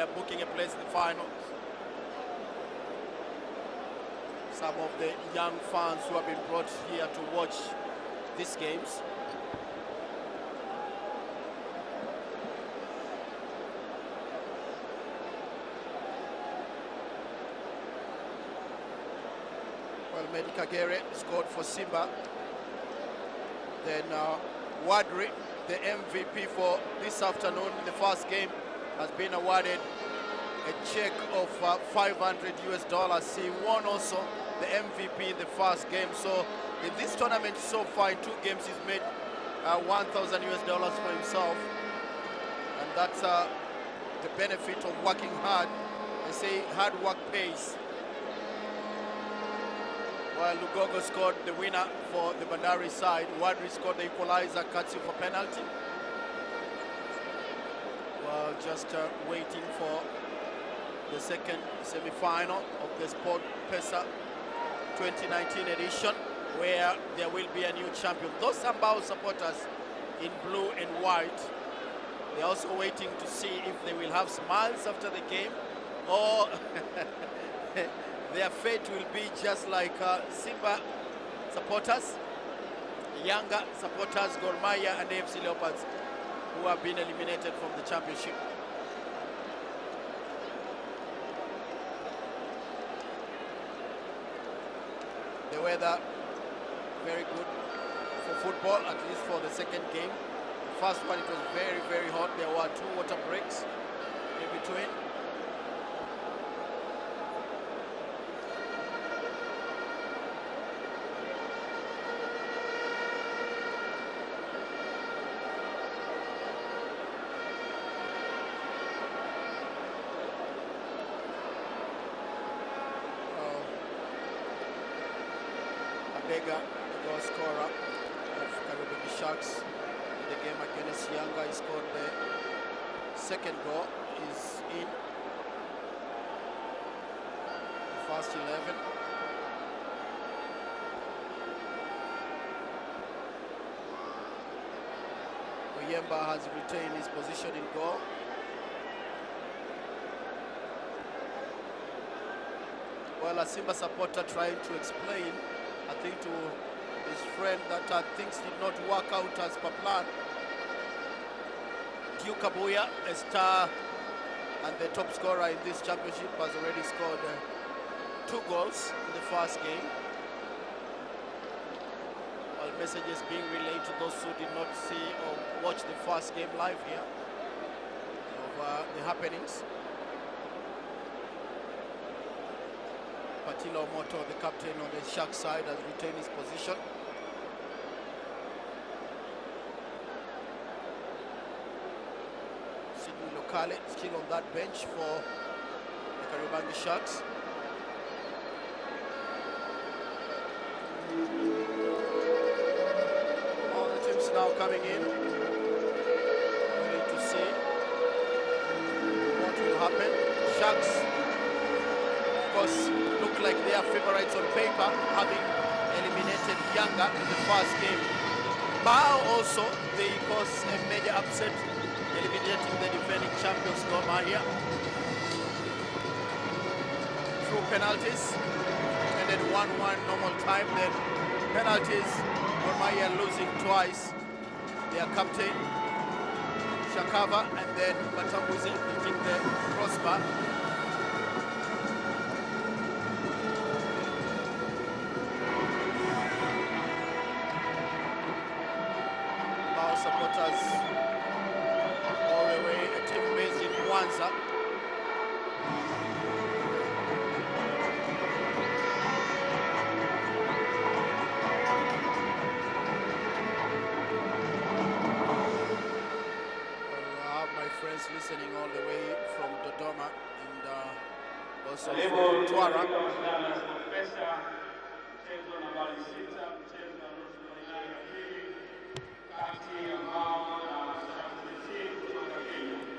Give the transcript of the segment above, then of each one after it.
are booking a place in the final. Some of the young fans who have been brought here to watch these games. Well, Medi Kagere scored for Simba. Then Wadri, the MVP for this afternoon in the first game, has been awarded a check of $500 US. He won also the MVP in the first game. So in this tournament so far, in 2 games, he's made $1,000 US for himself. And that's the benefit of working hard. They say hard work pays. While Lugogo scored the winner for the Bandari side, Wadri scored the equalizer, Katsu for penalty. Well, just waiting for the second semi-final of the Sport Pesa 2019 edition, where there will be a new champion. Those Mbao supporters in blue and white, they're also waiting to see if they will have smiles after the game, or their fate will be just like Simba supporters, younger supporters, Gor Mahia and AFC Leopards, who have been eliminated from the championship. The weather very good for football, at least for the second game. The first one, it was very, very hot. There were 2 water breaks in between. Bega, the goal scorer of Kariobangi Sharks in the game against Yanga. He scored the second goal. He's in the first 11. Oyemba has retained his position in goal. Well, a Simba supporter trying to explain, I think, to his friend that things did not work out as per plan. Duke Kabuya, a star and the top scorer in this championship, has already scored 2 goals in the first game. All messages being relayed to those who did not see or watch the first game live here of the happenings. Patilo Moto, the captain on the Shark side, has retained his position. Sidney Lokale still on that bench for the Kariobangi Sharks. All the teams now coming in. We need to see what will happen. Sharks, of course, look like they are favorites on paper, having eliminated Yanga in the first game. Mbao also, they caused a major upset, eliminating the defending champions Gor Mahia through penalties, and then 1-1 normal time. Then penalties, Gor Mahia losing twice. Their captain Shakava, and then Batambuzi hitting the crossbar. Supporters all the way, a team based in Mwanza. I have my friends listening all the way from Dodoma and also from Twara.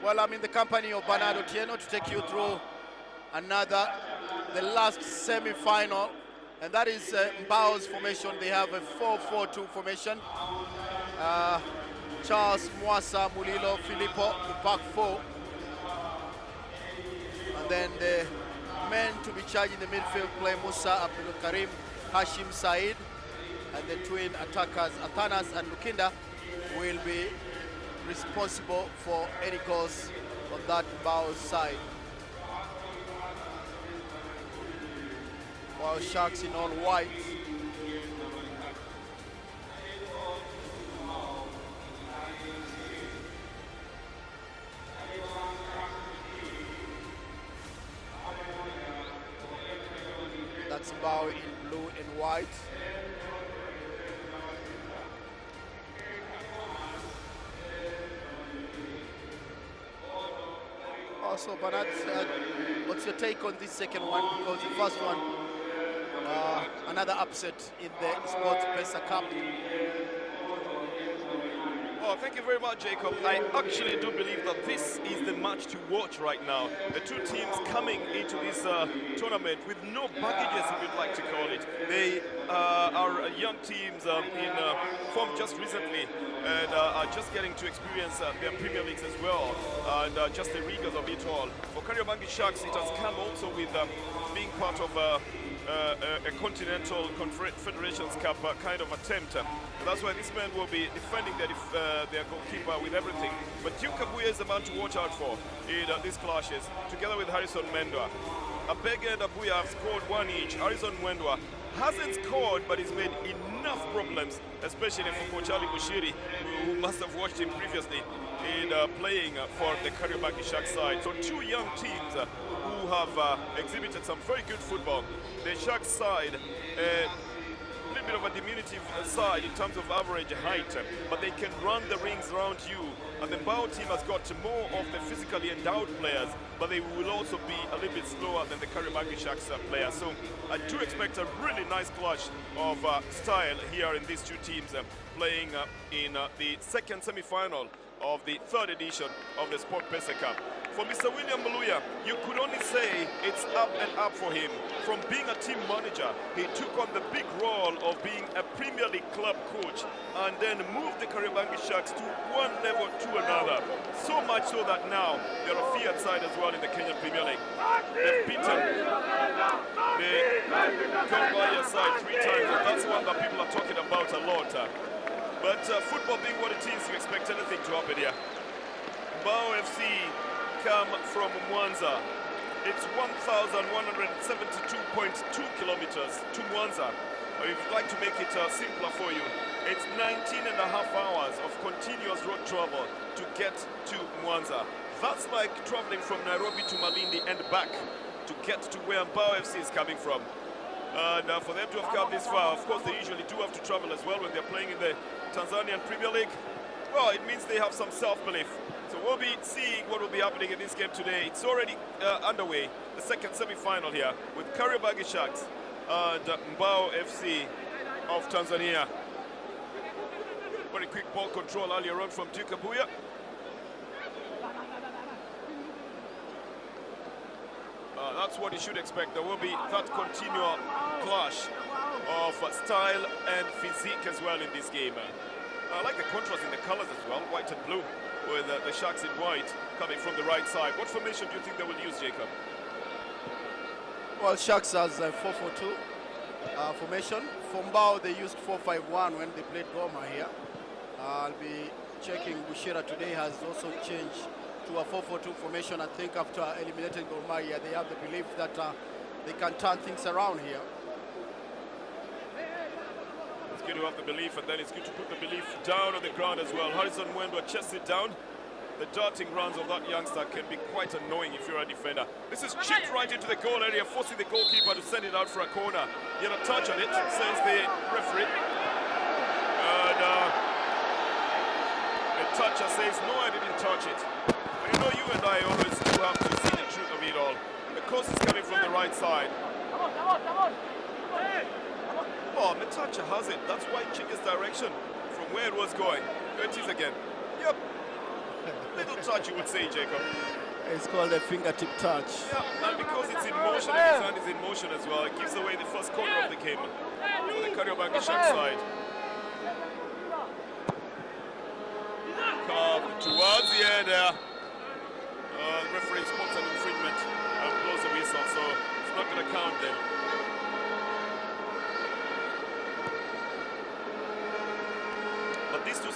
Well, I'm in the company of Bernardo Tieno to take you through the last semi-final, and that is Mbao's formation. They have a 4-4-2 formation. Charles, Mwasa, Mulilo, Filippo in back 4. then the men to be charged in the midfield play Musa Abdul Karim, Hashim Said, and the twin attackers Athanas and Lukinda will be responsible for any goals on that Mbao side. While Sharks in all white. That's Mbao in blue and white. Also, Bernard, what's your take on this second one? Because the first one, another upset in the Sports Pesa Cup. Oh, thank you very much, Jacob. I actually do believe that this is the match to watch right now. The two teams coming into this tournament with no baggages, if you'd like to call it. They are young teams in form just recently and are just getting to experience their Premier Leagues as well, and just the rigors of it all. For Kariobangi Sharks, it has come also with being part of a Continental Federations Cup kind of attempt. That's why this man will be defending their goalkeeper with everything. But Duke Abuya is the man to watch out for in these clashes, together with Harrison Mendwa. Abeg and Abuya have scored one each. Harrison Mendwa hasn't scored, but he's made enough problems, especially for Coach Ali Bushiri, who must have watched him previously in playing for the Kariobangi Sharks side. So two young teams who have exhibited some very good football. The Sharks side, a little bit of a diminutive side in terms of average height, but they can run the rings around you. And the Mbao team has got more of the physically endowed players, but they will also be a little bit slower than the Kariobangi Sharks players. So I do expect a really nice clash of style here in these two teams playing in the second semi-final of the third edition of the Sport Pesa Cup. For Mr. William Maluya, you could only say it's up and up for him. From being a team manager, he took on the big role of being a Premier League club coach and then moved the Kariobangi Sharks to one level to another. So much so that now they're a feared side as well in the Kenyan Premier League. They've beaten the Kariobangi side 3 times, and that's one that people are talking about a lot. But football being what it is, you expect anything to happen here. Mbao FC come from Mwanza. It's 1,172.2 kilometers to Mwanza. Or if you'd like to make it simpler for you, it's 19 and a half hours of continuous road travel to get to Mwanza. That's like traveling from Nairobi to Malindi and back to get to where Mbao FC is coming from. And for them to have come this far, of course they usually do have to travel as well when they're playing in the Tanzanian Premier League. Well, it means they have some self-belief. So we'll be seeing what will be happening in this game today. It's already underway, the second semi-final here with Kariobangi Sharks and Mbao FC of Tanzania. Very quick ball control earlier on from Duke Abuya. That's what you should expect. There will be that continual clash of style and physique as well in this game. I like the contrast in the colors as well, white and blue, with the Sharks in white coming from the right side. What formation do you think they will use, Jacob? Well, Sharks has a 4-4-2 formation. For Mbao, they used 4-5-1 when they played Goma here. I'll be checking. Bushira today has also changed to a 4-4-2 formation. I think after eliminating Gor Mahia, they have the belief that they can turn things around here. It's good to have the belief, and then it's good to put the belief down on the ground as well. Harrison Mwendwa chests it down. The darting runs of that youngster can be quite annoying if you're a defender. This is chipped right into the goal area, forcing the goalkeeper to send it out for a corner. He had a touch on it, says the referee. And the toucher says, no, I didn't touch it. But you know, you and I always do have to see the truth of it all. The course is coming from the right side. Oh, Metacha has it. That's why it changes direction from where it was going. There it is again. Yep. Little touch, you would say, Jacob. It's called a fingertip touch. Yeah, and because it's in motion, and his hand is in motion as well, it gives away the first corner of the game for the Kariobangi Sharks side. Come towards the end there. The referee spots an infringement and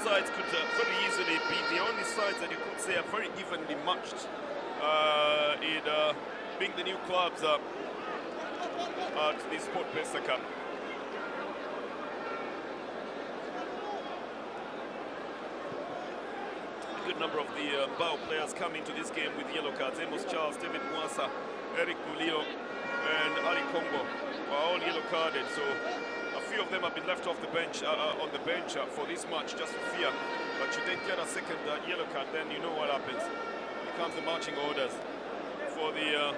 sides could very easily be the only sides that you could say are very evenly matched in being the new clubs at the Sport Pesa Cup. A good number of the Mbao players come into this game with yellow cards. Amos Charles, David Mwasa, Eric Mulilo, and Ali Kongo are all yellow carded. So a few of them have been left off the bench on the bench for this match just for fear. But should they get a second yellow card, then you know what happens. Here comes the marching orders for the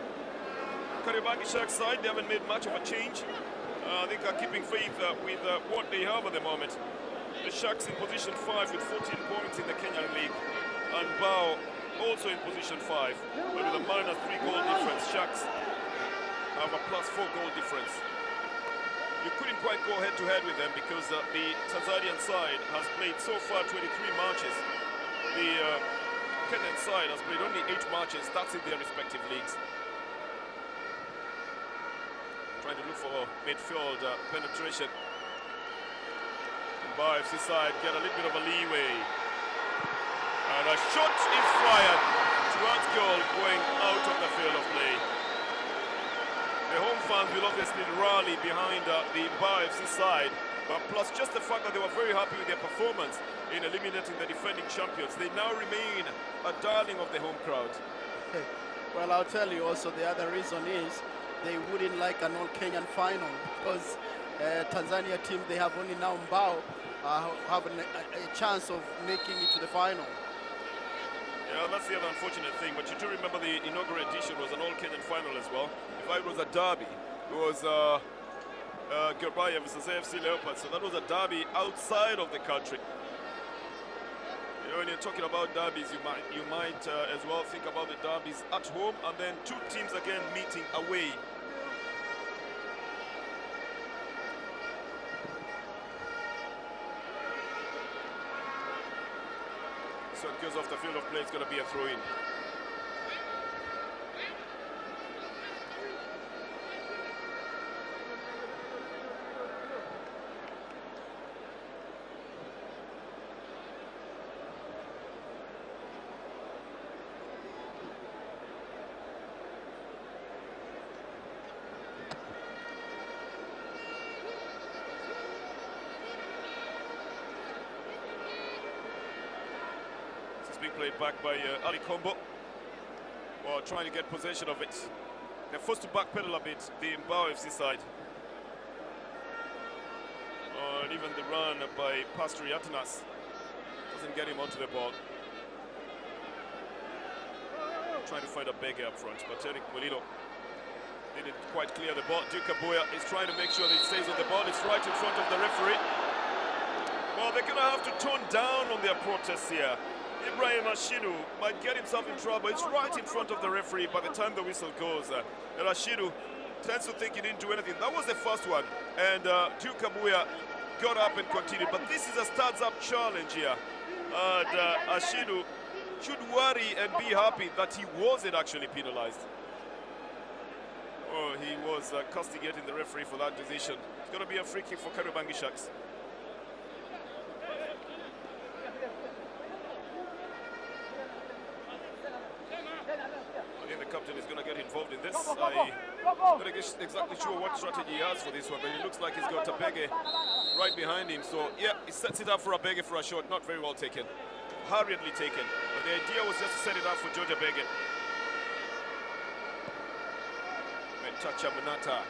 Kariobangi Sharks side. They haven't made much of a change. I think are keeping faith with what they have at the moment. The Sharks in position 5 with 14 points in the Kenyan League, and Mbao also in position 5, but with a -3 goal difference. Sharks have a +4 goal difference. You couldn't quite go head-to-head with them because the Tanzanian side has played so far 23 matches. The Kenyan side has played only 8 matches. That's in their respective leagues. Trying to look for midfield penetration. Mbao FC side get a little bit of a leeway. And a shot is fired towards goal, going out of the field of play. The home fans will obviously rally behind the Mbao FC side, but plus just the fact that they were very happy with their performance in eliminating the defending champions, they now remain a darling of the home crowd. Well, I'll tell you also the other reason is they wouldn't like an all-Kenyan final because Tanzania team, they have only now Mbao having a chance of making it to the final. Yeah, that's the other unfortunate thing, but you do remember the inaugural edition was an all-Kenyan final as well. In fact, it was a derby. It was Kariobangi versus AFC Leopards, so that was a derby outside of the country. You know, when you're talking about derbies, you might as well think about the derbies at home, and then two teams again meeting away. So it goes off the field of play, it's going to be a throw-in. Being played back by Ali Kombo, or trying to get possession of it. They're forced to backpedal a bit, the Mbao FC side. And even the run by Pastor Yatinas doesn't get him onto the ball. Trying to find a beggar up front, but Eric Mulilo didn't quite clear the ball. Duke Abuya is trying to make sure that it stays on the ball. It's right in front of the referee. Well, they're going to have to tone down on their protests here. Ibrahim Ashidu might get himself in trouble. It's right in front of the referee by the time the whistle goes. And Ashidu tends to think he didn't do anything. That was the first one. And Duke Abuya got up and continued. But this is a stands-up challenge here. And Ashidu should worry and be happy that he wasn't actually penalized. Oh, he was castigating the referee for that decision. It's going to be a free kick for Kariobangi Sharks. Captain is going to get involved in this. I'm not exactly sure what strategy he has for this one, but it looks like he's got a Bege right behind him. So, yeah, he sets it up for a Bege for a shot. Not very well taken. Hurriedly taken. But the idea was just to set it up for Georgia Bege. Metacha Manata.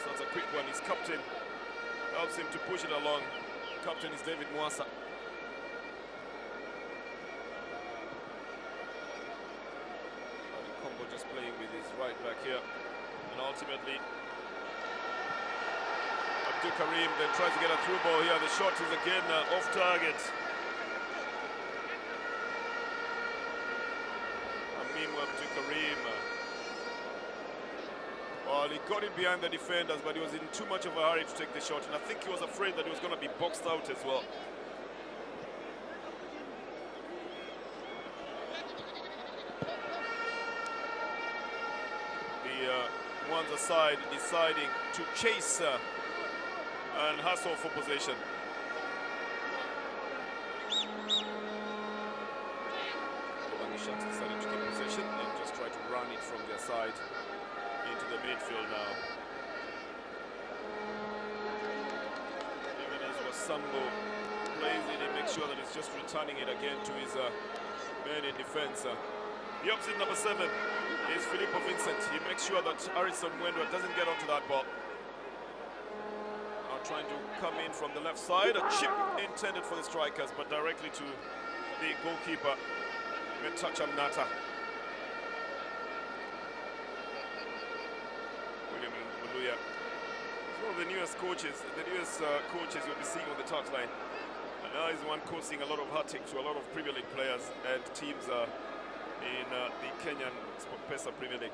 So that's a quick one. His captain helps him to push it along. Captain is David Mwasa. Just playing with his right back here, and ultimately Abdul Karim then tries to get a through ball here. The shot is again off target. Amim Abdul Karim. Well, he got in behind the defenders, but he was in too much of a hurry to take the shot, and I think he was afraid that he was going to be boxed out as well. Mwanza side deciding to chase and hustle for possession. midfield now. Even as Wasambo plays it, he makes sure that he's just returning it again to his man in defense. The opposite number 7 is Filippo Vincent. He makes sure that Harrison Mwendwa doesn't get onto that ball. Now trying to come in from the left side. A chip intended for the strikers, but directly to the goalkeeper, Metacha Mnata. William Muluya. He's one of the newest coaches, coaches you'll be seeing on the touchline. And now he's the one coaching a lot of hard-tick to a lot of Premier League players and teams in the Kenyan SportPesa Premier League.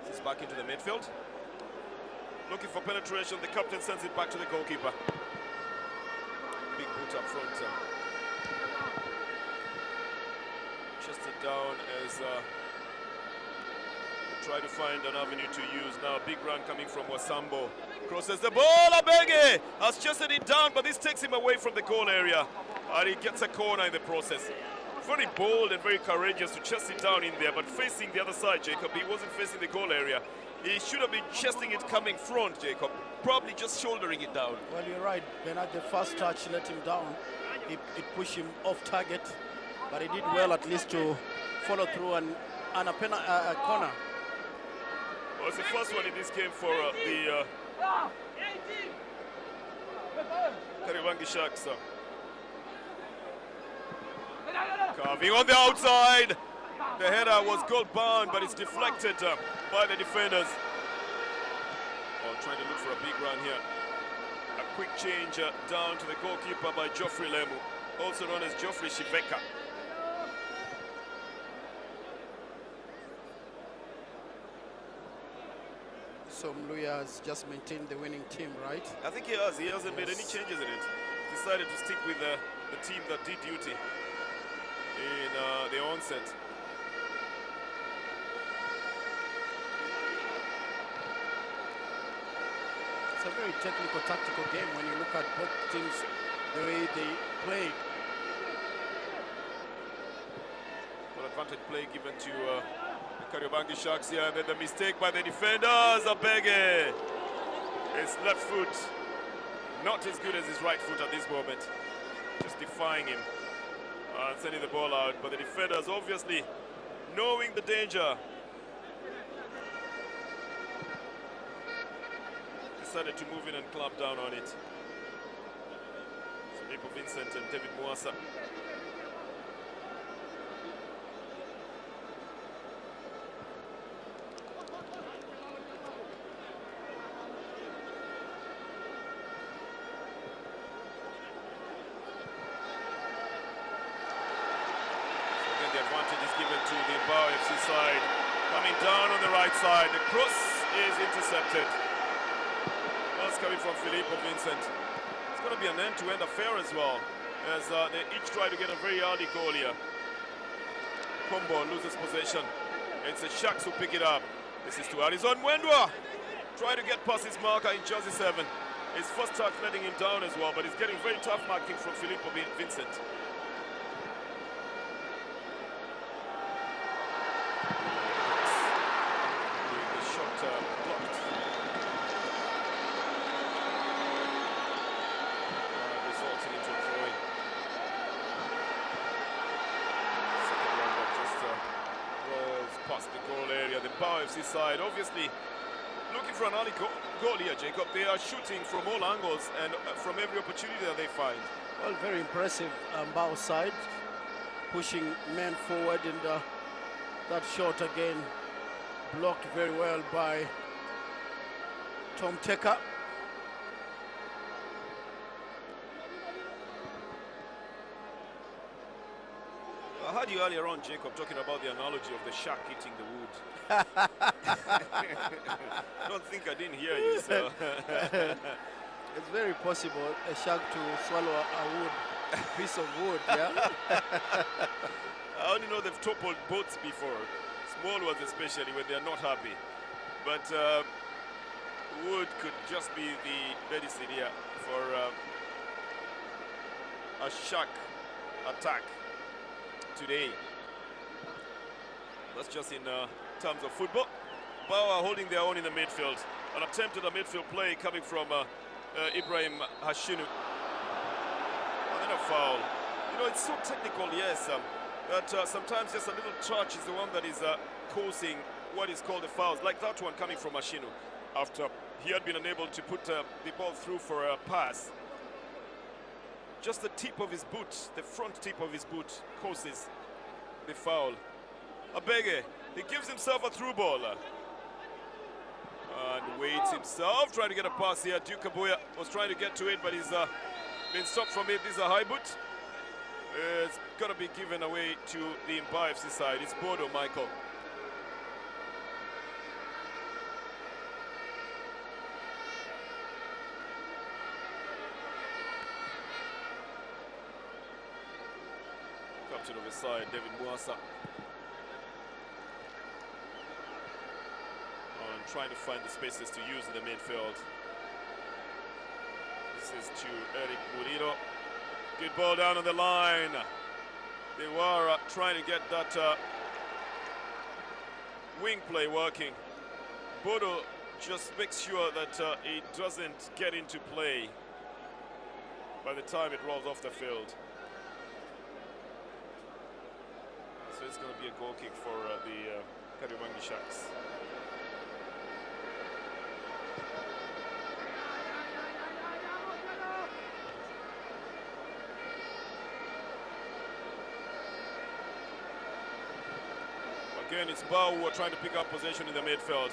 This is back into the midfield. Looking for penetration, the captain sends it back to the goalkeeper. Big boot up front. Chested down as they try to find an avenue to use. Now a big run coming from Wasambo. Crosses the ball, Abege has chested it down, but this takes him away from the goal area. And he gets a corner in the process. Very bold and very courageous to chest it down in there, but facing the other side, Jacob, he wasn't facing the goal area. He should have been chesting it coming front, Jacob. Probably just shouldering it down. Well, you're right. Bernard, the first touch let him down. It pushed him off target, but he did well at least to follow through and a corner. Well, it's the first one in this game for the Kariobangi Sharks. Carving on the outside. The header was goal bound, but it's deflected by the defenders. Oh, trying to look for a big run here. A quick change down to the goalkeeper by Geoffrey Lemu, also known as Geoffrey Shiveka. So Mluya has just maintained the winning team, right? I think he has. He hasn't made any changes in it. Decided to stick with the team that did duty in the onset. It's a very technical, tactical game when you look at both teams, the way they play. Well, advantage play given to the Kariobangi Sharks here, and then the mistake by the defenders. Abege, his left foot not as good as his right foot at this moment, just defying him and sending the ball out. But the defenders obviously knowing the danger, decided to move in and clamp down on it. Filippo Vincent and David Mwasa. The advantage is given to the Mbao FC side. Coming down on the right side, the cross is intercepted. That's coming from Filippo Vincent. It's going to be an end-to-end affair as well, as they each try to get a very early goal here. Combo loses possession. It's the Sharks who pick it up. This is to Harrison Mwendwa. Try to get past his marker in jersey 7. His first touch letting him down as well, but he's getting very tough marking from Filippo Vincent. Mbao FC side obviously looking for an early goal here, Jacob. They are shooting from all angles and from every opportunity that they find. Well, very impressive Mbao side, pushing men forward, and that shot again blocked very well by Tom Teka. I heard you earlier on, Jacob, talking about the analogy of the shark eating the wood. I don't think I didn't hear you, so. It's very possible a shark to swallow a wood. Piece of wood, yeah. I only know they've toppled boats before, small ones especially when they're not happy. But wood could just be the medicine here for a shark attack today. That's just in terms of football. Mbao are holding their own in the midfield. An attempt at a midfield play coming from Ibrahim Hashinu. And then a foul. You know, it's so technical, yes, that sometimes just a little touch is the one that is causing what is called the fouls, like that one coming from Hashinu after he had been unable to put the ball through for a pass. Just the tip of his boot, the front tip of his boot, causes the foul. Abege, he gives himself a through ball. And waits himself, trying to get a pass here. Duke Kabuya was trying to get to it, but he's been stopped from it. This is a high boot. It's got to be given away to the Mbao FC side. It's Bodo, Michael. Captain of his side, David Mwasa. Trying to find the spaces to use in the midfield. This is to Eric Murillo. Good ball down on the line. They were trying to get that wing play working. Bodo just makes sure that it doesn't get into play by the time it rolls off the field. So it's going to be a goal kick for the Kariobangi Sharks. Again, it's Mbao who are trying to pick up possession in the midfield.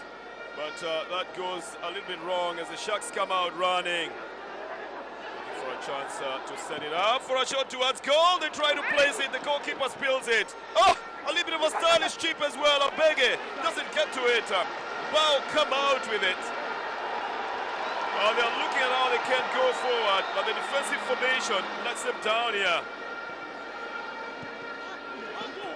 But that goes a little bit wrong as the Sharks come out running. Looking for a chance to set it up for a shot towards goal. They try to place it. The goalkeeper spills it. Oh, a little bit of a stylish chip as well. Abege doesn't get to it. Mbao come out with it. They're looking at how they can go forward, but the defensive formation lets them down here.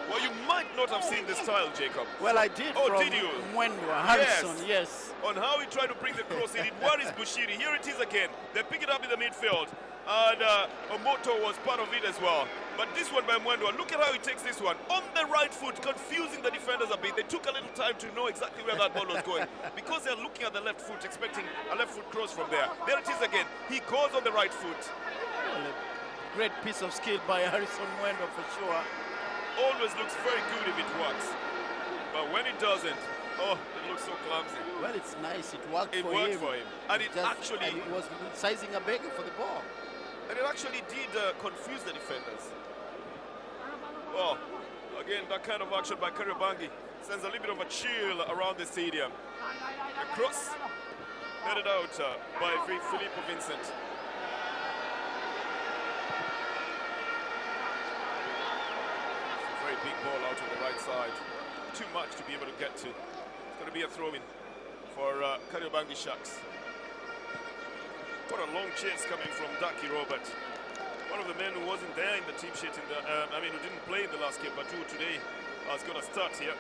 Well, you might not have seen this style, Jacob. Well, I did. Oh, from did you? Mwendwa, Harrison, yes. On how he tried to bring the cross in. It worries Bushiri. Here it is again. They pick it up in the midfield. And Omoto was part of it as well. But this one by Mwendwa, look at how he takes this one. On the right foot, confusing the defenders a bit. They took a little time to know exactly where that ball was going. Because they're looking at the left foot, expecting a left foot cross from there. There it is again. He goes on the right foot. Well, a great piece of skill by Harrison Mwendwa for sure. Always looks very good if it works, but when it doesn't, oh, it looks so clumsy. Well, it's nice. It worked for him. It worked for him, and it actually. And he was sizing a beggar for the ball, and it actually did confuse the defenders. Oh, again, that kind of action by Kariobangi sends a little bit of a chill around the stadium. The cross headed out by Filippo Vincent. Big ball out on the right side. Too much to be able to get to. It's going to be a throw-in for Kariobangi Sharks. What a long chase coming from Daki Robert. One of the men who wasn't there in the team sheet, who didn't play in the last game, but who today is going to start here.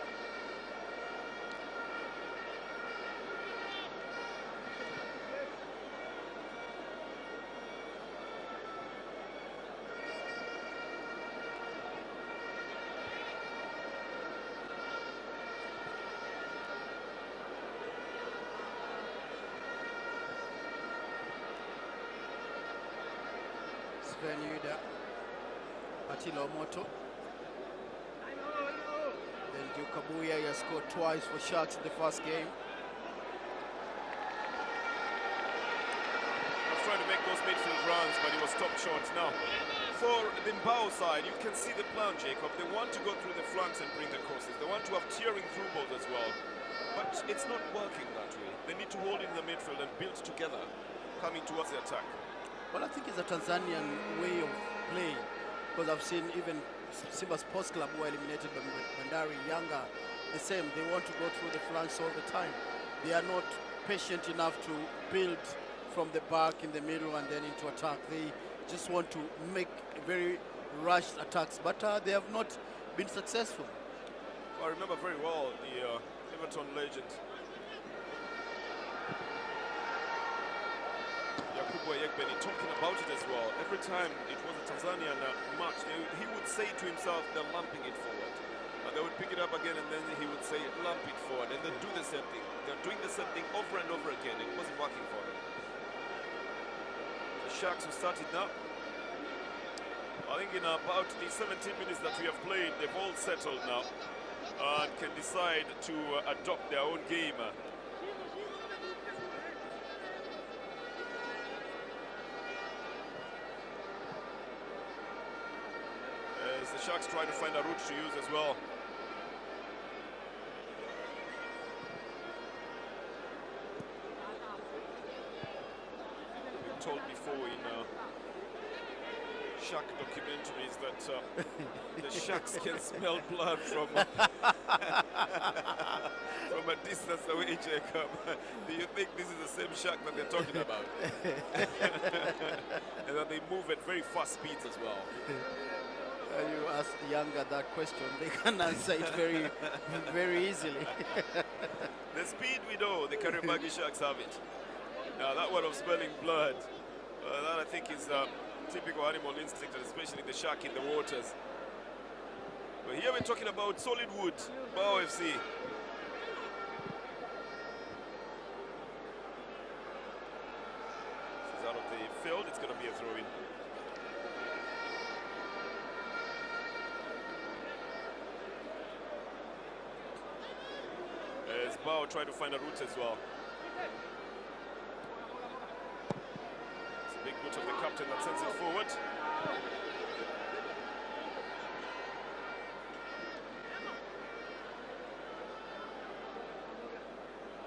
Venuda, Attila Omoto. Then Duke Kabuya, he has scored twice for Sharks in the first game. I was trying to make those midfield runs, but he was stopped short. Now, for the Mbao side, you can see the plan, Jacob. They want to go through the flanks and bring the crosses. They want to have tearing through balls as well. But it's not working that way. They need to hold in the midfield and build together, coming towards the attack. Well, I think it's a Tanzanian way of playing, because I've seen even Simba Sports Club were eliminated by Bandari Yanga. The same, they want to go through the flanks all the time. They are not patient enough to build from the back in the middle and then into attack. They just want to make very rushed attacks, but they have not been successful. I remember very well the Everton legend talking about it as well. Every time it was a Tanzanian match, he would say to himself, they're lumping it forward. And they would pick it up again, and then he would say, lump it forward, and then do the same thing. They're doing the same thing over and over again. It wasn't working for them. The Sharks have started now. I think in about the 17 minutes that we have played, they've all settled now and can decide to adopt their own game. As the Sharks try to find a route to use as well. We've told before in Shark documentaries that the Sharks can smell blood from from a distance away, Jacob. Do you think this is the same shark that they're talking about? And that they move at very fast speeds as well. You ask the younger that question, they can answer it very, very easily. The speed we know, the Kariobangi Sharks have it. Now that one of smelling blood, that I think is typical animal instinct, and especially the shark in the waters. But here we're talking about solid wood, Mbao FC. This is out of the field, it's going to be a throw-in. As Mbao trying to find a route as well. Big boot of the captain that sends it forward.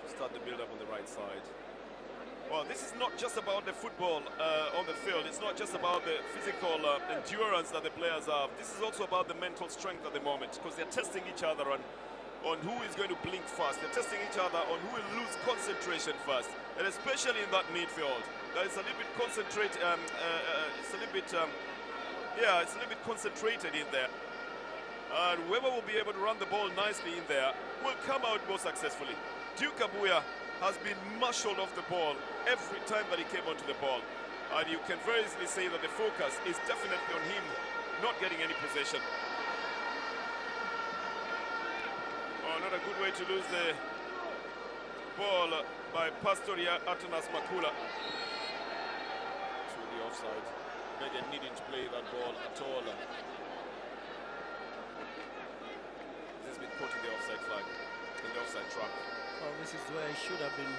Start the build-up on the right side. Well, this is not just about the football on the field. It's not just about the physical endurance that the players have. This is also about the mental strength at the moment, because they're testing each other on who is going to blink first. They're testing each other on who will lose concentration first, and especially in that midfield. That is a little bit concentrated. It's a little bit, it's a little bit concentrated in there. And whoever will be able to run the ball nicely in there will come out more successfully. Duke Abuya has been marshaled off the ball every time that he came onto the ball, and you can very easily say that the focus is definitely on him not getting any possession. Oh, not a good way to lose the ball by Pastoria Atanas Makula. To the offside. Megan needing to play that ball at all. This has been put in the offside flag, in the offside trap. Well, this is where he should have been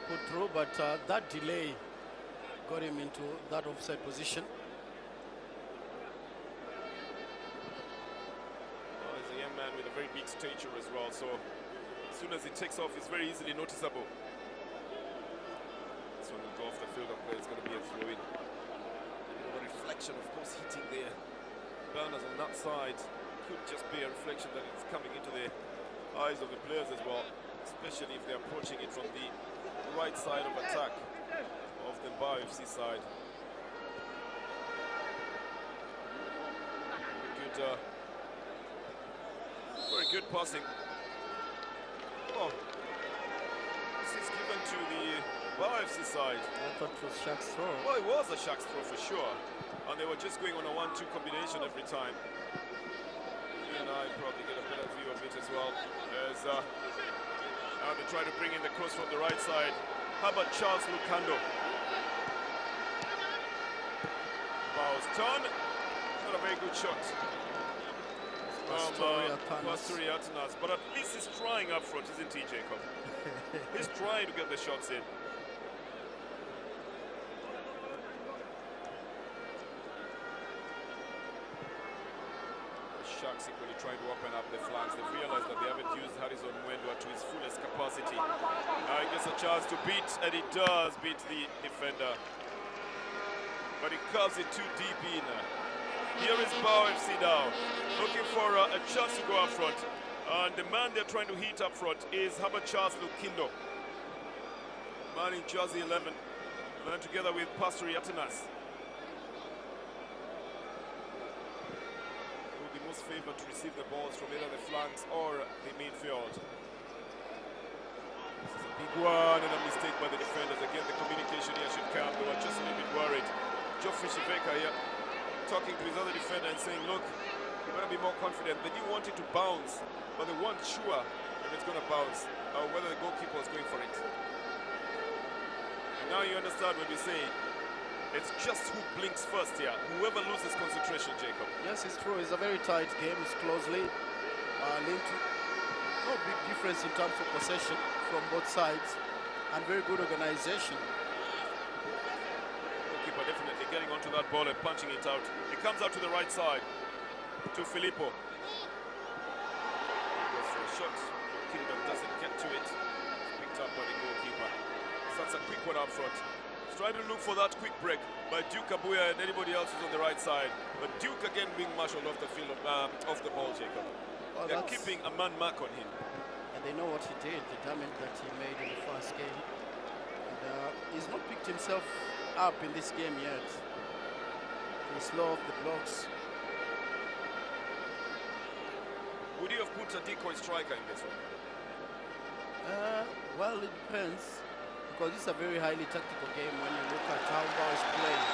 put through, but that delay got him into that offside position. Well, he's a young man with a very big stature as well, so as soon as he takes off, it's very easily noticeable. This one will go off the field of play. It's going to be a throw-in. A reflection, of course, hitting the burners on that side. Could just be a reflection that it's coming into the eyes of the players as well, especially if they're approaching it from the right side of attack of the Mbao FC side. Very good passing. Oh, this is given to the Mbao FC side. I thought it was Sharks throw. Well, it was a Sharks throw for sure, and they were just going on a 1-2 combination every time. You and I probably get a better view of it as well. As now they try to bring in the cross from the right side. How about Charles Lukando? Mbao's turn. Not a very good shot. Pastoria Atanas. But at least he's trying up front, isn't he, Jacob? He's trying to get the shots in. Sharks equally trying to open up the flanks. They've realized that they haven't used Harrison Mwendwa to his fullest capacity. Now he gets a chance to beat, and he does beat the defender. But he curves it too deep in. Here is Mbao FC now, looking for a chance to go up front. And the man they're trying to hit up front is Herbert Charles Lukindo. Man in jersey 11, and together with Pastoria Atanas. most favored to receive the balls from either the flanks or the midfield. This is a big one and a mistake by the defenders. Again, the communication here should come. They were just a little bit worried. Geoffrey Shiveka here talking to his other defender and saying, look, you better be more confident. They didn't want it to bounce, but they weren't sure if it's going to bounce or whether the goalkeeper was going for it. And now you understand when we say it's just who blinks first here. Whoever loses concentration, Jacob. Yes, it's true. It's a very tight game. It's closely linked. No big difference in terms of possession from both sides, and very good organization. Goalkeeper definitely getting onto that ball and punching it out. It comes out to the right side to Filippo. Goes for a shot. Kingdom doesn't get to it. Picked up by the goalkeeper. So that's a quick one up front. He's trying to look for that quick break by Duke Abuya and anybody else who's on the right side. But Duke again being marshaled off the field, off the ball, Jacob. Well, they're keeping a man mark on him. And they know what he did, the damage that he made in the first game. And he's not picked himself up in this game yet. He's slow off the blocks. Would you have put a decoy striker in this one? Well, it depends. Because it's a very highly tactical game when you look at how Mbao is playing.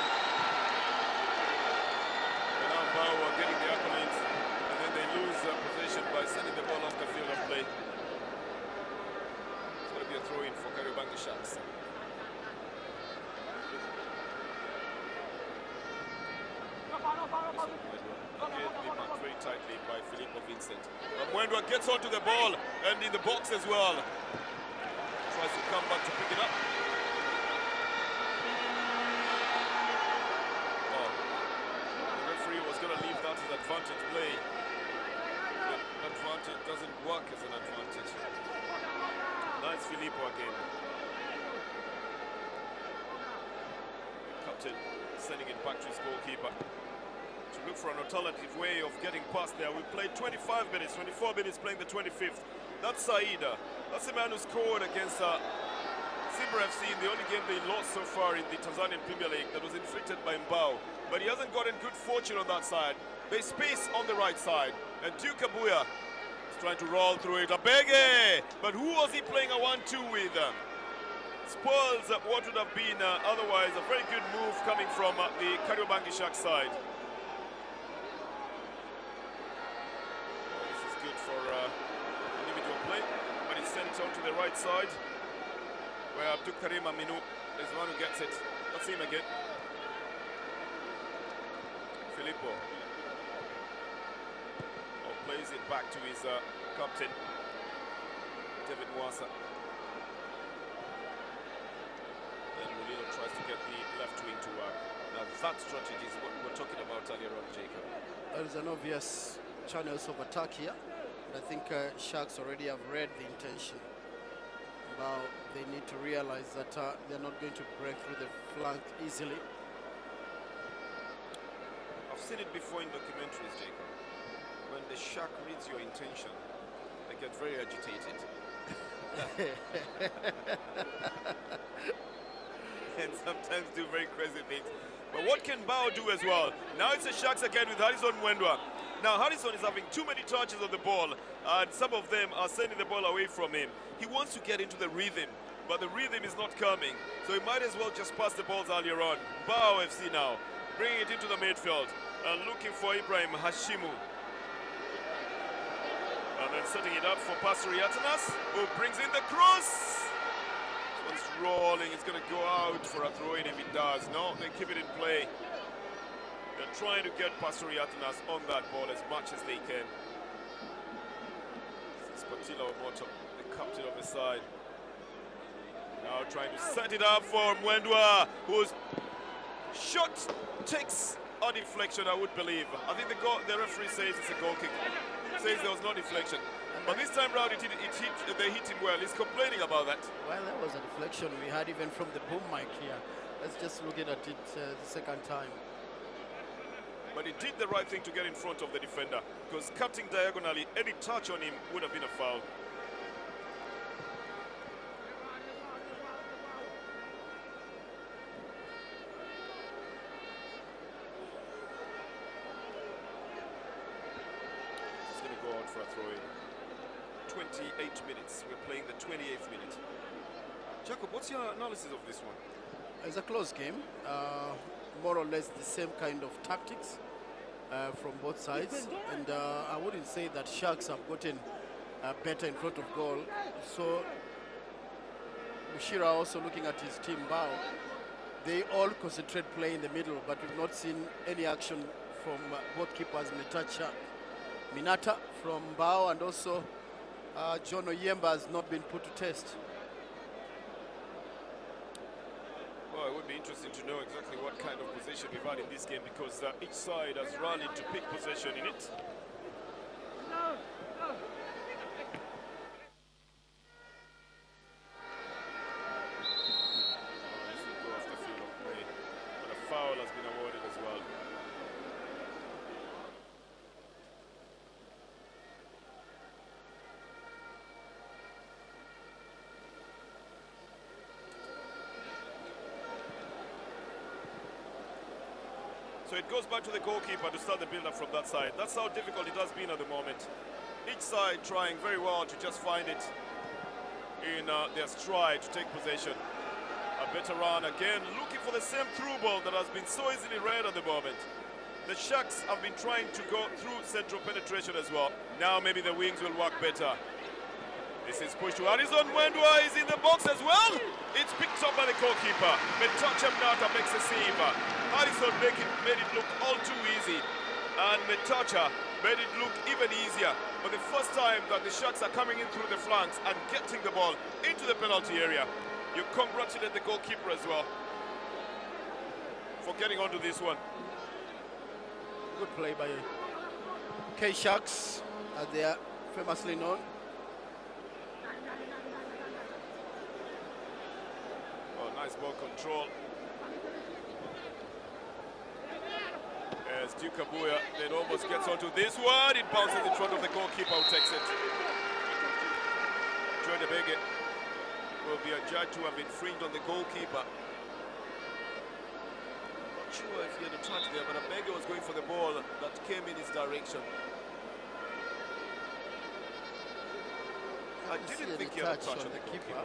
And now Mbao are getting the accolades, and then they lose possession by sending the ball off the field of play. It's going to be a throw-in for Kariobangi Sharks. Very tightly by Filippo Vincent. Mwendwa gets onto the ball and in the box as well. Tries to come back to pick it up. Oh, the referee was going to leave that as advantage play. The advantage doesn't work as an advantage. Nice Filippo again. Captain sending it back to his goalkeeper to look for an alternative way of getting past there. We played 25 minutes, 24 minutes playing the 25th. That's Saida. That's the man who scored against Simba FC in the only game they lost so far in the Tanzanian Premier League that was inflicted by Mbao. But he hasn't gotten good fortune on that side. There's space on the right side. And Duke Abuya is trying to roll through it. Abege! But who was he playing a 1-2 with? Spoils what would have been otherwise a very good move coming from the Kariobangi Sharks side. This is good for individual play, but it's sent out to the right side, where Abdul Karim Aminu is the one who gets it. Let's see him again. Filippo plays it back to his captain, David Mwasa. Then Mulino tries to get the left wing to work. Now that strategy is what we were talking about earlier on, Jacob. There is an obvious channels of attack here. And I think Sharks already have read the intention. Now they need to realize that they're not going to break through the flank easily. I've seen it before in documentaries, Jacob. When the shark reads your intention, they get very agitated. And sometimes do very crazy things. But what can Mbao do as well? Now it's the Sharks again with Harrison Mwendwa. Now Harrison is having too many touches of the ball, and some of them are sending the ball away from him. He wants to get into the rhythm, but the rhythm is not coming. So he might as well just pass the balls earlier on. Mbao FC now, bringing it into the midfield, and looking for Ibrahim Hashimu. And then setting it up for Pastor Yatanas, who brings in the cross. This one's rolling, it's going to go out for a throw-in if it does. No, they keep it in play. They're trying to get Pastor Yatanas on that ball as much as they can. This is Patila Omoto, the captain of the side. Now trying to set it up for Mwendwa, whose shot takes a deflection, I would believe. I think the referee says it's a goal kick. Says there was no deflection. But this time round they hit him well. He's complaining about that. Well, that was a deflection we had even from the boom mic here. Let's just look at it the second time. But he did the right thing to get in front of the defender, because cutting diagonally, any touch on him would have been a foul. for a throw-in. 28 minutes. We're playing the 28th minute. Jacob, what's your analysis of this one? It's a close game. More or less the same kind of tactics from both sides. And I wouldn't say that Sharks have gotten better in front of goal. So Mushira also looking at his team Mbao. They all concentrate play in the middle, but we've not seen any action from both keepers, Minata from Mbao, and also John Oyemba has not been put to test. Well, it would be interesting to know exactly what kind of possession we've had in this game, because each side has rallied to pick possession in it. So it goes back to the goalkeeper to start the build-up from that side. That's how difficult it has been at the moment. Each side trying very well to just find it in their stride to take possession. A veteran again looking for the same through ball that has been so easily read at the moment. The Sharks have been trying to go through central penetration as well. Now maybe the wings will work better. This is pushed to Harrison. Mwendwa is in the box as well. It's picked up by the goalkeeper. Metacha Mnata makes a save. Harrison made it look all too easy. And Metacha made it look even easier. For the first time that the Sharks are coming in through the flanks and getting the ball into the penalty area. You congratulate the goalkeeper as well for getting onto this one. Good play by K-Sharks, as they are famously known. Nice ball control. As Dukabuya then almost gets onto this one. It bounces in front of the goalkeeper who takes it. Joe Debege will be adjudged to have infringed on the goalkeeper. Not sure if he had a touch there, but Debege was going for the ball that came in his direction. I didn't think he had a touch on the keeper.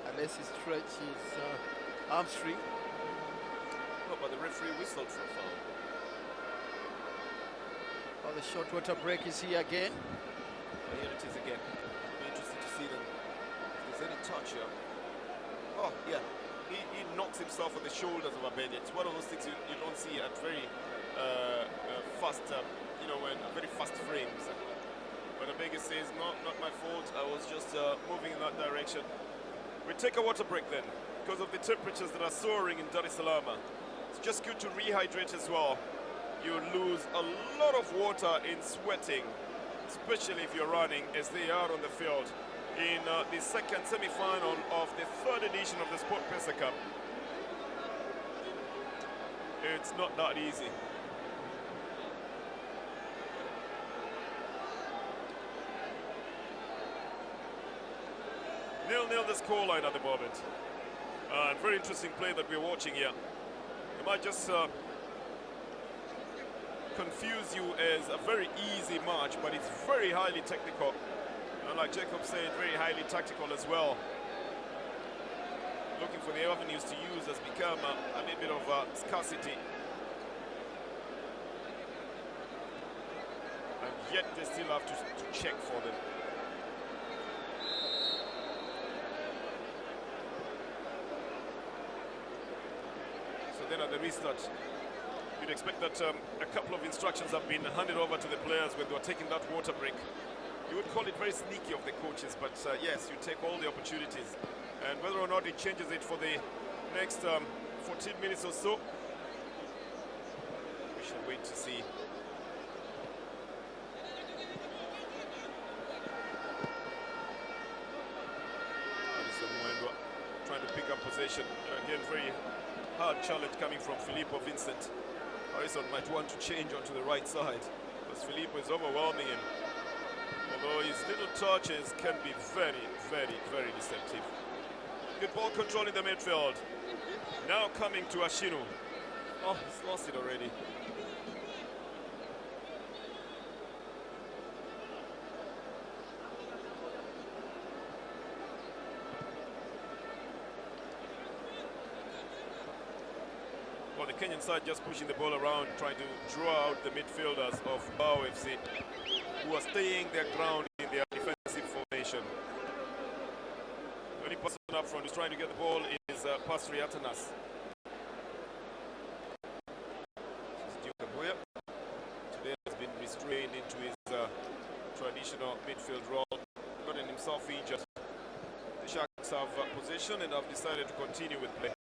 Unless he stretched his hamstring. No, but the referee whistled for a foul. Well, the short water break is here again. Here it is again. Be interested to see them. If there's any touch here. Oh, yeah. He knocks himself on the shoulders of Abedi. It's one of those things you don't see at very fast, when very fast frames. But Abedi says, no, not my fault. I was just moving in that direction. We take a water break then, because of the temperatures that are soaring in Dar es Salaam. It's just good to rehydrate as well. You lose a lot of water in sweating, especially if you're running, as they are on the field in the second semi-final of the third edition of the Sport Pesa Cup. It's not that easy. 0-0 the scoreline at the moment. Very interesting play that we're watching here. It might just confuse you as a very easy match, but it's very highly technical. And like Jacob said, very highly tactical as well. Looking for the avenues to use has become a little bit of scarcity. And yet they still have to check for them. Then at the restart, you'd expect that a couple of instructions have been handed over to the players when they were taking that water break. You would call it very sneaky of the coaches, but yes, you take all the opportunities. And whether or not it changes it for the next 14 minutes or so, we shall wait to see. Harrison Mwendwa trying to pick up possession. Again, very hard challenge coming from Filippo Vincent. Harrison might want to change onto the right side because Filippo is overwhelming him. Although his little touches can be very, very, very deceptive. Good ball control in the midfield. Now coming to Ashinu. Oh, he's lost it already. Kenyan side just pushing the ball around, trying to draw out the midfielders of Mbao FC, who are staying their ground in their defensive formation. The only person up front who's trying to get the ball is Pasri Atanas. Today has been restrained into his traditional midfield role, gotten himself injured. The Sharks have possession and have decided to continue with play.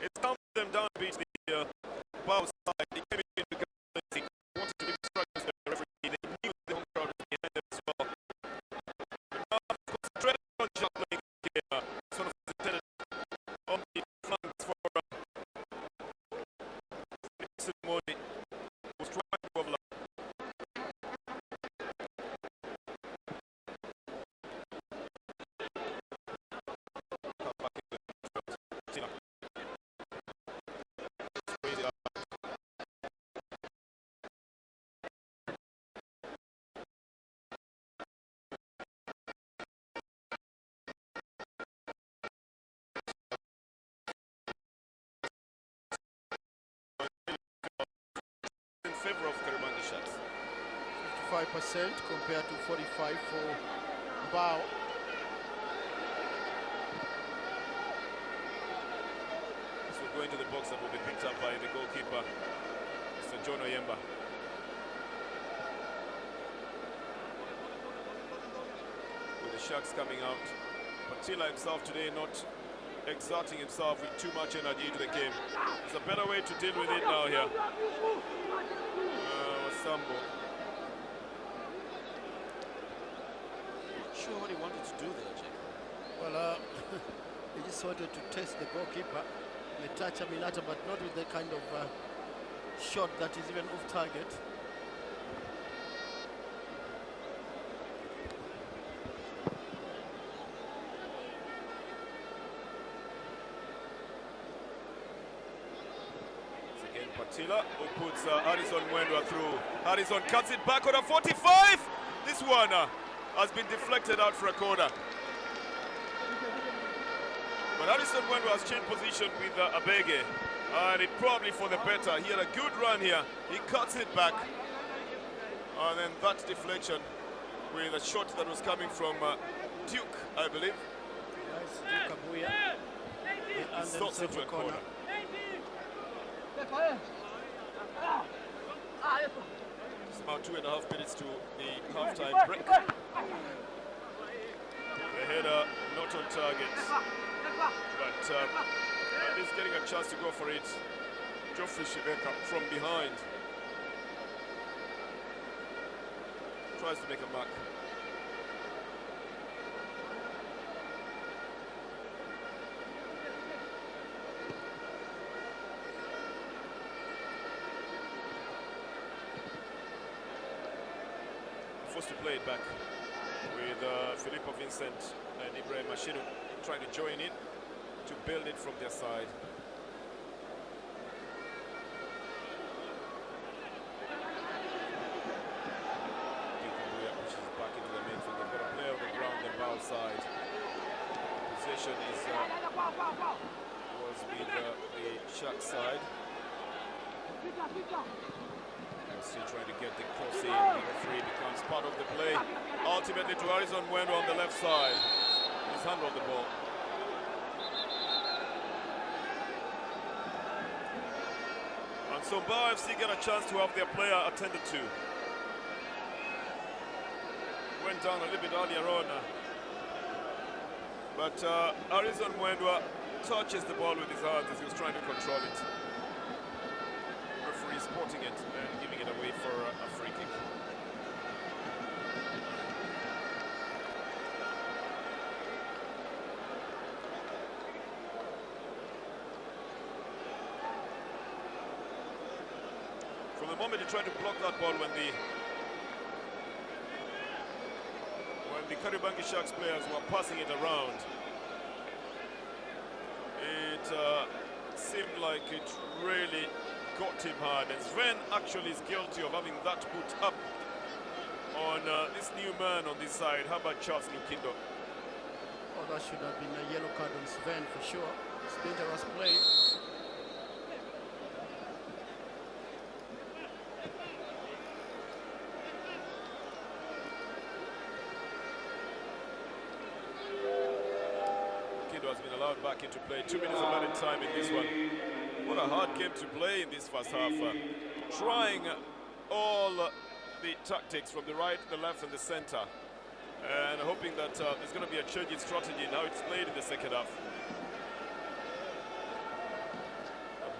It's calmed them down to beat the Mbao side. They came in to wanted to give instructions to the referee. They knew the home crowd was behind them as well. But now, concentrated on shot playing here. Sort of intended on the flanks for Nixon Modi, was trying to overlap. In favor of Kariobangi Sharks. 55% compared to 45 for Mbao. This will go into the box that will be picked up by the goalkeeper, Mr. John Oyemba. With the Sharks coming out, Patila himself today not exerting himself with too much energy into the game. There's a better way to deal with it now here. Sambo. Not sure what he wanted to do there, Jake. Well, he just wanted to test the goalkeeper, the touch Aminata, but not with the kind of shot that is even off target. Patila, who puts Harrison Mwendwa through. Harrison cuts it back on a 45. This one has been deflected out for a corner. But Harrison Mwendwa has changed position with Abege, and it probably for the better. He had a good run here. He cuts it back, and then that deflection with a shot that was coming from Duke, I believe. Nice, Duke Abuya. It stops into a corner. It's about 2.5 minutes to the half-time break. The header not on target, but at least getting a chance to go for it. Geoffrey Shiveka from behind tries to make a mark. Forced to play it back with Filippo Vincent and Ibrahim Mashinu trying to join in to build it from their side. Which is back into the midfield. They've got a player on the ground, the Mbao side. Possession is was with the Shark side. Still trying to get the cross in. The referee becomes part of the play. Ultimately to Harrison Mwendwa on the left side. He's handled the ball. And so Mbao FC get a chance to have their player attended to. Went down a little bit earlier on. But Harrison Mwendwa touches the ball with his hands as he was trying to control it. Referee spotting it and giving it away for a free kick. moment he tried to block that ball when the Kariobangi Sharks players were passing it around. It seemed like it really got him hard, and Sven actually is guilty of having that put up on this new man on this side. How about Charles Lukindo? Oh, that should have been a yellow card on Sven for sure. It's dangerous play. Has been allowed back into play. 2 minutes of added time in this one. What a hard game to play in this first half. Trying all the tactics from the right, the left and the center, and hoping that there's going to be a change in strategy. Now it's played in the second half.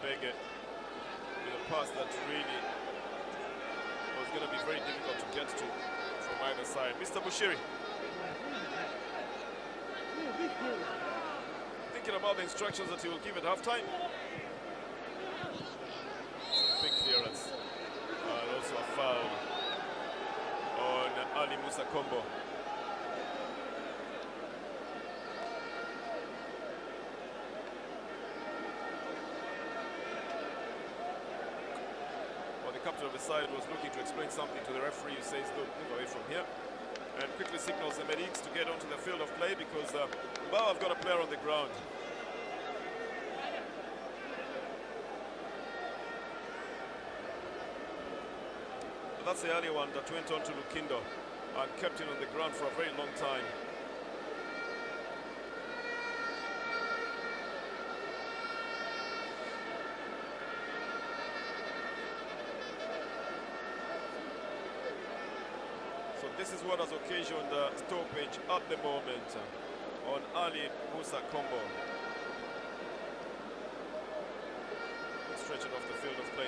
Mbao with a pass that really was going to be very difficult to get to from either side. Mr. Bushiri. Thinking about the instructions that he will give at halftime. Big clearance. And also a foul on Ali Musa Kombo. Well, the captain of the side was looking to explain something to the referee, who says, look, move away from here. And quickly signals the medics to get onto the field of play, because Mbao have got a player on the ground. But that's the earlier one that went on to Lukindo and kept him on the ground for a very long time. So this is what has occasioned the stoppage at the moment on Ali Musa Kombo. Stretch it off the field of play.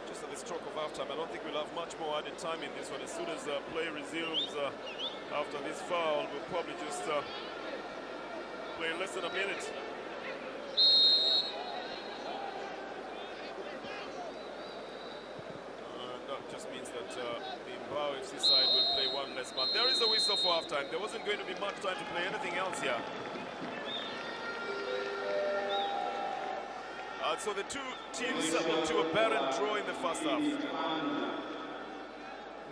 Just at the stroke of halftime, I don't think we'll have much more added time in this one. As soon as play resumes after this foul, we'll probably just play less than a minute. Just means that the Mbao FC side will play one less man. There is a whistle for halftime. There wasn't going to be much time to play anything else here. So the two teams settled to a barren draw in the first half.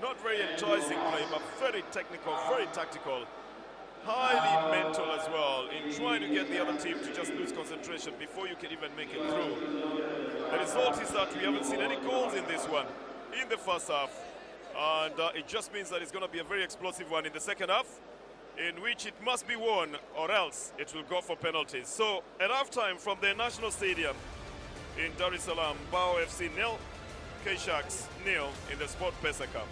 Not very enticing play, but very technical, very tactical. Highly mental as well, in trying to get the other team to just lose concentration before you can even make it through. The result is that we haven't seen any goals in this one in the first half, and it just means that it's going to be a very explosive one in the second half, in which it must be won or else it will go for penalties. So at halftime from the National Stadium in Dar es Salaam, Mbao FC 0, K-Sharks 0 in the Sport Pesa Cup.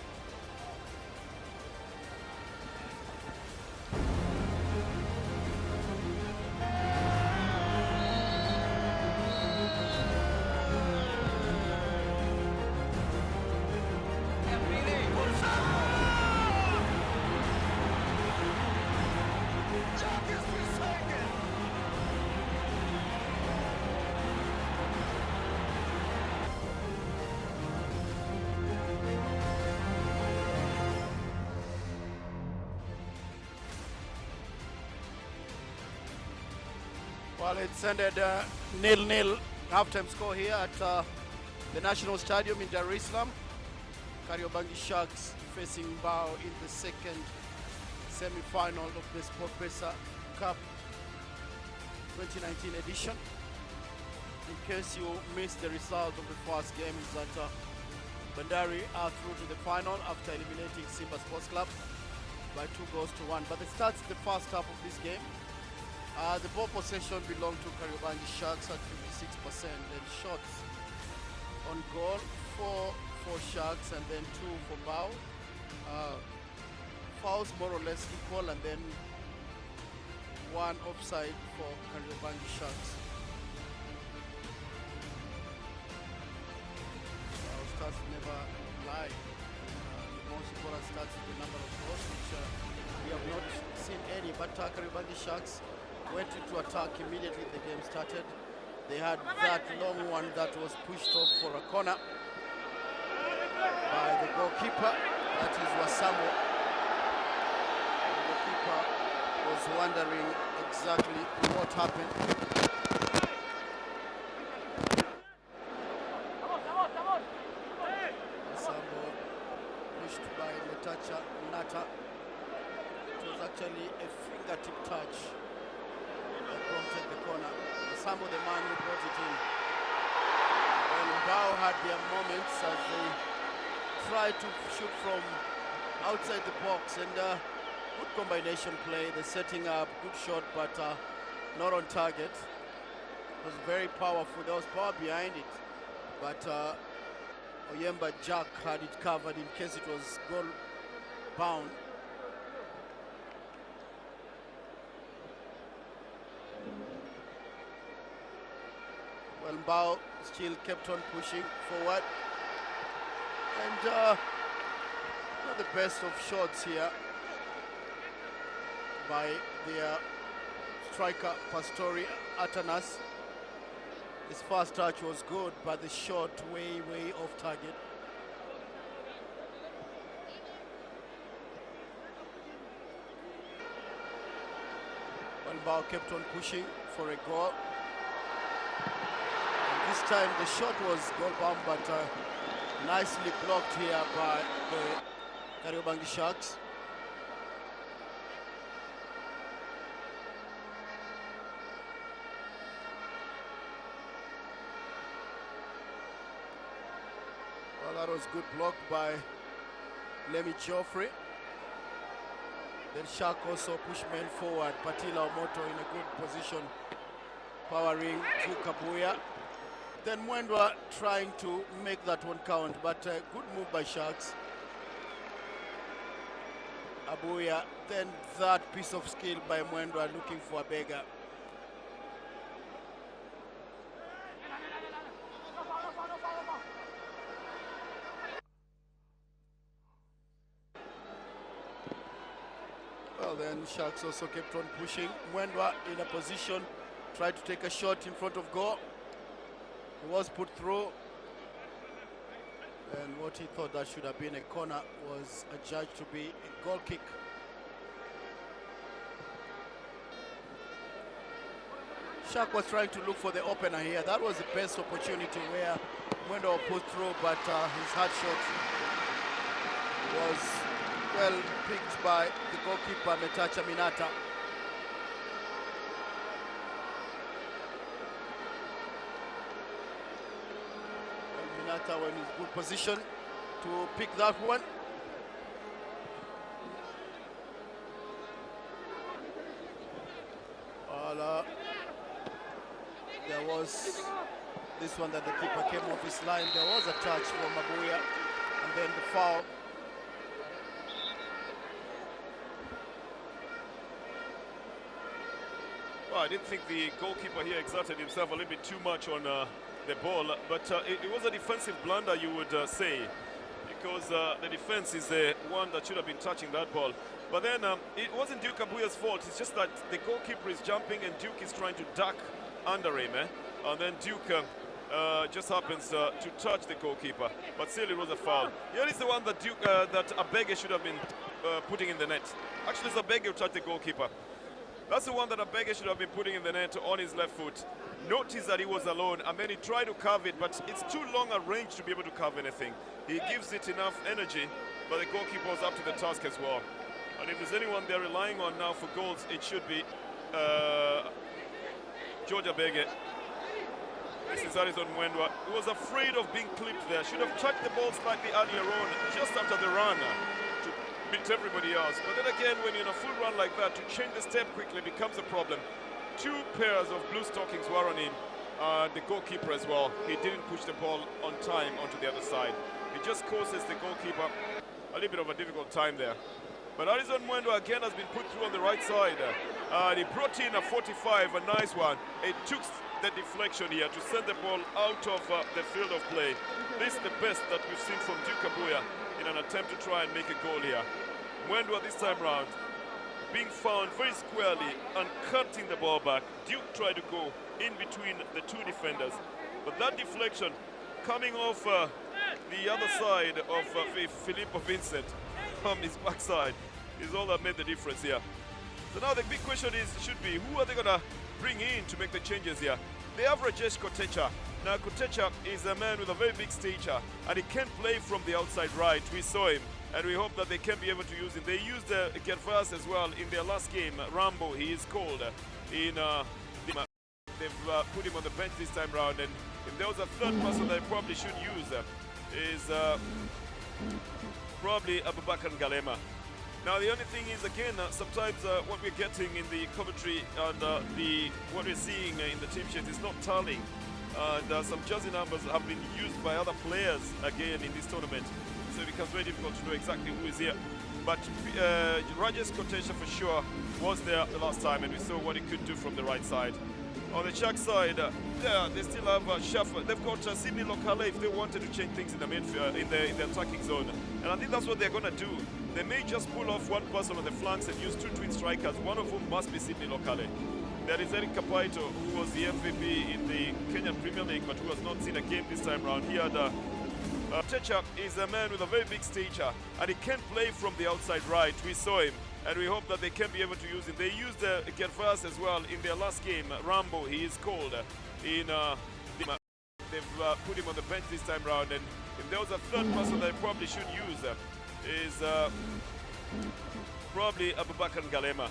Well, it's ended 0-0 halftime score here at the National Stadium in Dar es Salaam. Kariobangi Sharks facing Mbao in the second semi-final of the Sport Pesa Cup 2019 edition. In case you missed the result of the first game, is that Bandari are through to the final after eliminating Simba Sports Club by 2-1. But the stats the first half of this game. The ball possession belonged to Kariobangi Sharks at 56%, and shots on goal for Sharks and then 2 for Mbao. Fouls more or less equal, and then 1 offside for Kariobangi Sharks. Stats never lie. The most important stats is the number of goals, which we have not seen any, but Kariobangi Sharks went into attack immediately the game started. They had that long one that was pushed off for a corner by the goalkeeper, that is Wasamo. The keeper was wondering exactly what happened. Wasamo pushed by Metacha Nata. It was actually a fingertip touch that prompted the corner. Wasamo, the man who brought it in. Well, Mbao had their moments as they tried to shoot from outside the box, and good combination play. The setting up, good shot, but not on target. It was very powerful. There was power behind it, but Oyemba Jack had it covered in case it was goal bound. Well, Mbao still kept on pushing forward, and not the best of shots here by their striker Pastori Atanas. His first touch was good, but the shot way off target. Well, Mbao kept on pushing for a goal. This time the shot was goal bound, but nicely blocked here by the Kariobangi Sharks. Well, that was good block by Lemmy Joffrey. Then Shark also pushed men forward. Patila Omoto in a good position, powering to Kabuya. Then Mwendwa trying to make that one count, but good move by Sharks. Abuya, then that piece of skill by Mwendwa looking for a beggar. Well, then Sharks also kept on pushing. Mwendwa in a position, tried to take a shot in front of goal. He was put through, and what he thought that should have been a corner was adjudged to be a goal kick. Shark was trying to look for the opener here. That was the best opportunity where Mwendwa put through, but his hard shot was well picked by the goalkeeper Metacha Minata. Minata in his good position to pick that one. Well, there was this one that the keeper came off his line. There was a touch from Abuya, and then the foul. Well, I didn't think the goalkeeper here exerted himself a little bit too much on the ball, but it was a defensive blunder, you would say, because the defense is the one that should have been touching that ball. But then it wasn't Duke Abuya's fault. It's just that the goalkeeper is jumping and Duke is trying to duck under him, and then Duke just happens to touch the goalkeeper, but still it was a foul. Here is the one that Duke that Abege should have been putting in the net. Actually, it's Abege who touched the goalkeeper. That's the one that Abege should have been putting in the net on his left foot. Notice that he was alone, and then he tried to carve it, but it's too long a range to be able to carve anything. He gives it enough energy, but the goalkeeper was up to the task as well. And if there's anyone they're relying on now for goals, it should be George Abege. This is Harrison Mwendwa. He was afraid of being clipped there. Should have touched the ball slightly earlier on, just after the run, to beat everybody else. But then again, when you're in a full run like that, to change the step quickly becomes a problem. Two pairs of blue stockings were on him. The goalkeeper as well. He didn't push the ball on time onto the other side. It just causes the goalkeeper a little bit of a difficult time there. But Harrison Mwendwa again has been put through on the right side. He brought in a 45, a nice one. It took the deflection here to send the ball out of the field of play. This is the best that we've seen from Duke Abuya in an attempt to try and make a goal here. Mwendwa this time round being found very squarely and cutting the ball back. Duke tried to go in between the two defenders. But that deflection coming off the other side of Filippo Vincent from his backside is all that made the difference here. So now the big question should be, who are they going to bring in to make the changes here? They have Rajesh Kotecha. Now Kotecha is a man with a very big stature and he can play from the outside right. We saw him and we hope that they can be able to use him. They used Gervas as well in their last game. Rambo, he is called. They've put him on the bench this time round, and if there was a third person that they probably should use is probably Abubakar Galema. Now the only thing is, again, sometimes what we're getting in the commentary and what we're seeing in the team sheet is not tallying. And some jersey numbers have been used by other players again in this tournament, so it becomes very difficult to know exactly who is here. But Rajesh Kotecha for sure was there the last time, and we saw what he could do from the right side. On the Czech side, they still have Schaffer. They've got Sydney Lokale if they wanted to change things in the midfield, in the attacking zone. And I think that's what they're going to do. They may just pull off one person on the flanks and use two twin strikers, one of whom must be Sydney Lokale. There is Eric Kapaito, who was the MVP in the Kenyan Premier League, but who has not seen a game this time round. He had Kotecha is a man with a very big stature, and he can play from the outside right. We saw him, and we hope that they can be able to use him. They used Gervas as well in their last game. Rambo, he is called. They've put him on the bench this time round, and if there was a third person that they probably should use is probably Abubakar Galema.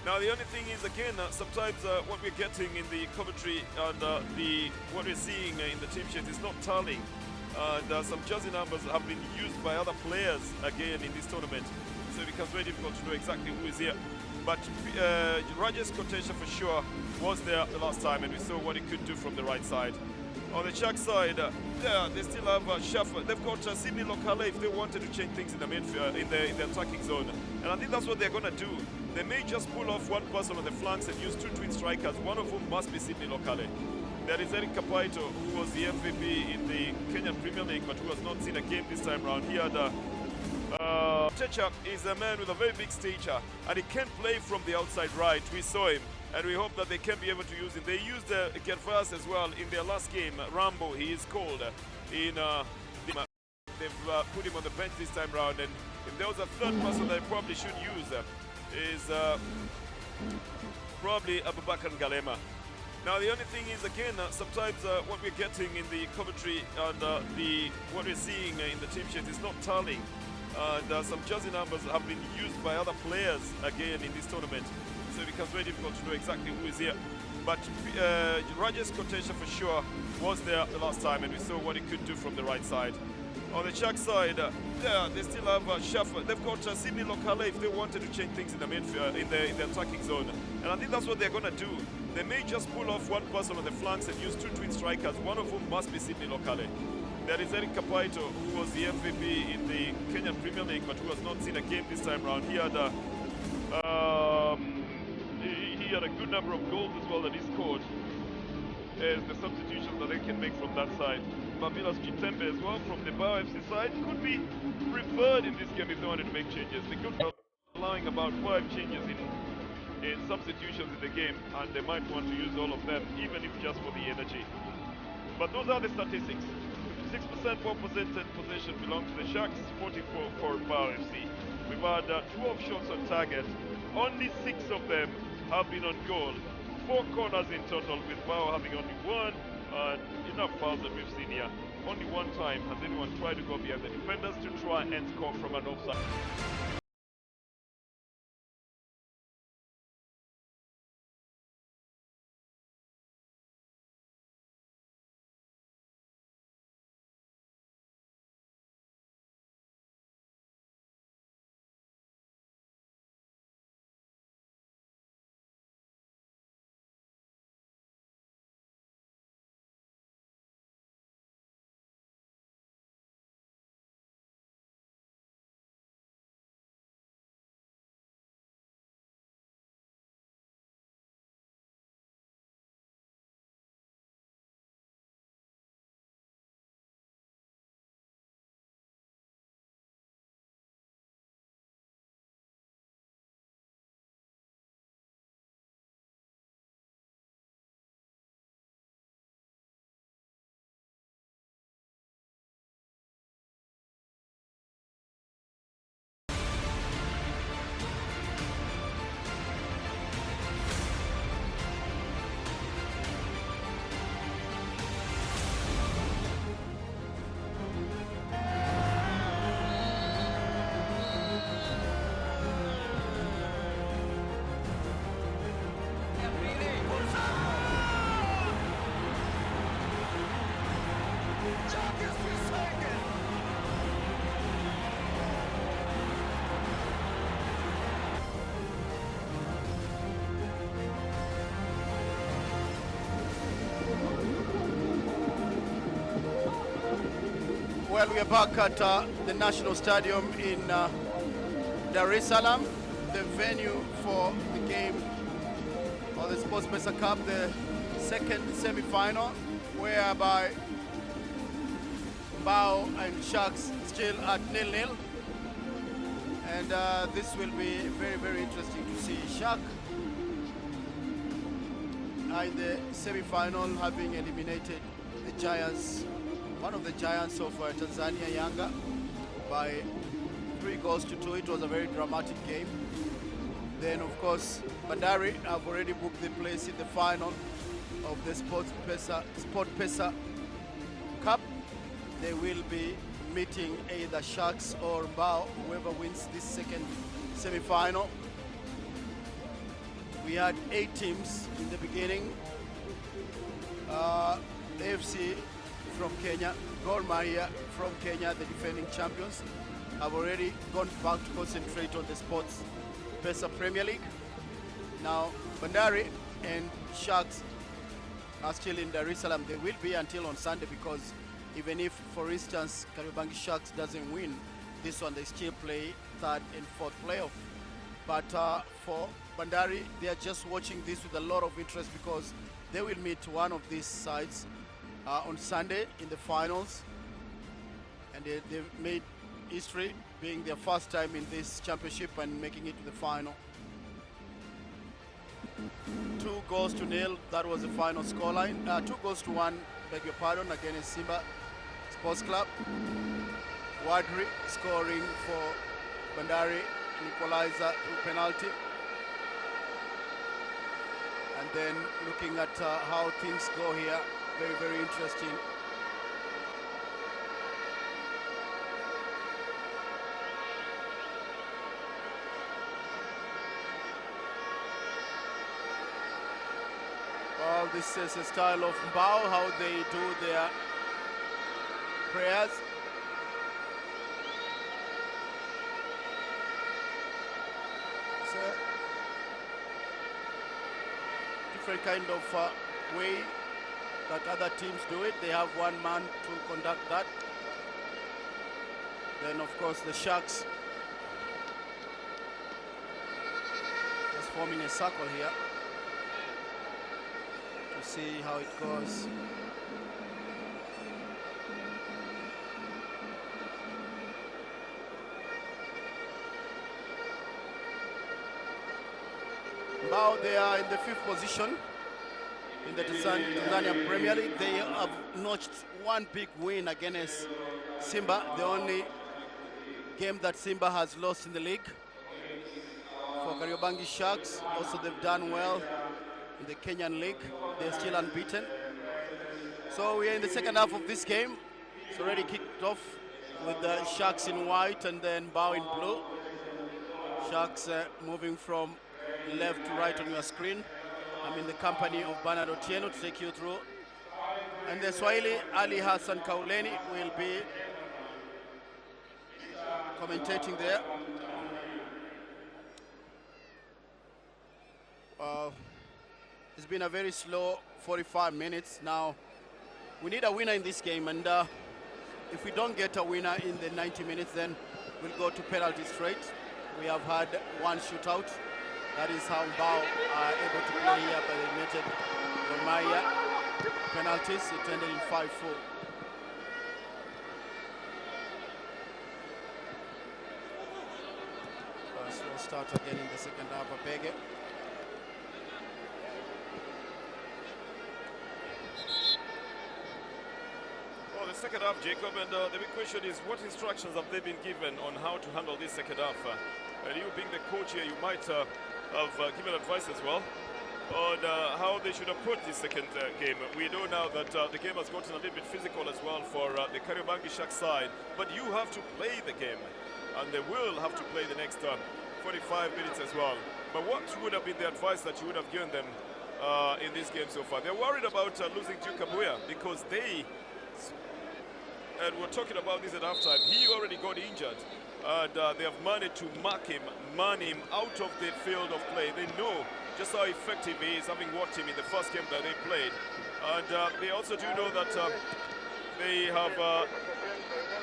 Now the only thing is, again, sometimes what we're getting in the commentary and what we're seeing in the team sheet is not tallying. And some jersey numbers have been used by other players again in this tournament, so it becomes very difficult to know exactly who is here. But Rajesh Kotecha for sure was there the last time, and we saw what he could do from the right side. On the Czech side, they still have Schaffer. They've got Sydney Lokale if they wanted to change things in the midfield, in the attacking zone. And I think that's what they're going to do. They may just pull off one person on the flanks and use two twin strikers, one of whom must be Sydney Lokale. There is Eric Kapaito, who was the MVP in the Kenyan Premier League, but who has not seen a game this time round. He had Kotecha is a man with a very big stature, and he can play from the outside right. We saw him, and we hope that they can be able to use him. They used Gervas as well in their last game. Rambo, he is called. They've put him on the bench this time round, and if there was a third person that they probably should use is probably Abubakar Galema. Now the only thing is, again, sometimes what we're getting in the commentary and what we're seeing in the team sheet is not tallying. And some jersey numbers have been used by other players again in this tournament, so it becomes very difficult to know exactly who is here. But Rajesh Kotecha for sure was there the last time, and we saw what he could do from the right side. On the Czech side, they still have Schaffer. They've got Sydney Lokale if they wanted to change things in the midfield, in the attacking zone. And I think that's what they're going to do. They may just pull off one person on the flanks and use two twin strikers, one of whom must be Sydney Lokale. There is Eric Kapaito, who was the MVP in the Kenyan Premier League, but who has not seen a game this time round. He had he had a good number of goals as well that he scored, as the substitutions that they can make from that side. Babilas Chitembe as well from the Mbao FC side could be preferred in this game if they wanted to make changes. They could be allowing about 5 changes in substitutions in the game, and they might want to use all of them, even if just for the energy. But those are the statistics. 6% ball possession belong to the Sharks, 44 for Mbao FC. We've had 12 shots on target. Only 6 of them have been on goal. 4 corners in total, with Mbao having only 1. Enough fouls that we've seen here. Only one time has anyone tried to go behind the defenders to try and score from an offside. Well, we are back at the National Stadium in Dar es Salaam, the venue for the game of the Sports Pesa Cup, the second semi-final, whereby Mbao and Sharks still at 0-0. And this will be very, very interesting to see. Shark in the semi-final, having eliminated the Giants, one of the Giants of Tanzania, Yanga, by 3-2. It was a very dramatic game. Then, of course, Bandari have already booked the place in the final of the Sport Pesa Cup. They will be meeting either Sharks or Mbao, whoever wins this second semi-final. We had 8 teams in the beginning. AFC from Kenya, Gor Mahia from Kenya, the defending champions, have already gone back to concentrate on the Sports Pesa Premier League. Now, Bandari and Sharks are still in Dar es Salaam. They will be until on Sunday, because even if, for instance, Kariobangi Sharks doesn't win this one, they still play third and fourth playoff. But for Bandari, they are just watching this with a lot of interest, because they will meet one of these sides on Sunday in the finals, and they've made history, being their first time in this championship and making it to the final. 2-0, that was the final scoreline. 2-1, beg your pardon, against Simba Sports Club. Wadri scoring for Bandari, an equalizer through penalty. And then looking at how things go here, very, very interesting. Well, this is a style of Mbao, how they do their prayers. So, different kind of way that other teams do it. They have one man to conduct that. Then, of course, the Sharks just forming a circle here to see how it goes. Now they are in the 5th position in the Tanzania Premier League. They have notched one big win against Simba, the only game that Simba has lost in the league. For Kariobangi Sharks, also they've done well in the Kenyan league. They're still unbeaten. So we are in the second half of this game. It's already kicked off with the Sharks in white and then Mbao in blue. Sharks moving from left to right on your screen. I'm in the company of Bernard Otieno to take you through. And the Swahili, Ali Hassan Kauleni, will be commentating there. It's been a very slow 45 minutes. Now, we need a winner in this game, and if we don't get a winner in the 90 minutes, then we'll go to penalty straight. We have had one shootout. That is how Mbao are able to play here, but they netted Gor Mahia penalties. It ended in 5-4. Slow start again in the second half. Abege. Well, the second half, Jacob, and the big question is, what instructions have they been given on how to handle this second half? And you being the coach here, you might have given advice as well on how they should approach this second game. We know now that the game has gotten a little bit physical as well for the Kariobangi Sharks side, but you have to play the game, and they will have to play the next 45 minutes as well. But what would have been the advice that you would have given them in this game so far? They're worried about losing Duke Kabuya, because they, and we're talking about this at halftime, he already got injured. And they have managed to man him out of the field of play. They know just how effective he is, having watched him in the first game that they played. And they also do know that they have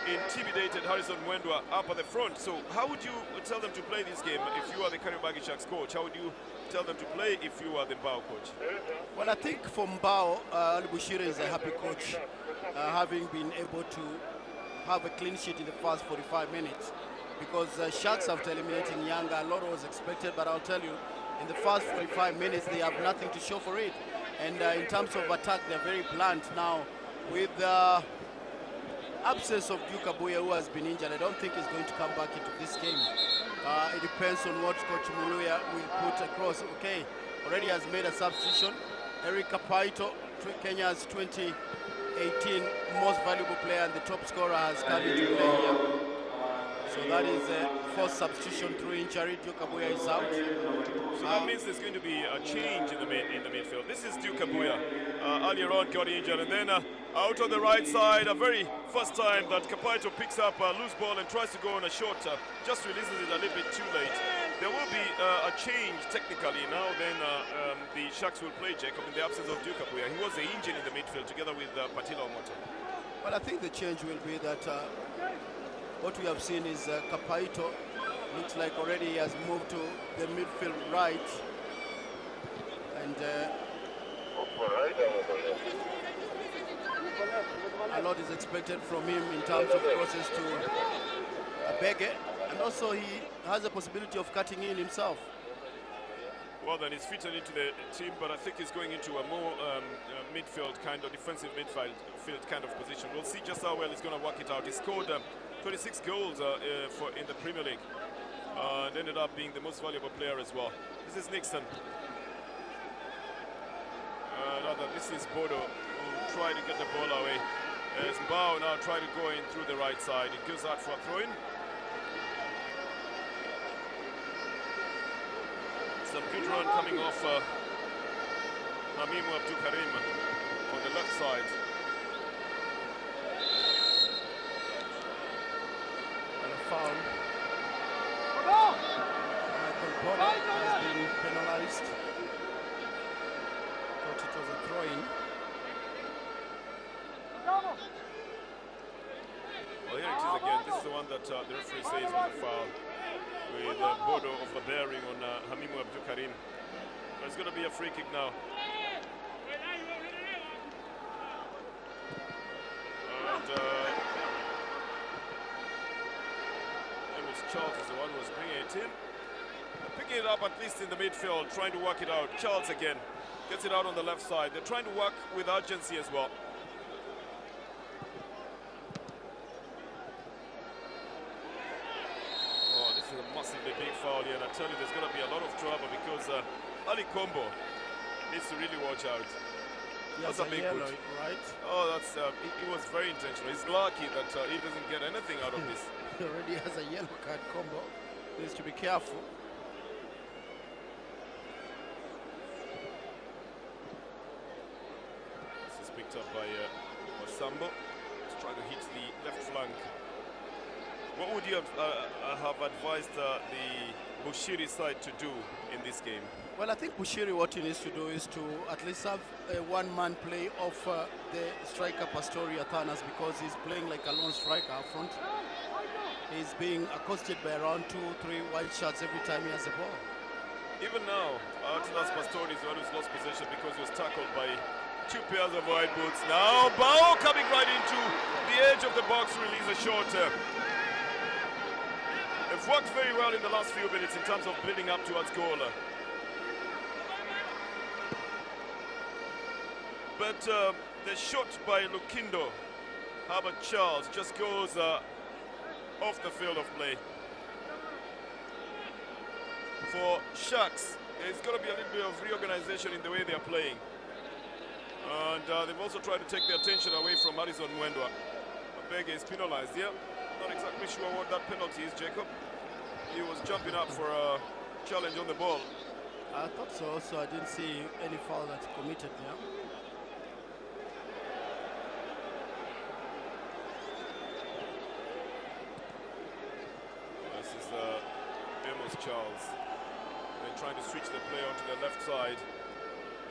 intimidated Harrison Mwendwa up at the front. So how would you tell them to play this game if you are the Kariobangi Sharks coach? How would you tell them to play if you are the Mbao coach? Well, I think for Mbao, Ali Bushiri is a happy coach, having been able to have a clean sheet in the first 45 minutes. Because Sharks, after eliminating Yanga, a lot was expected, but I'll tell you, in the first 45 minutes, they have nothing to show for it. And in terms of attack, they're very blunt now. With the absence of Duke Abuya, who has been injured, I don't think he's going to come back into this game. It depends on what Coach Muluya will put across. Okay, already has made a substitution. Eric Kapaito, Kenya's 2018 most valuable player and the top scorer, has come into play here. So that is a first substitution through injury. Duke Abuya is out. So that means there's going to be a change in the midfield. This is Duke Abuya. Earlier on got injured, and then out on the right side, a very first time that Kapaito picks up a loose ball and tries to go on a short, just releases it a little bit too late. There will be a change technically. Now then the Sharks will play Jacob in the absence of Duke Abuya. He was the engine in the midfield together with Patila Omoto. Well, I think the change will be that what we have seen is Kapaito looks like already he has moved to the midfield right, and a lot is expected from him in terms of crosses to Abege, and also he has a possibility of cutting in himself. Well, then he's fitted into the team, but I think he's going into a more midfield kind of defensive midfield kind of position. We'll see just how well he's going to work it out. He scored 26 goals in the Premier League and ended up being the most valuable player as well. This is Nixon. This is Bodo, who tried to get the ball away. As Mbao now trying to go in through the right side. It goes out for a throw-in. Some good run coming off Hamimu Abdul Karim on the left side. And a foul. Michael Bodo has been penalized. Thought it was a throw-in. Well, here it is again. This is the one that the referee says was a foul, with Bodo overbearing on Hamimu Abdul Karim. There's going to be a free kick now. And Charles is the one who was bringing it in. Picking it up at least in the midfield, trying to work it out. Charles again gets it out on the left side. They're trying to work with urgency as well. Oh, this is a massively big foul here, and I tell you, there's going to be a lot of trouble because Ali Kombo needs to really watch out. That's a big yellow, boot. right? Oh, that's it was very intentional. He's lucky that he doesn't get anything out of this. He already has a yellow card combo. Needs to be careful. This is picked up by Masambo. He's trying to hit the left flank. What would you have advised the Bushiri side to do in this game? Well, I think Bushiri, what he needs to do is to at least have a one-man play of the striker Pastori Athanas, because he's playing like a lone striker up front. He's being accosted by around 2-3 wide shots every time he has the ball. Even now, Athanas Pastori is the one who's lost possession because he was tackled by two pairs of wide boots. Now, Mbao coming right into the edge of the box, release a short. They've worked very well in the last few minutes in terms of building up towards goal. But the shot by Lukindo, Herbert Charles, just goes off the field of play. For Sharks, there's got to be a little bit of reorganization in the way they're playing. And they've also tried to take their attention away from Harrison Mwendwa. Abege is penalized here. Not exactly sure what that penalty is, Jacob. He was jumping up for a challenge on the ball. I thought so, so I didn't see any foul that he committed there. This is Amos Charles. They're trying to switch the play onto the left side.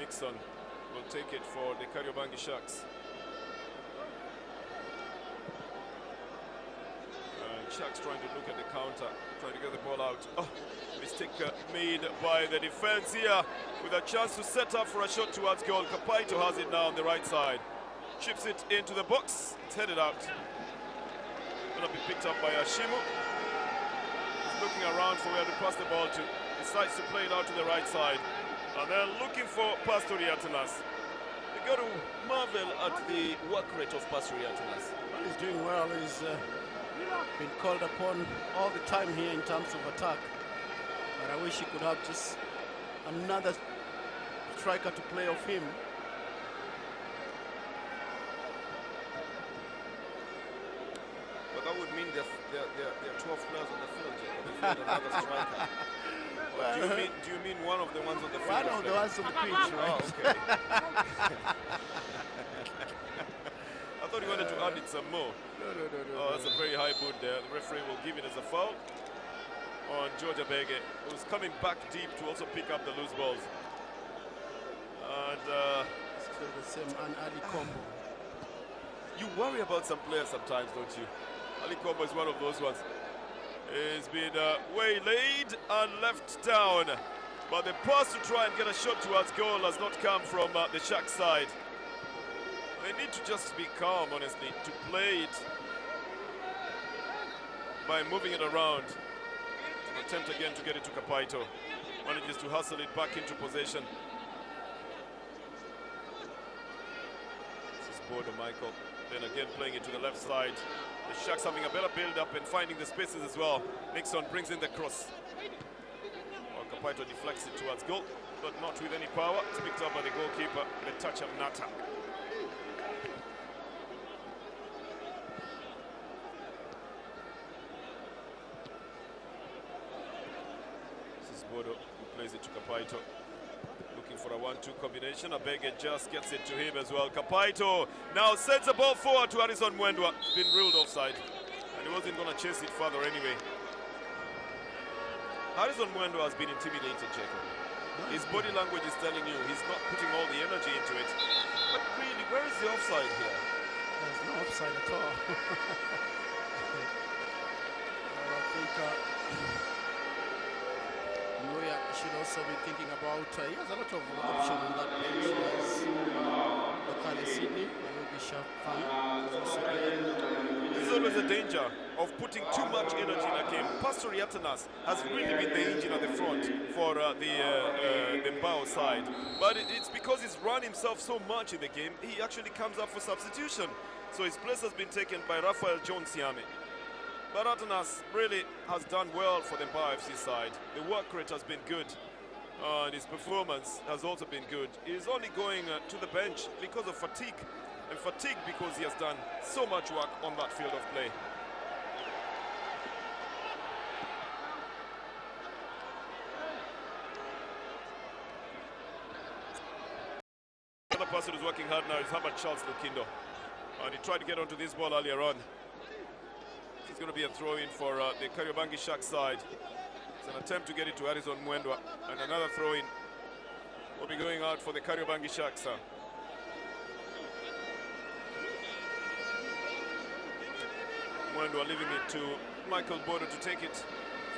Nixon will take it for the Kariobangi Sharks. Sharks trying to look at the counter, trying to get the ball out. Oh, mistake made by the defense here, with a chance to set up for a shot towards goal. Kapaito has it now on the right side. Chips it into the box. It's headed out. Gonna be picked up by Ashimu. He's looking around for where to pass the ball to. Decides to play it out to the right side. And they're looking for Pastoriatanas. They got to marvel at the work rate of Pastoriatanas. Well, he's doing well. He's been called upon all the time here in terms of attack. But I wish he could have just another striker to play off him. But that would mean there are 12 players on the field, Jacob. If you had another striker. Well, do you mean one of the ones on the field? One of the ones on the pitch, right? Oh, okay. I thought you wanted to add it some more. No. Oh, that's a very high boot there. The referee will give it as a foul on Georgia Bege, who's coming back deep to also pick up the loose balls. And still the same, and Ali Combo. You worry about some players sometimes, don't you? Ali Combo is one of those ones. He's been waylaid and left down. But the pass to try and get a shot towards goal has not come from the Shark side. They need to just be calm, honestly, to play it by moving it around. An attempt again to get it to Kapaito. Manages to hustle it back into possession. This is Bodo Michael. Then again playing it to the left side. The Sharks having a better build-up and finding the spaces as well. Nixon brings in the cross. Well, Kapaito deflects it towards goal, but not with any power. It's picked up by the goalkeeper, the touch of Nata. This is Bodo, who plays it to Kapaito. Looking for a 1-2 combination. Abege just gets it to him as well. Kapaito now sends the ball forward to Harrison Mwendwa. Been ruled offside, and he wasn't going to chase it further anyway. Harrison Mwendwa has been intimidated, Jacob. His body language is telling you he's not putting all the energy into it. But really, where is the offside here? There's no offside at all. I think Noya should also be thinking about, he has a lot of options on that bench. He has Lokale Sydney, Yogi Shafan, is also there. There's always a danger of putting too much energy in a game. Pastoriatanas has really been the engine at the front for the Mbao side. But it's because he's run himself so much in the game, he actually comes up for substitution. So his place has been taken by Rafael John Siame. But Atanas really has done well for the Mbao FC side. The work rate has been good, and his performance has also been good. He's only going to the bench because of fatigue, and fatigue because he has done so much work on that field of play. Another person who's working hard now is Herbert Charles Lukindo, and he tried to get onto this ball earlier on. It's going to be a throw-in for the Kariobangi Sharks side. It's an attempt to get it to Harrison Mwendwa, and another throw-in will be going out for the Kariobangi Sharks. Mwendwa leaving it to Michael Bodo to take it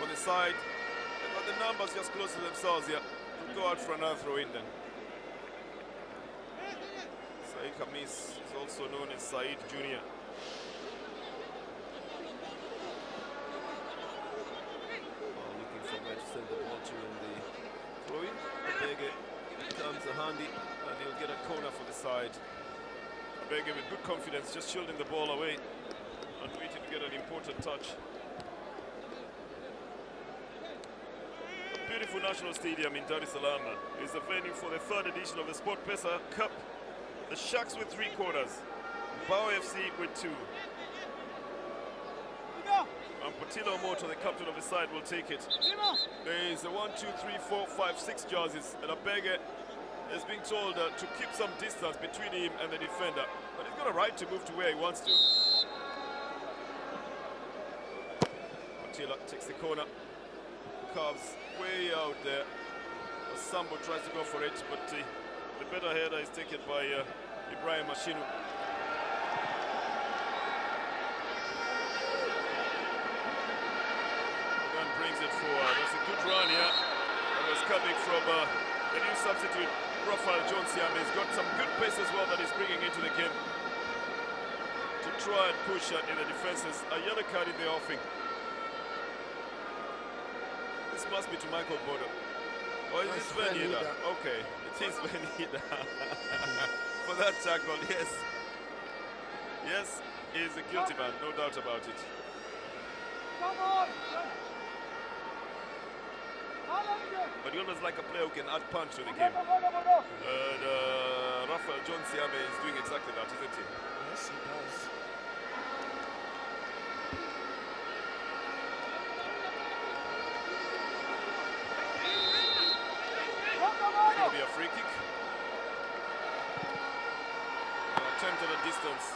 for the side. They've got the numbers just close to themselves here. They'll go out for another throw-in then. Said Khamis is also known as Said Jr. Where to send the ball to in the throw-in. Abege comes a handy, and he'll get a corner for the side. Abege with good confidence, just shielding the ball away and waiting to get an important touch. A beautiful national stadium in Dar es Salaam is the venue for the third edition of the Sport Pesa Cup. The Sharks with 3 quarters, Mbao FC with 2. And Patilo Moto, the captain of the side, will take it. There is a 1, 2, 3, 4, 5, 6 jerseys, and Abege is being told to keep some distance between him and the defender. But he's got a right to move to where he wants to. Patilo takes the corner, carves way out there. Sambo tries to go for it, but the better header is taken by Ibrahim Ashinu. 1 coming from the new substitute, Rafael Jones-Siame. He's got some good pace as well that he's bringing into the game to try and push in the defenses. A yellow card in the offing. This must be to Michael Bodo. Or is it Venida? Okay, it is Venida. For that tackle, yes. Yes, he is a guilty man, no doubt about it. Come on! But you always like a player who can add punch to the game. And Rafael Jones-Siame is doing exactly that, isn't he? Yes, he does. It'll be a free kick. An attempt at a distance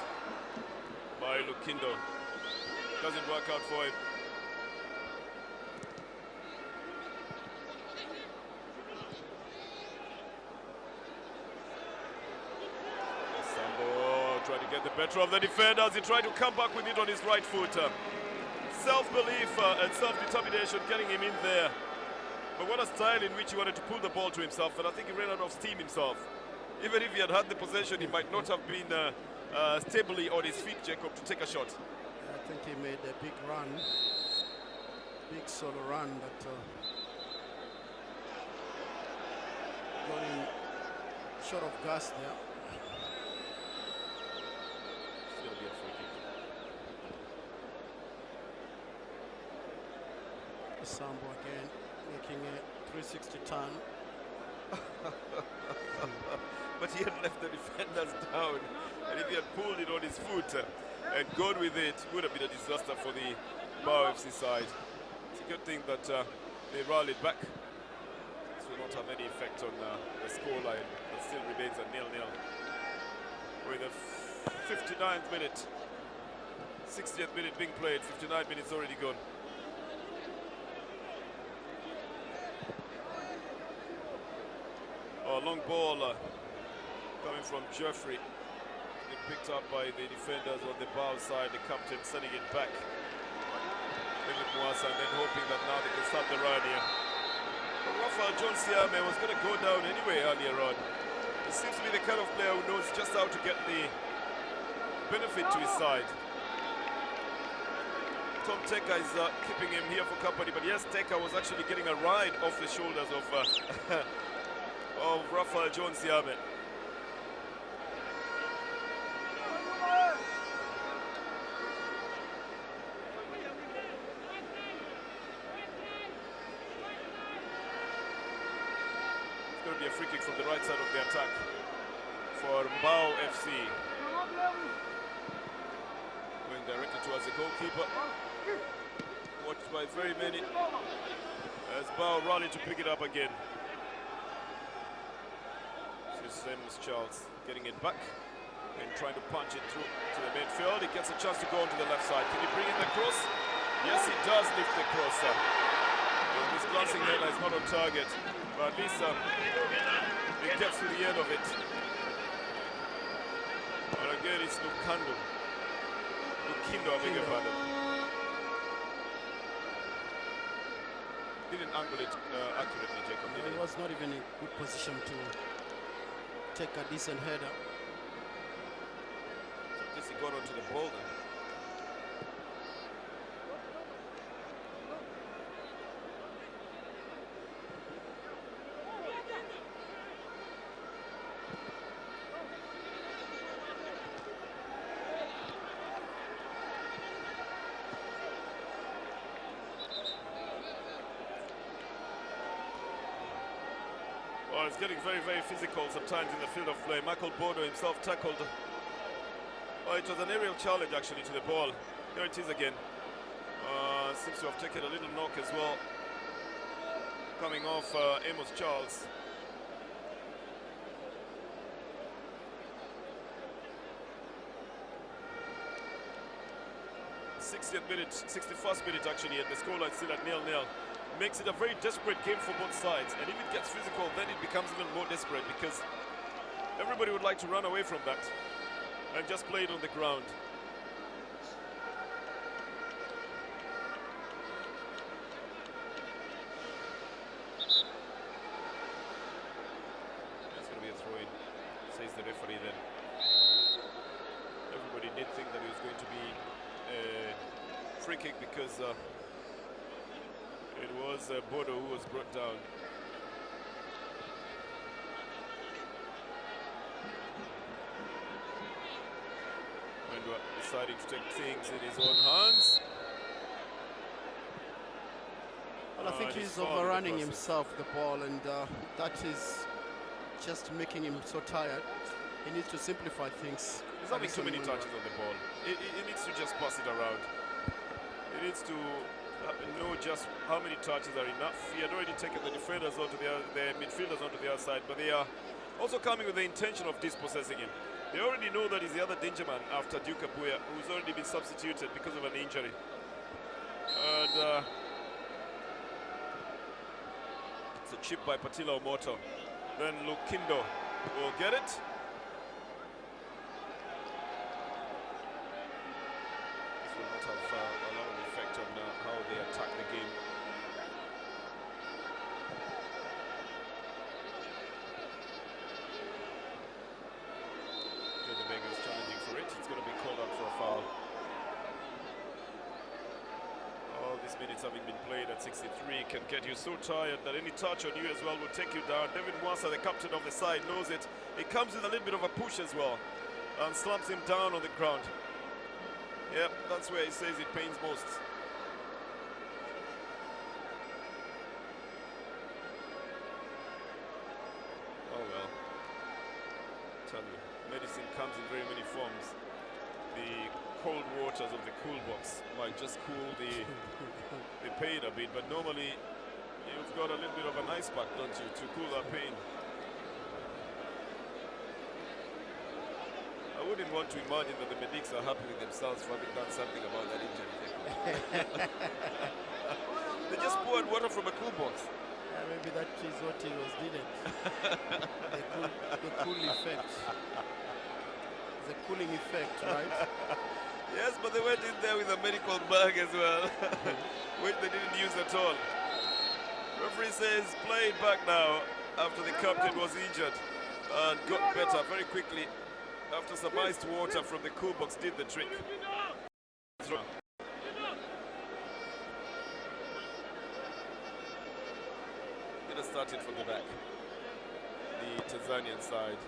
by Lukindo. Doesn't work out for him. Sambo tried to get the better of the defenders. He tried to come back with it on his right foot. Self-belief and self-determination getting him in there. But what a style in which he wanted to pull the ball to himself, and I think he ran out of steam himself. Even if he had the possession, he might not have been stably on his feet, Jacob, to take a shot. I think he made a big run, big solo run that got him short of gas there. Still be a free kick. Sambo again, making a 360 turn. But he had left the defenders down, and if he had pulled it on his foot and gone with it, it would have been a disaster for the Mbao FC side. It's a good thing that they rallied back. This will not have any effect on the scoreline. It still remains a 0-0. With the 59th minute, 60th minute being played, 59 minutes already gone. Long ball coming from Jeffrey. Picked up by the defenders on the Mbao side, the captain sending it back. Mwasa, and then hoping that now they can start the run here. But Rafael Jones-Siame was going to go down anyway earlier on. He seems to be the kind of player who knows just how to get the benefit to his side. Tom Teka is keeping him here for company, but yes, Teka was actually getting a ride off the shoulders of Rafael Jones-Siame. It's going to be a free kick from the right side of the attack for Mbao FC. Going directly towards the goalkeeper. Watched by very many. As Mbao rallied to pick it up again. Amos Charles getting it back and trying to punch it through to the midfield. He gets a chance to go onto the left side. Can he bring in the cross? Yes, he does lift the cross up. This glancing header is not on target, but at least it gets to the end of it. And again, it's Lukindo, I beg your pardon. Didn't angle it accurately, Jacob. He was not even in good position to take a decent header. So this he got onto the ball then. Well, it's getting very, very physical sometimes in the field of play. Michael Bodo himself tackled. Well, it was an aerial challenge actually to the ball. Here it is again. Seems to have taken a little knock as well. Coming off Amos Charles. Minute, 61st minute actually, and the scoreline still at 0-0. Makes it a very desperate game for both sides, and if it gets physical, then it becomes even more desperate because everybody would like to run away from that and just play it on the ground. think that it was going to be a free kick because it was Bodo who was brought down. Wendwa deciding to take things in his own hands. Well, I think he's overrunning himself the ball, and that is just making him so tired. He needs to simplify things. He's having too many touches on the ball. He needs to just pass it around. He needs to know just how many touches are enough. He had already taken the defenders onto the midfielders onto the other side, but they are also coming with the intention of dispossessing him. They already know that he's the other danger man after Duke Abuya, who's already been substituted because of an injury. And it's a chip by Patila Omoto. Then Lukindo will get it. This will not have a lot of effect on how they attack the game. Kariobangi is challenging for it. It's going to be called out for a foul. All these minutes having been played at 63 can get you so tired that any touch on you as well will take you down. David Mwasa, the captain of the side, knows it. It comes with a little bit of a push as well and slams him down on the ground. Yep, that's where he says it pains most. Oh well. Tell you, medicine comes in very many forms. The cold waters of the cool box might just cool the pain a bit, but normally you've got a little bit of an ice pack, don't you, to cool that pain. I wouldn't want to imagine that the medics are happy with themselves for having done something about that injury. They just poured water from a cool box. Yeah, maybe that is what he was needed. the cool effect. The cooling effect, right? Yes, but they went in there with a medical bag as well, which they didn't use at all. Referee says play it back now after the captain was injured and got better very quickly after some iced water from the cool box did the trick. Gonna start it from the back. The Tanzanian side.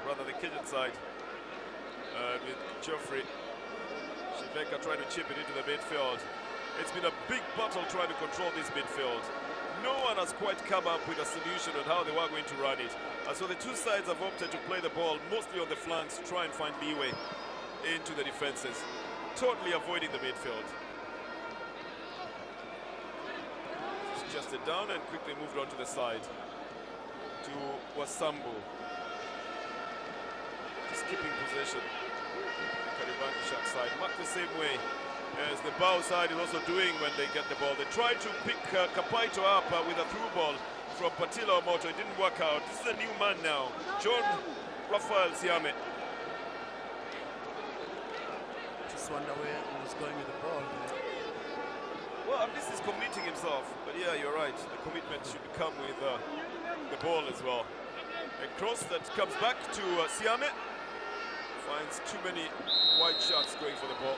Rather the Kenyan side. With Geoffrey Shiveka trying to chip it into the midfield. It's been a big battle trying to control this midfield. No one has quite come up with a solution on how they were going to run it. And so the two sides have opted to play the ball mostly on the flanks to try and find leeway into the defenses, totally avoiding the midfield. Just it down and quickly moved on to the side to Wasambu. Just keeping possession. Kariobangi Sharks side marked the same way as the Mbao side is also doing when they get the ball. They tried to pick Kapaito up with a through ball from Patila Omoto. It didn't work out. This is a new man now, John Raphael Siame. Just wonder where he was going with the ball. Well, at least he's committing himself. But yeah, you're right. The commitment should come with the ball as well. A cross that comes back to Siame. Finds too many wide shots going for the ball.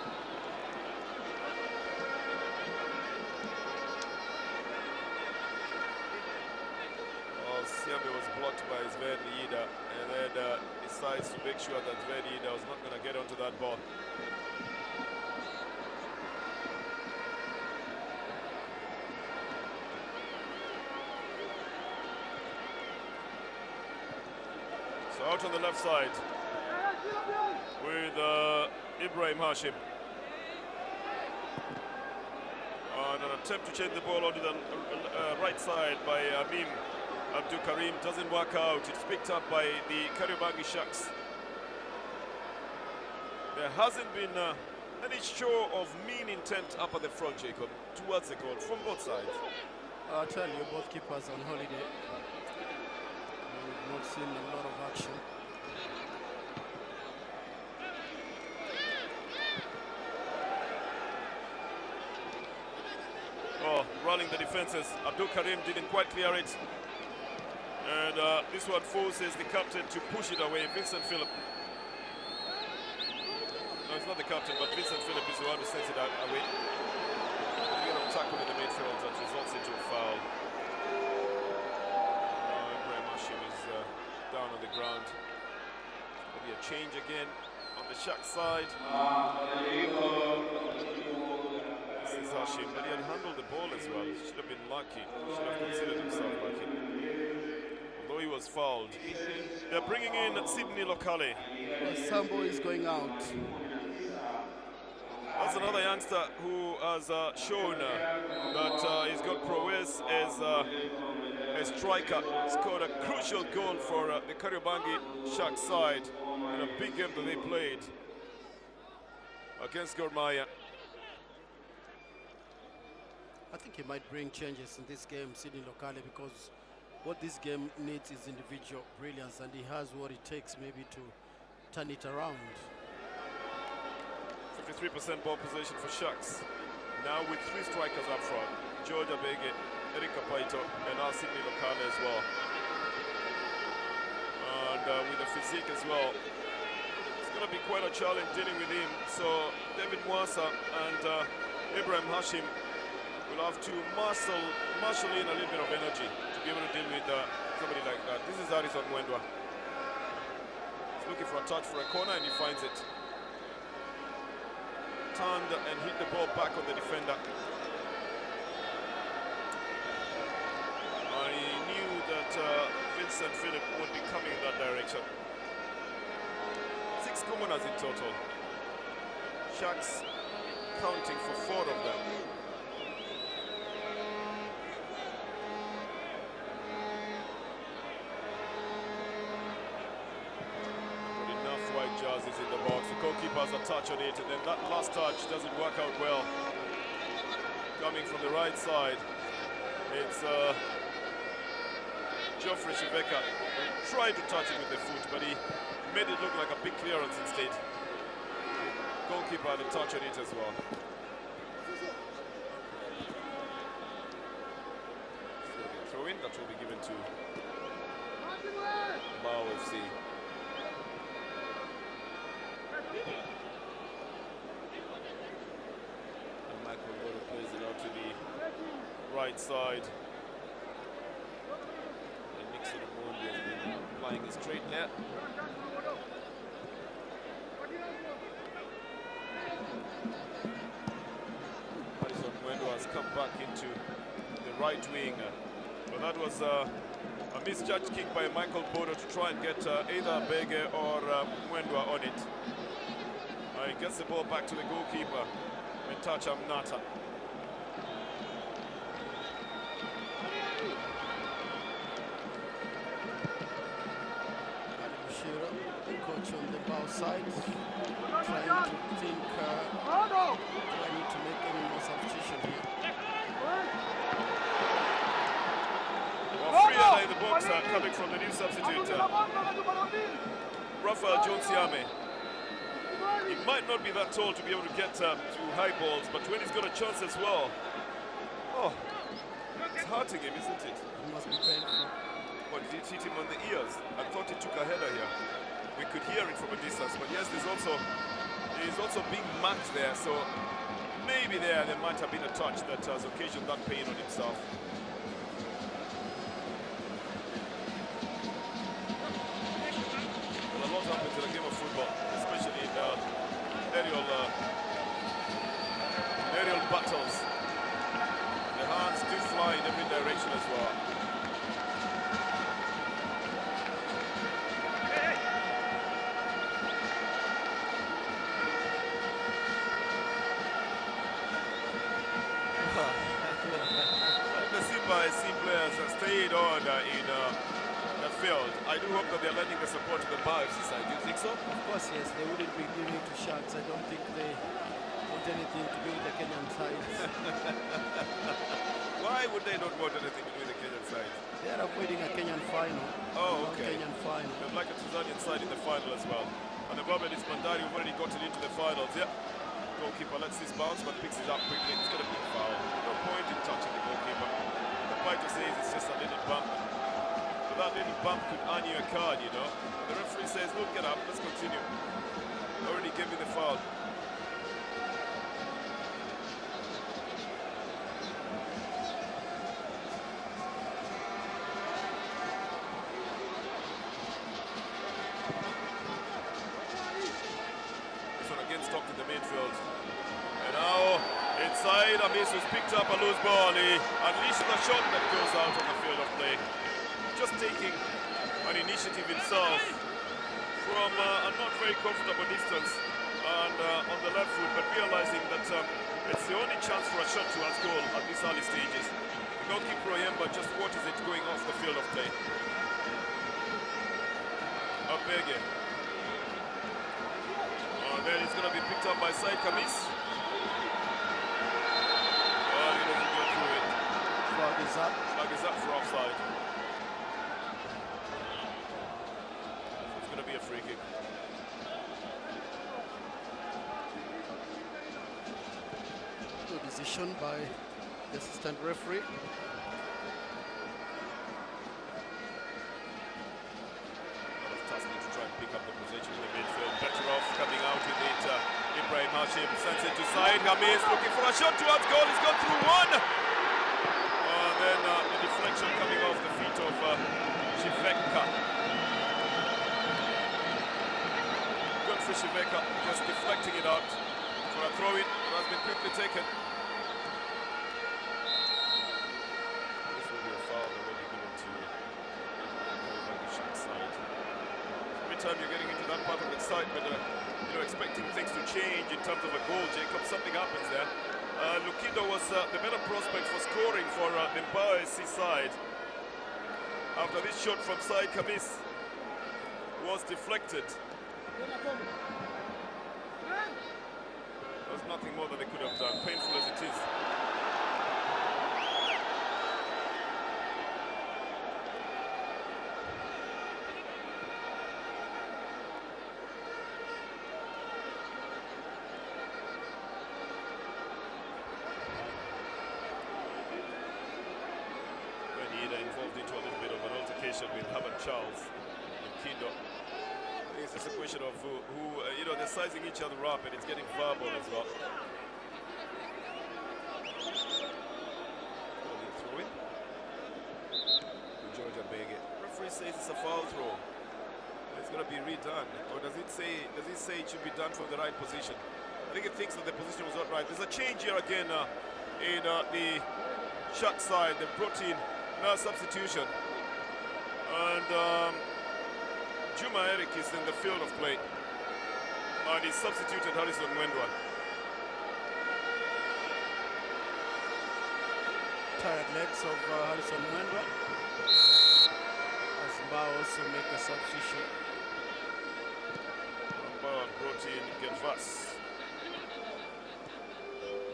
Well, Siame was blocked by Sven Ida and then decides to make sure that Sven Ida was not going to get onto that ball. So out on the left side with Ibrahim Hashim. And an attempt to change the ball onto the right side by Amim Abdul Karim doesn't work out. It's picked up by the Kariobangi Sharks. There hasn't been any show of mean intent up at the front, Jacob, towards the goal from both sides. I'll tell you, both keepers on holiday. We've not seen a lot of action. Oh, running the defenses. Abdul Karim didn't quite clear it. And this one forces the captain to push it away, Vincent Phillip. it's not the captain, but Vincent Philip is the one who sends it away. A bit of tackle in the midfield that results into a foul. Ibrahim Hashim is down on the ground. There'll be a change again on the Shaq side. This is Hashim, but he had handled the ball as well. He should have been lucky. He should have considered himself lucky. Although he was fouled. They're bringing in Sydney Lokale. Well, Sambo is going out. That's another youngster who has shown that he's got prowess as a striker. Scored a crucial goal for the Kariobangi Shaq side in a big game that they played against Gor Mahia. I think he might bring changes in this game, Sydney Lokale, because what this game needs is individual brilliance, and he has what it takes maybe to turn it around. 53% ball possession for Sharks. Now with 3 strikers up front. George Abege, Eric Kapaito, and now Sydney Lokale as well. And with the physique as well. It's going to be quite a challenge dealing with him. So David Mwasa and Ibrahim Hashim will have to marshal in a little bit of energy to be able to deal with somebody like that. This is Harrison Mwendwa. He's looking for a touch for a corner and he finds it. Turned and hit the ball back on the defender. I knew that Vincent Philip would be coming in that direction. 6 corners in total. Sharks counting for 4 of them. Is in the box. The goalkeeper has a touch on it, and then that last touch doesn't work out well. Coming from the right side, it's Geoffrey Shiveka tried to touch it with the foot, but he made it look like a big clearance instead. The goalkeeper had a touch on it as well. So the throw-in that will be given to Mbao FC. And Michael Goro plays it out to the right side. And Nixon Omondi has been applying a straight net. Harrison Mwendo has come back into the right wing. But that was a misjudged kick by Michael Bodo to try and get either Bege or Mwendwa on it. He gets the ball back to the goalkeeper, Metacha Mnata. Ali Bushira, the coach on the Mbao side, trying to think, do I need to make any more substitution here? Well, Free in the box coming from the new substitute, Rafael Jones-Yame. He might not be that tall to be able to get to high balls, but when he's got a chance as well, oh, it's hurting him, isn't it? It must be painful. But it hit him on the ears. I thought he took a header here. We could hear it from a distance, but yes, he's also being marked there, so maybe there might have been a touch that has occasioned that pain on himself. Well, a lot happens in a game of football, especially in aerial battles. The hands do fly in every direction as well. The Simba SC players have stayed on in the field. I do hope that they're lending the support to the Mbao FC side. Do you think so? Of course, yes. They wouldn't be giving it to Sharks. I don't think they want anything to do with the Kenyan side. Why would they not want anything to do with the Kenyan side? They are avoiding a Kenyan final. Oh, okay. Kenyan final. They'd like a Tanzanian side in the final as well. And the problem is Bandari have already gotten into the finals. Yep. Goalkeeper lets this bounce but picks it up quickly. It's going to be a foul. No point in touching the goalkeeper. The fighter says it's just a little bump. But that little bump could earn you a card, you know. The referee says, look, get up, let's continue. already gave me the foul. This one again stopped in the midfield. And now inside, Amis has picked up a loose ball. He unleashed the shot that goes out on the field of play. Just taking an initiative himself from a not very comfortable distance and on the left foot, but realizing that it's the only chance for a shot towards goal at these early stages. The goalkeeper Oyemba just watches it going off the field of play. Abege. And then it's going to be picked up by Said Kamis. Well, he doesn't go through it. Flag is up. Flag is up for offside. It's going to be a free kick. Good decision by the assistant referee. Tasking to try and pick up the possession in the midfield. Petrov coming out with it. Ibrahim Hashim sends it to side. Gamis looking for a shot towards goal. He's gone through one. And then the deflection coming off the feet of Shiveka. Good for Shiveka, just deflecting it out for a throw-in. It has been quickly taken. This will be a foul already given to Kariobangi side. Every time you're getting into that part of excitement, expecting things to change in terms of a goal, Jacob, something happens there. Lukindo was the better prospect for scoring for the Mbao side. After this shot from Said Kamis was deflected. There's nothing more that they could have done, painful as it is. Involved into a little bit of an altercation with Herbert Charles and Kindo. I think it's just a question of who they're sizing each other up, and it's getting verbal as well. Throw in. Georgia Bege. Referee says it's a foul throw. It's going to be redone, or does it say it should be done from the right position? I think it thinks that the position was not right. There's a change here again in the shot side. They brought in now substitution, and Juma Eric is in the field of play, and he substituted Harrison Mwendwa. Tired legs of Harrison Mwendwa, as Mbao also make a substitution. Mbao brought in Gervas,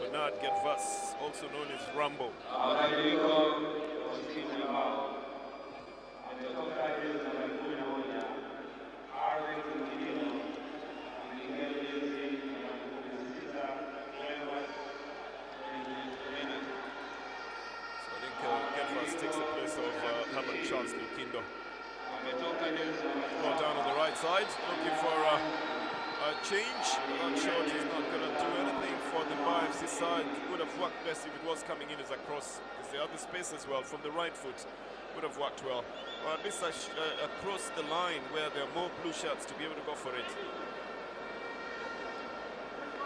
Bernard Gervas, also known as Rambo. Takes the place of Herbert Charles Lukindo. Ball down on the right side, looking for a change. That shot is not going to do anything for the Mbao FC side. Would have worked best if it was coming in as a cross, because they have the space as well from the right foot. Would have worked well. Or at least across the line where there are more blue shirts to be able to go for it.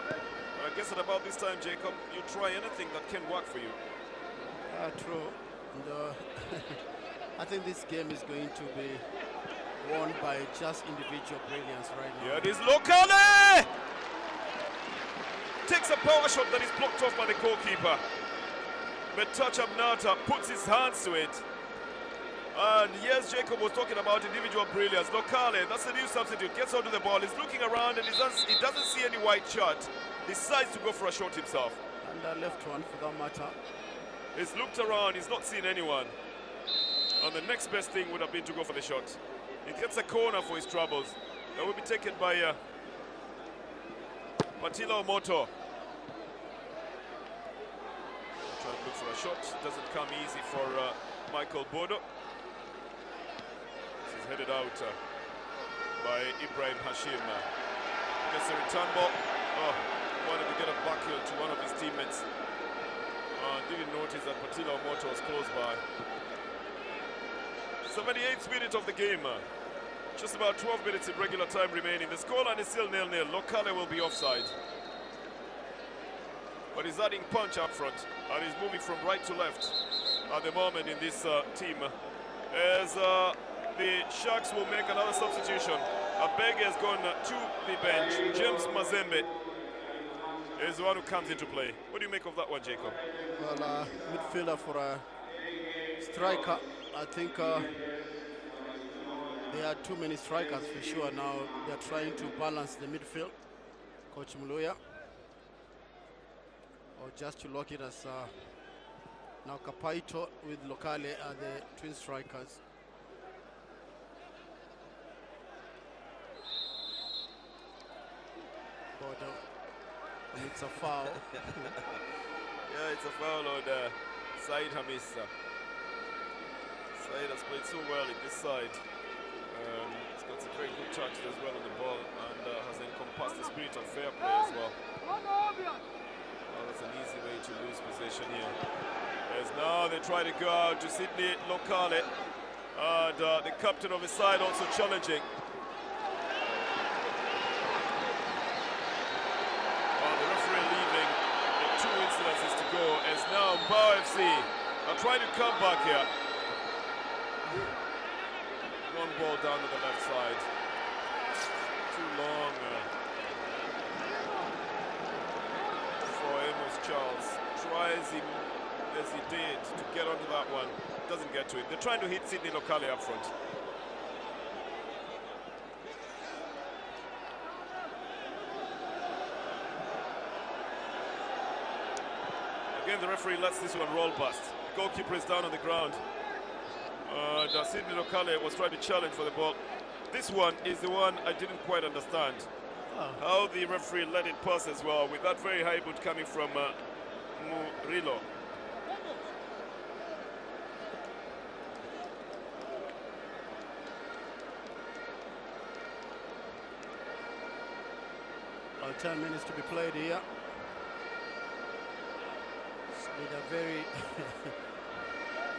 But I guess at about this time, Jacob, you try anything that can work for you. True. And, I think this game is going to be won by just individual brilliance right now. Here it is, Lokale! Takes a power shot that is blocked off by the goalkeeper. Metacha Mnata puts his hands to it. And yes, Jacob was talking about individual brilliance. Lokale, that's the new substitute, gets onto the ball, he's looking around and he doesn't see any white shot. Decides to go for a shot himself. And the left one for that matter. He's looked around, he's not seen anyone. And the next best thing would have been to go for the shot. He gets a corner for his troubles. That will be taken by Matila Omoto. Trying to look for a shot. Doesn't come easy for Michael Bodo. This is headed out by Ibrahim Hashim. Gets a return ball. Oh, wanted to get a back heel to one of his teammates. Didn't notice that Patila Moto was close by. 78th minute of the game. Just about 12 minutes in regular time remaining. The scoreline is still 0-0. Lokale will be offside. But he's adding punch up front and he's moving from right to left at the moment in this team. As the Sharks will make another substitution. Abege has gone to the bench. James Mazembe is the one who comes into play. What do you make of that one, Jacob? Well, midfielder for a striker. I think there are too many strikers for sure now. They're trying to balance the midfield. Coach Muluya. Or just to lock it as now Kapaito with Lokale are the twin strikers. But it's a foul. Yeah, it's a foul on Said Hamissa. Said has played so well in this side. He's got some very good touches as well on the ball and has encompassed the spirit of fair play as well. Oh, that's an easy way to lose possession here. As now they try to go out to Sydney Lokale. And the captain of his side also challenging. The referee leaving the 2 incidences to go as now Mbao FC are trying to come back here. One ball down to the left side. Too long for Amos Charles. Tries him as he did to get onto that one. Doesn't get to it. They're trying to hit Sydney Lokale up front. Again, the referee lets this one roll past. The goalkeeper is down on the ground. Sydney Lokale was trying to challenge for the ball. This one is the one I didn't quite understand. How the referee let it pass as well, with that very high boot coming from Murilo. Well, 10 minutes to be played here. It's been a very,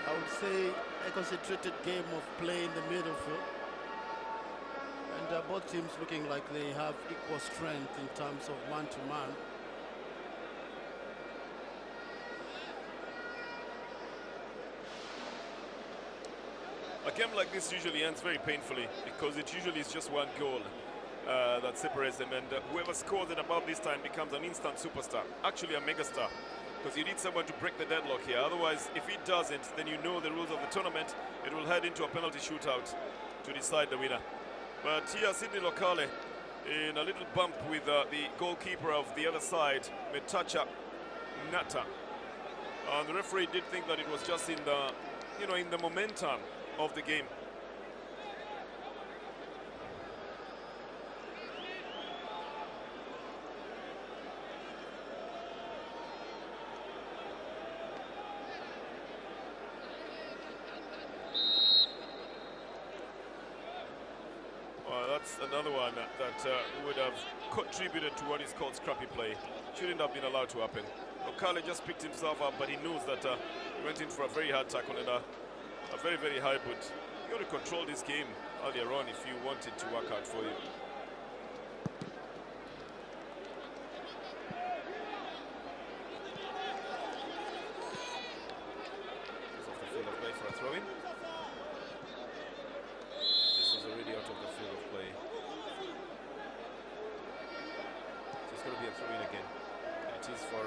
I would say, a concentrated game of play in the middle field. And both teams looking like they have equal strength in terms of man-to-man. A game like this usually ends very painfully because it usually is just one goal that separates them, and whoever scores it above this time becomes an instant superstar, actually a megastar, because you need someone to break the deadlock here. Otherwise, if it doesn't, then you know the rules of the tournament. It will head into a penalty shootout to decide the winner. But here, Sydney Lokale in a little bump with the goalkeeper of the other side, Metacha Nata. And the referee did think that it was just in the, in the momentum of the game. Well, that's another one that would have contributed to what is called scrappy play. Shouldn't have been allowed to happen. Lokale just picked himself up, but he knows that he went in for a very hard tackle and a very, very high boot. You got to control this game earlier on if you want it to work out for you. He's off the field of play for a throw-in. This is already out of the field of play. So it's going to be a throw-in again. And it is for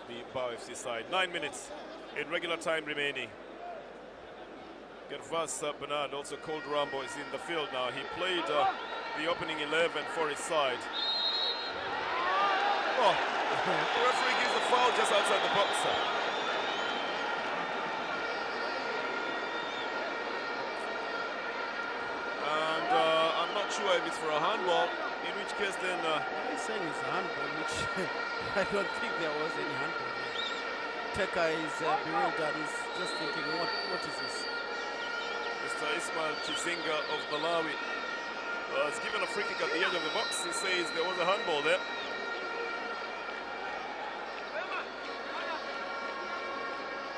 the Mbao FC side. 9 minutes in regular time remaining. Gervas Bernard, also called Rambo, is in the field now. He played the opening 11 for his side. Oh, the referee gives a foul just outside the box. And I'm not sure if it's for a handball, in which case then... He's saying it's a handball, which I don't think there was any handball. Teka is bewildered. He's just thinking, what is this? Mr. Ismail Chizinga of Malawi Was given a free kick at the edge of the box. He says there was a handball there.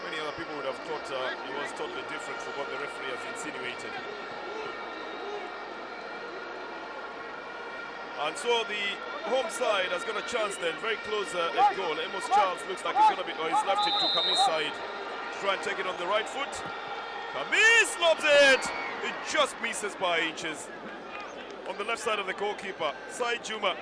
Many other people would have thought it was totally different from what the referee has insinuated. And so the home side has got a chance then, very close at goal. Amos Charles looks like he's going to be, or he's left it to Kami's side. Try and take it on the right foot. Kami lobs it! It just misses by inches. On the left side of the goalkeeper, Said Juma.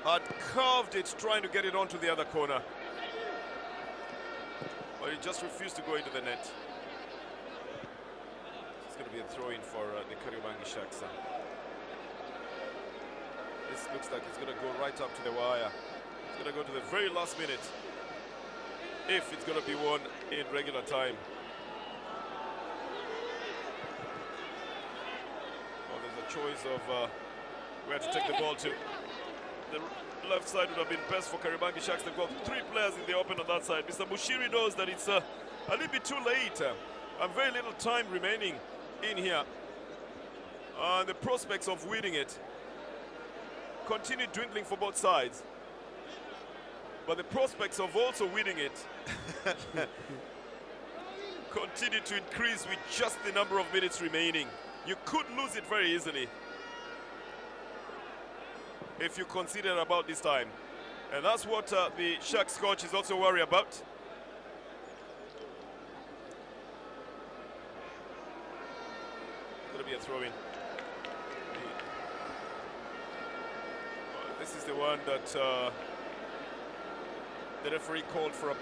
Had carved it, trying to get it onto the other corner. But it just refused to go into the net. It's going to be a throw-in for the Kariobangi Sharks. This looks like it's going to go right up to the wire. It's going to go to the very last minute, if it's going to be won in regular time. Well, there's a choice of where to take the ball to. The left side would have been best for Kariobangi Sharks. They've got 3 players in the open on that side. Mr. Mushiri knows that it's a little bit too late and very little time remaining in here. The prospects of winning it continue dwindling for both sides. But the prospects of also winning it continue to increase with just the number of minutes remaining. You could lose it very easily if you consider about this time. And that's what the Sharks coach is also worried about. Going to be a throw-in. This is the one that the referee called for a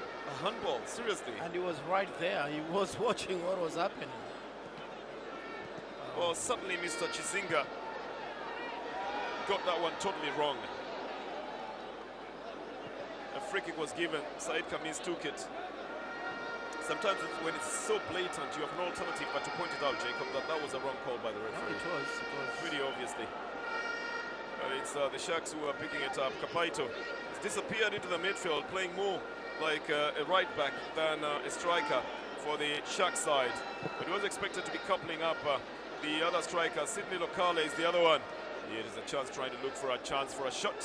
handball, seriously. And he was right there. He was watching what was happening. Well, suddenly Mr. Chizinga got that one totally wrong. A free kick was given. Said Kamis took it. Sometimes when it's so blatant, you have no alternative but to point it out, Jacob, that that was a wrong call by the referee. No, it was. Pretty obviously. But it's the Sharks who are picking it up. Kapaito has disappeared into the midfield, playing more like a right back than a striker for the Sharks side. But he was expected to be coupling up the other striker. Sidney Lokale is the other one. Here is a chance, trying to look for a chance for a shot.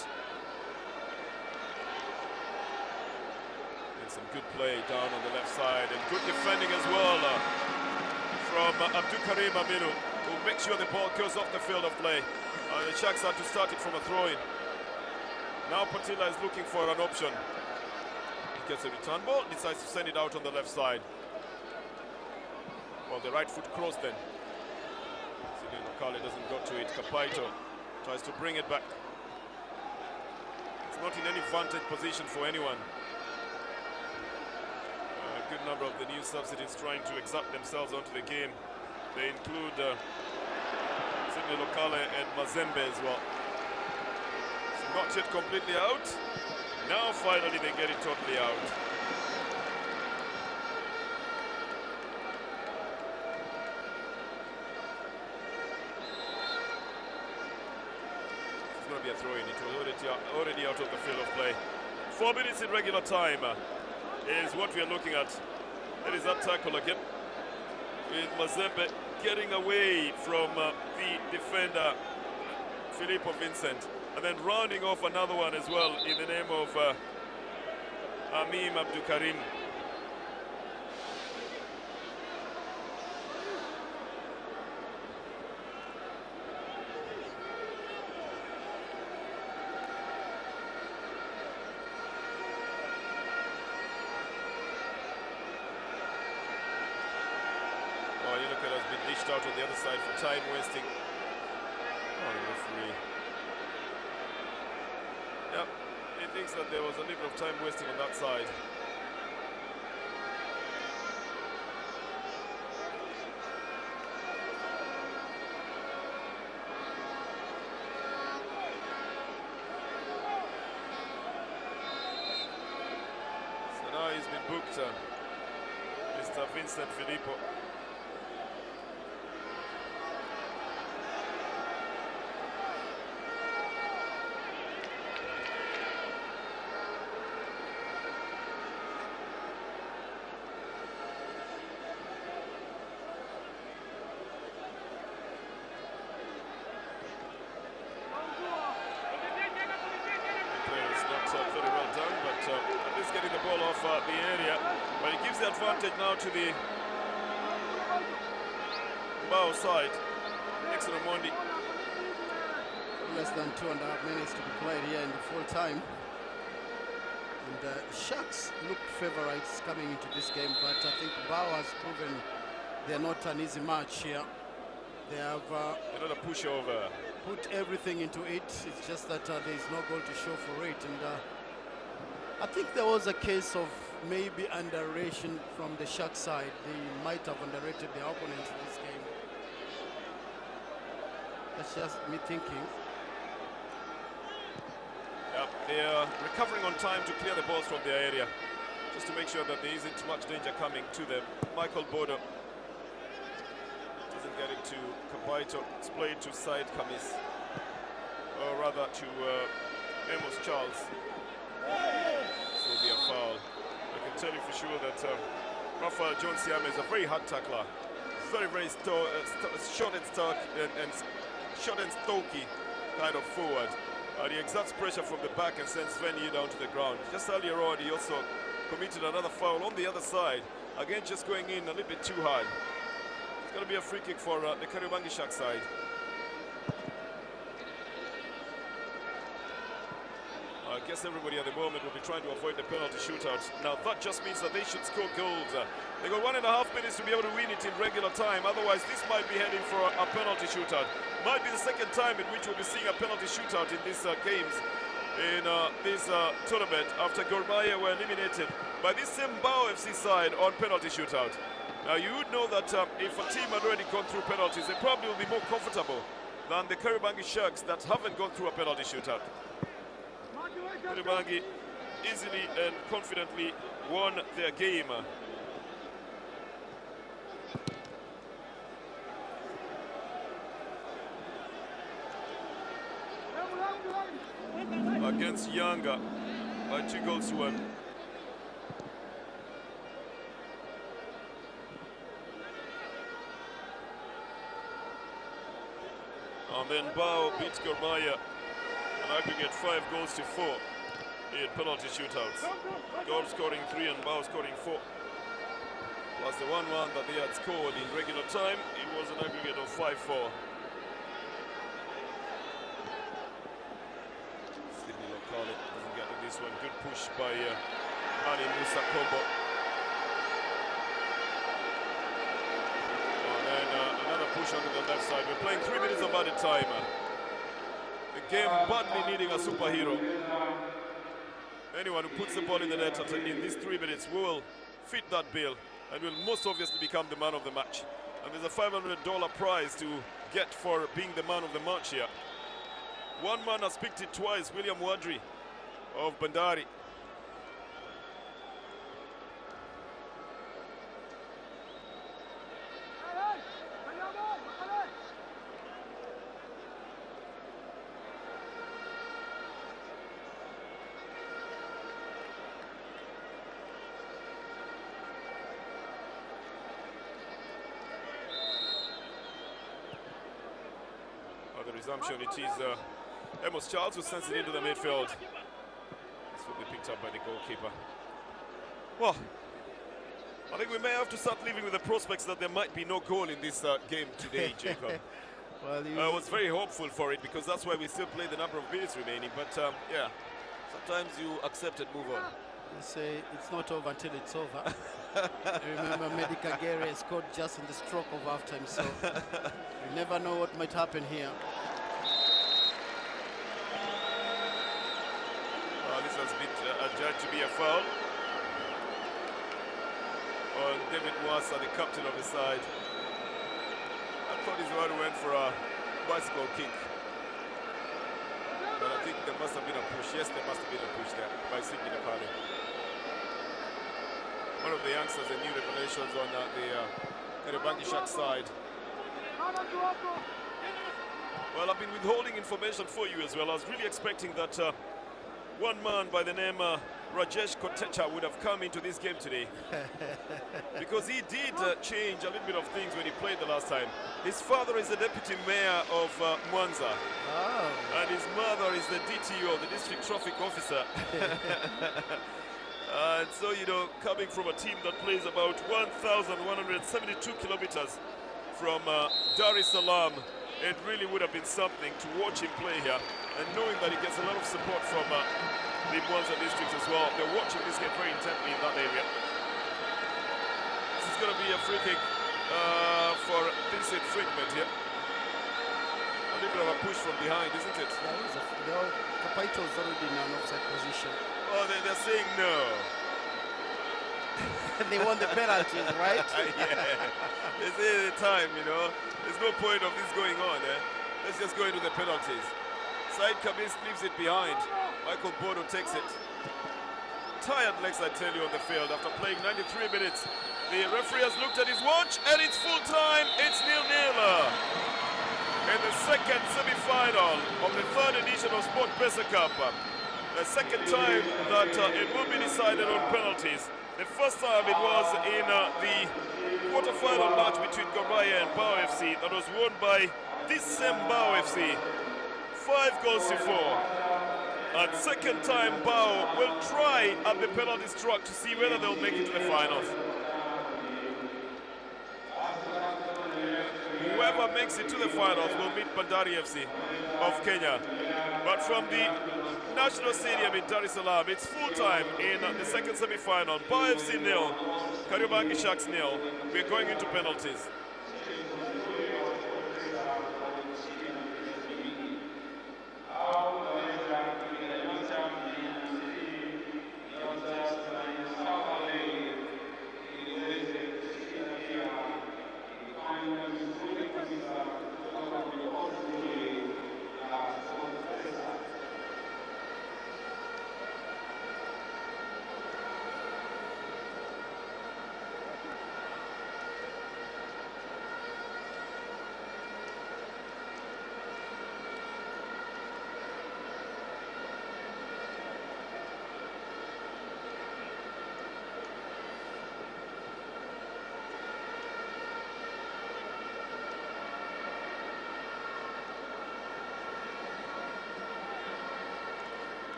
And some good play down on the left side, and good defending as well from Abdul Karim Aminu, who makes sure the ball goes off the field of play. The Sharks had to start it from a throw-in. Now Patila is looking for an option. He gets a return ball, decides to send it out on the left side. Well, the right foot crossed then. Sidney Lokale doesn't go to it. Kapaito tries to bring it back. It's not in any vantage position for anyone. A good number of the new substitutes trying to exert themselves onto the game. They include Sidney Lokale and Mazembe as well. It's not yet completely out. Now finally they get it totally out. It's going to be a throw-in. It was already out of the field of play. 4 minutes in regular time is what we are looking at. That is that tackle again, with Mazembe getting away from the defender Filippo Vincent, and then rounding off another one as well in the name of Amim Abdul Karim. Out on the other side for time wasting. Oh, the referee. Yep, he thinks that there was a little bit of time wasting on that side. So now he's been booked, Mr. Vincent Filippo. very well done, but at least getting the ball off the area. But it gives the advantage now to the Mbao side. Excellent Mondi. Less than 2.5 minutes to be played here in the full time. And Sharks looked favourites coming into this game, but I think Mbao has proven they're not an easy match here. They have another pushover. Put everything into it. It's just that there is no goal to show for it. And I think there was a case of maybe underration from the Shark side. They might have underrated their opponents in this game. That's just me thinking. Yep, they are recovering on time to clear the balls from their area, just to make sure that there isn't too much danger coming to them. Michael Bodo doesn't get it to Kabaito. It's played to side Kamis, or rather to Amos Charles. This will be a foul. I can tell you for sure that Rafael John Siame is a very hard tackler. Very, very short and stark and short and stocky kind of forward. He exerts pressure from the back and sends Sven Yi down to the ground. Just earlier on, he also committed another foul on the other side. Again, just going in a little bit too hard. It's going to be a free kick for the Kariobangi Shark side. I guess everybody at the moment will be trying to avoid the penalty shootout. Now, that just means that they should score goals. They got 1.5 minutes to be able to win it in regular time. Otherwise, this might be heading for a penalty shootout. Might be the second time in which we'll be seeing a penalty shootout in these games, in this tournament, after Gor Mahia were eliminated by this same Mbao FC side on penalty shootout. Now, you would know that if a team had already gone through penalties, they probably will be more comfortable than the Kariobangi Sharks that haven't gone through a penalty shootout. Kariobangi easily and confidently won their game. Against Yanga by 2-1. And then Mbao beats Gor Mahia an aggregate 5-4 in penalty shootouts. Gor scoring 3 and Mbao scoring 4. Plus the 1-1 that they had scored in regular time, it was an aggregate of 5-4. Doesn't get to this one. Good push by Ani Musa Kombo. And then another push onto the left side. We're playing 3 minutes of added time. The game badly needing a superhero. Anyone who puts the ball in the net in these 3 minutes will fit that bill and will most obviously become the man of the match. And there's a $500 prize to get for being the man of the match here. One man has picked it twice, William Wadri of Bandari. The resumption, it is Amos Charles who sends it into the midfield. This will be picked up by the goalkeeper. Well, I think we may have to start living with the prospects that there might be no goal in this game today, Jacob. Well, I was very hopeful for it because that's why we still play the number of minutes remaining. But yeah, sometimes you accept and move on. You say it's not over until it's over. I remember Mehdi Kagere scored just in the stroke of halftime, so you never know what might happen here. This has been adjudged to be a foul on David Mwasa, the captain of the side. I thought his one went for a bicycle kick. But I think there must have been a push. Yes, there must have been a push there by Sidney Nepali. One of the youngsters and new revelations on the Kariobangi Shark side. Well, I've been withholding information for you as well. I was really expecting that one man by the name Rajesh Kotecha would have come into this game today. Because he did change a little bit of things when he played the last time. His father is the deputy mayor of Mwanza. Oh. And his mother is the DTO, the district traffic officer. And so, you know, coming from a team that plays about 1,172 kilometers from Dar es Salaam, it really would have been something to watch him play here. And knowing that he gets a lot of support from the Mwanza district as well. They're watching this game very intently in that area. This is going to be a free kick for Vincent Friedman here. A little bit of a push from behind, isn't it? Kapaito's already in an offside position. Oh, they're saying no. They won the penalties, right? Yeah. It's the time, you know. There's no point of this going on. Let's just go into the penalties. Said Kamis leaves it behind. Michael Bodo takes it. Tired legs, I tell you, on the field after playing 93 minutes. The referee has looked at his watch and it's full time. It's 0-0. In the second semi-final of the third edition of Sport Pesa Cup. The second time that it will be decided on penalties. The first time it was in the quarter-final match between Gor Mahia and Mbao FC that was won by this same Mbao FC. 5 goals to 4. And second time Mbao will try at the penalty struck to see whether they'll make it to the finals. Whoever makes it to the finals will meet Bandari FC of Kenya. But from the National Stadium in Dar es Salaam, it's full time in the second semi-final. Mbao FC 0, Kariobangi Sharks 0. We're going into penalties.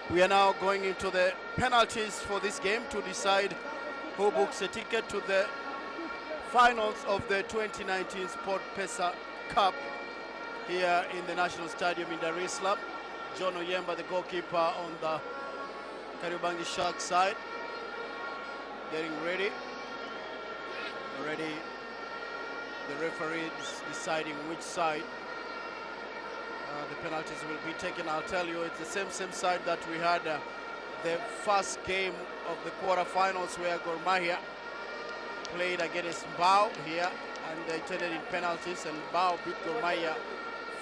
We are now going into the penalties for this game to decide who books a ticket to the finals of the 2019 Sport Pesa Cup here in the National Stadium in Dar es Salaam. John Oyemba, the goalkeeper on the Kariobangi Sharks side, getting ready. Already the referee is deciding which side the penalties will be taken. I'll tell you, it's the same side that we had the first game of the quarterfinals where Gor Mahia played against Mbao here, and they turned in penalties, and Mbao beat Gor Mahia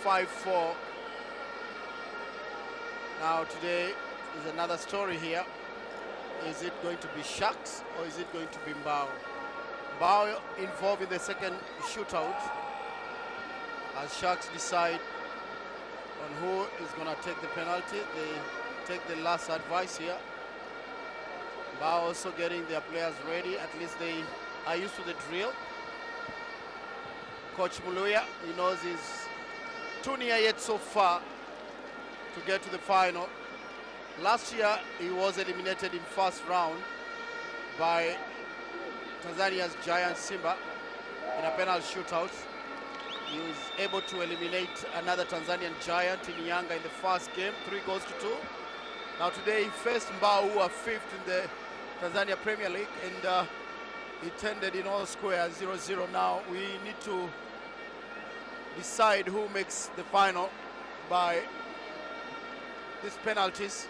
5-4. Now today is another story here. Is it going to be Sharks or is it going to be Mbao? Mbao involved in the second shootout as Sharks decide on who is going to take the penalty. They take the last advice here. Mbao also getting their players ready. At least they are used to the drill. Coach Muluya, he knows he's too near yet so far to get to the final. Last year, he was eliminated in first round by Tanzania's Giant Simba in a penalty shootout. He was able to eliminate another Tanzanian giant in Yanga in the first game, 3-2. Now today he faced Mbao, who are 5th in the Tanzania Premier League, and it ended in all square 0-0. Now we need to decide who makes the final by these penalties.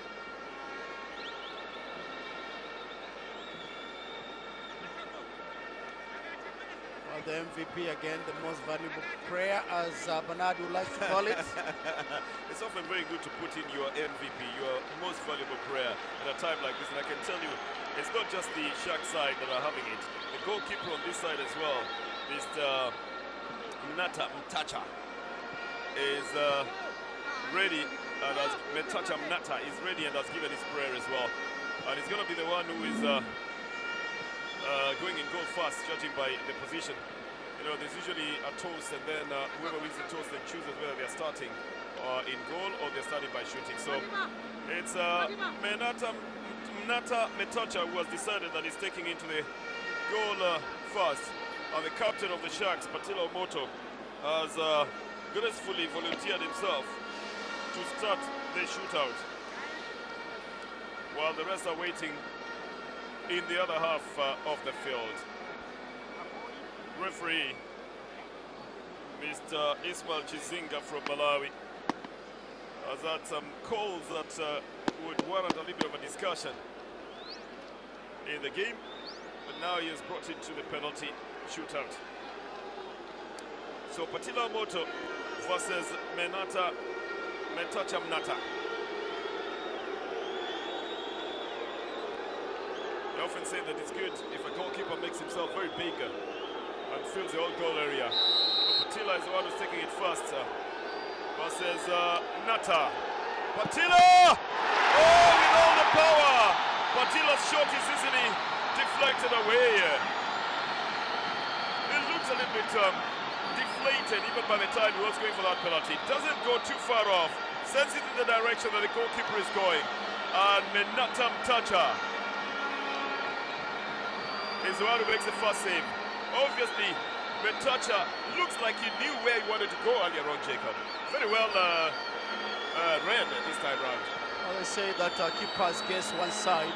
The MVP again, the most valuable player, as Bernard would like to call it. It's often very good to put in your MVP, your most valuable player, at a time like this. And I can tell you, it's not just the Shark side that are having it. The goalkeeper on this side as well, Mr. Mtacha, is ready, and as Mtacha Mnata is ready and has given his prayer as well. And he's going to be the one who is going in goal first, judging by the position. You know, there's usually a toss, and then whoever wins the toss then chooses whether they're starting in goal or they're starting by shooting. So it's Mnata Metacha who has decided that he's taking into the goal first. And the captain of the Sharks, Patila Moto, has gracefully volunteered himself to start the shootout, while the rest are waiting in the other half of the field. Referee, Mr. Ismail Chizinga from Malawi, has had some calls that would warrant a little bit of a discussion in the game, but now he has brought it to the penalty shootout. So Patila Moto versus Metacha Mnata. I often say that it's good if a goalkeeper makes himself very big and fills the whole goal area. But Patila is the one who's taking it first versus Nata. Patila! Oh, with all the power! Patila's shot is easily deflected away. It looks a little bit deflated even by the time he was going for that penalty. Doesn't go too far off. Sends it in the direction that the goalkeeper is going. And Mnata Mtacha is the one who makes the first save. Obviously, Metacha looks like he knew where he wanted to go earlier on, Jacob. Very well read this time round. Well, they say that keepers guess one side,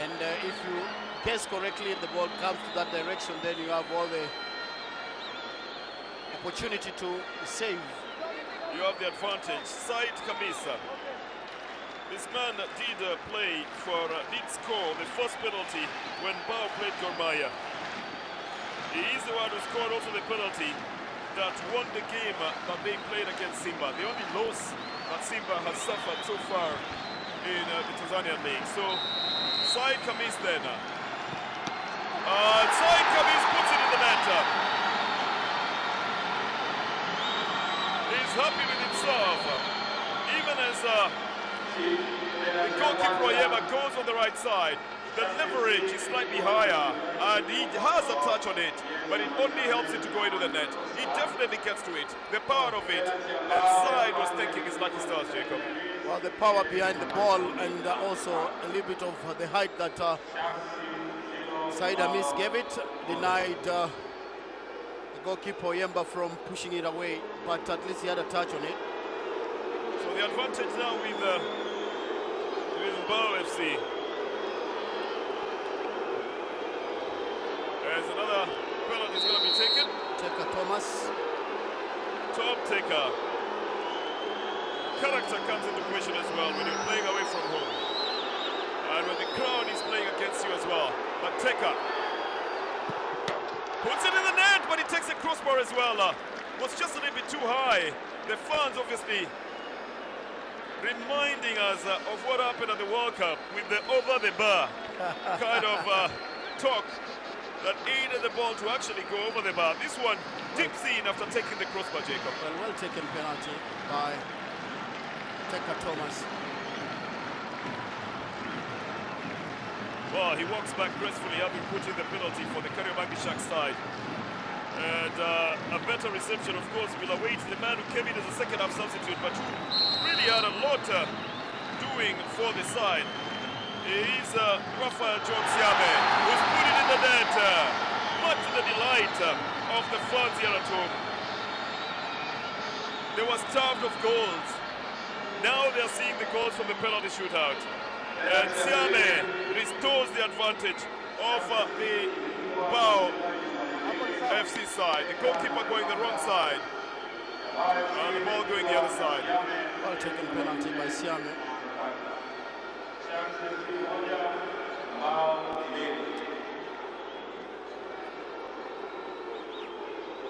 and if you guess correctly and the ball comes to that direction, then you have all the opportunity to save. You have the advantage. Said Kamisa. This man did did score the first penalty when Mbao played Gor Mahia. He is the one who scored also the penalty that won the game that they played against Simba. The only loss that Simba has suffered so far in the Tanzanian league. So, Said Kamis then. Said Kamis puts it in the net. He's happy with himself. Even as the goalkeeper Oyema goes on the right side, the leverage is slightly higher, and he has a touch on it, but it only helps it to go into the net. He definitely gets to it, the power of it, and Said was thinking his lucky stars, Jacob. Well, the power behind the ball, and also a little bit of the height that Said Amis gave it, denied the goalkeeper Oyemba from pushing it away, but at least he had a touch on it. So the advantage now with Mbao FC. There's another penalty is going to be taken. Teka Thomas. Tom Teka. Character comes into question as well when you're playing away from home. And when the crowd is playing against you as well. But Teka puts it in the net, but he takes a crossbar as well. Was just a little bit too high. The fans obviously reminding us of what happened at the World Cup with the over the bar kind of talk that aided the ball to actually go over the bar. This one dips in after taking the crossbar, Jacob. Well taken penalty by Teka Thomas. Well, he walks back gracefully, having put in the penalty for the Kariobangi Shark side. And a better reception, of course, will await the man who came in as a second-half substitute, but who really had a lot doing for the side. Is Rafael John Siame, who's put it in the net, much to the delight of the fans here at home. they were starved of goals. Now they're seeing the goals from the penalty shootout. And Siame restores the advantage of the Mbao FC side. The goalkeeper going the wrong side. And the ball going the other side. Well taken penalty by Siame.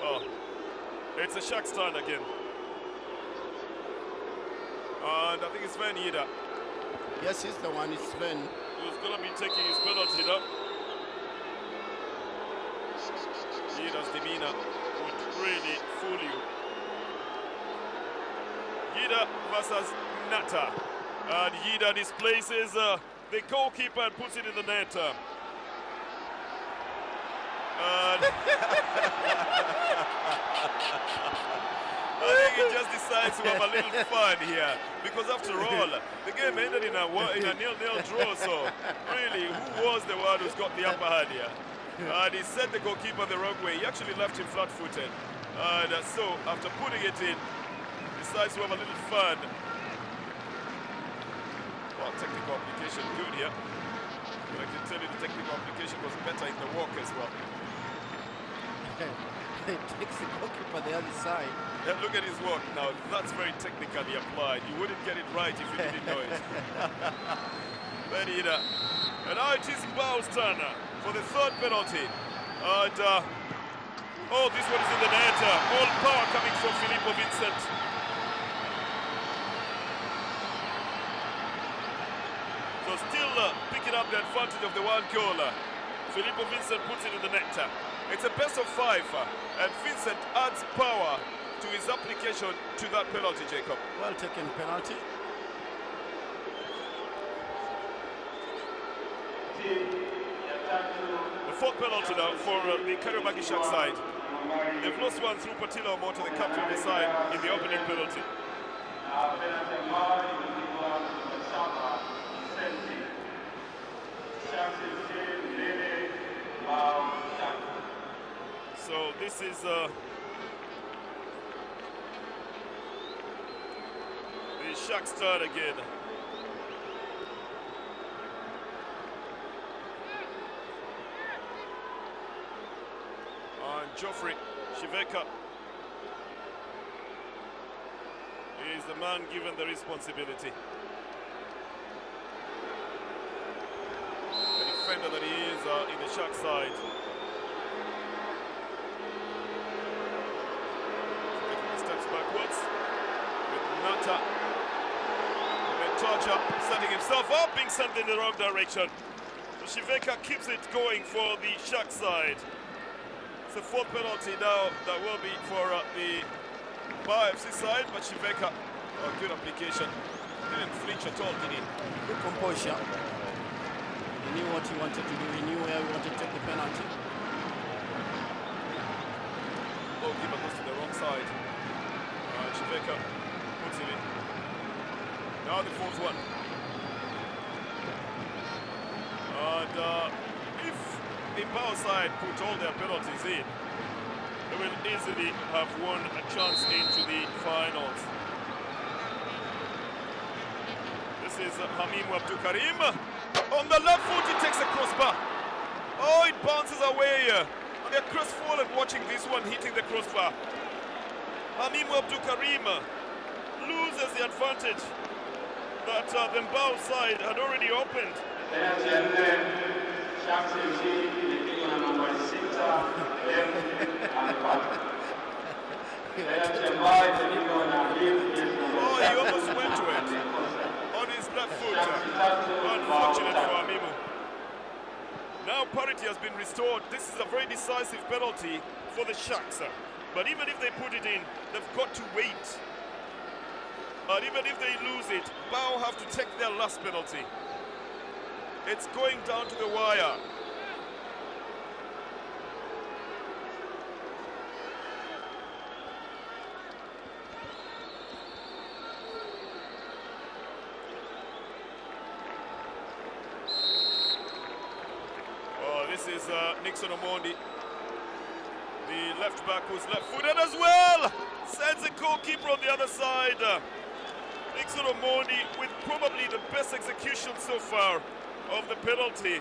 Oh, it's a Sharks turn again. And I think it's Sven Yida. Yes, he's the one. It's Sven. Who's going to be taking his penalty now. Yida's demeanor would really fool you. Yida versus Nata. And Yida displaces the goalkeeper and puts it in the net. And I think he just decides to have a little fun here, because after all, the game ended in a nil-nil draw. So really, who was the one who's got the upper hand here? And he set the goalkeeper the wrong way. He actually left him flat-footed. And so after putting it in, decides to have a little fun. Well, technical application good here. But I can tell you the technical application was better in the walk as well. He takes the goalkeeper the other side. Yeah, look at his walk now. That's very technically applied. You wouldn't get it right if you didn't know it. Benida. And now it is Mbao's turn for the third penalty. And oh, this one is in the net. All power coming from Filippo Vincent. So still picking up the advantage of the one goal. Filippo Vincent puts it in the net. It's a best of 5, and Vincent adds power to his application to that penalty, Jacob. Well taken penalty. The fourth penalty now for the Kariobangi Sharks side. They've lost one through Patila Omoto, the captain of the side, in the opening penalty. So this is the Sharks turn again. And Geoffrey Shiveka is the man given the responsibility. The defender that he is in the Sharks side. Steps backwards with Nata. Mentoja setting himself up, being sent in the wrong direction. So Shiveka keeps it going for the Sharks side. It's the fourth penalty now that will be for the Mbao FC side, but Shiveka, good application. Didn't flinch at all, did he? Good composure. He knew what he wanted to do. He knew where he wanted to take the penalty. Goalkeeper goes to the wrong side. Shiveka puts it in. Now the fourth one. And if the Mbao side put all their penalties in, they will easily have won a chance into the finals. This is Hamim Abdul-Karim. On the left foot, he takes a crossbar. Oh, it bounces away. And they're crestfallen watching this one hitting the crossbar. Hamim Abdul-Karim loses the advantage that the Mbao side had already opened. Oh, he almost went to it on his left foot. Unfortunate for Hamimu. Now parity has been restored. This is a very decisive penalty for the Sharks. But even if they put it in, they've got to wait. And even if they lose it, Mbao have to take their last penalty. It's going down to the wire. Oh, this is Nixon Omondi, The left back who's left-footed as well. Sends the goalkeeper on the other side. Nixon Omondi with probably the best execution so far of the penalty.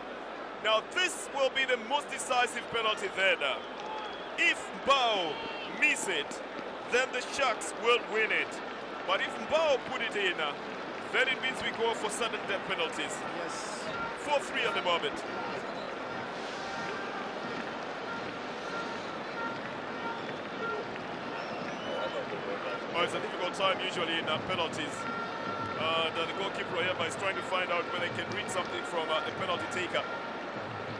Now this will be the most decisive penalty then. If Mbao miss it, then the Sharks will win it. But if Mbao put it in, then it means we go for sudden death penalties. Yes. 4-3 at the moment. Oh, it's a difficult time usually in penalties. The goalkeeper here is trying to find out whether he can read something from a penalty taker.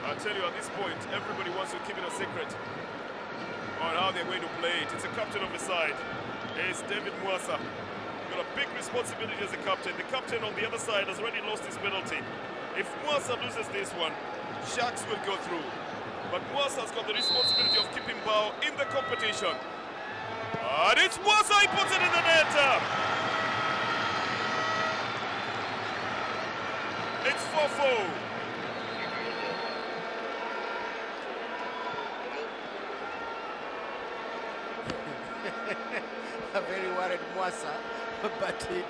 I tell you, at this point, everybody wants to keep it a secret on how they're going to play it. It's the captain of the side. It's David Mwasa. Got a big responsibility as a captain. The captain on the other side has already lost his penalty. If Mwasa loses this one, Sharks will go through. But Mwasa's got the responsibility of keeping Mbao in the competition. And it's Mwasa, he puts it in the net. It's 4-4. I'm very worried, Mwasa, but he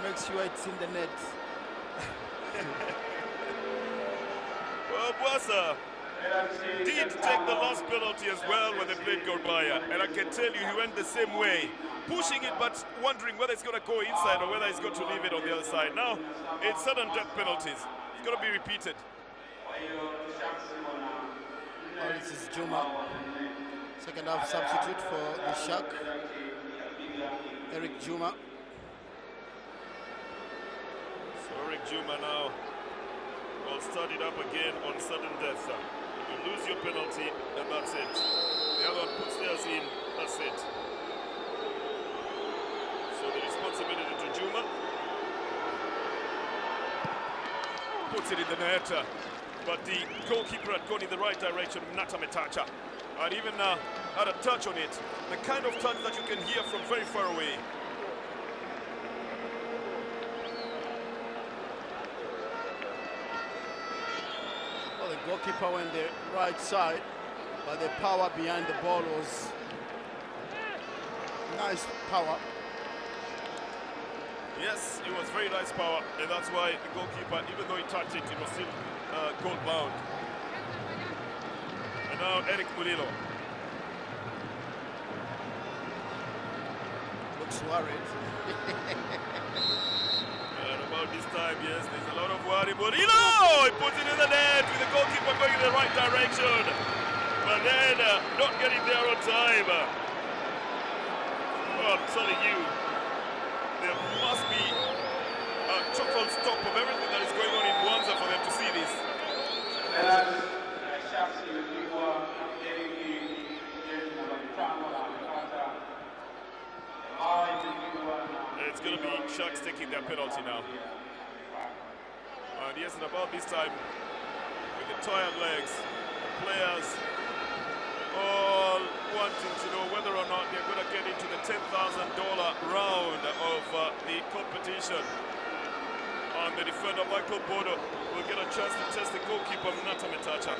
makes sure it's in the net. Well, Mwasa did take the last penalty as well when they played Gorbaya, and I can tell you he went the same way, pushing it but wondering whether it's going to go inside or whether he's going to leave it on the other side. Now it's sudden death penalties. It's going to be repeated. Oh, this is Juma, second half substitute for the Shark, Eric Juma. So Eric Juma now will start it up again on sudden death. You lose your penalty and that's it. The other one puts theirs in, that's it. So the responsibility to Juma. Puts it in the net, but the goalkeeper had gone in the right direction, Nata Metacha. And even had a touch on it, the kind of touch that you can hear from very far away. Well, the goalkeeper went the right side, but the power behind the ball was nice power. Yes, it was very nice power, and that's why the goalkeeper, even though he touched it, it was still goal bound. And now Eric Mulilo. Looks worried. And about this time, yes, there's a lot of worry. Mulilo! He puts it in the net with the goalkeeper going in the right direction. But then not getting there on time. Oh, I'm telling you, there must be a total stop of everything that is going on in Mwanza for them to see this. It's going to be Sharks taking their penalty now. And yes, and about this time, with the tired legs, the players all wanting to know whether or not they're going to get into the $10,000 round of the competition. And the defender, Michael Bodo, will get a chance to test the goalkeeper, Nata Metacha.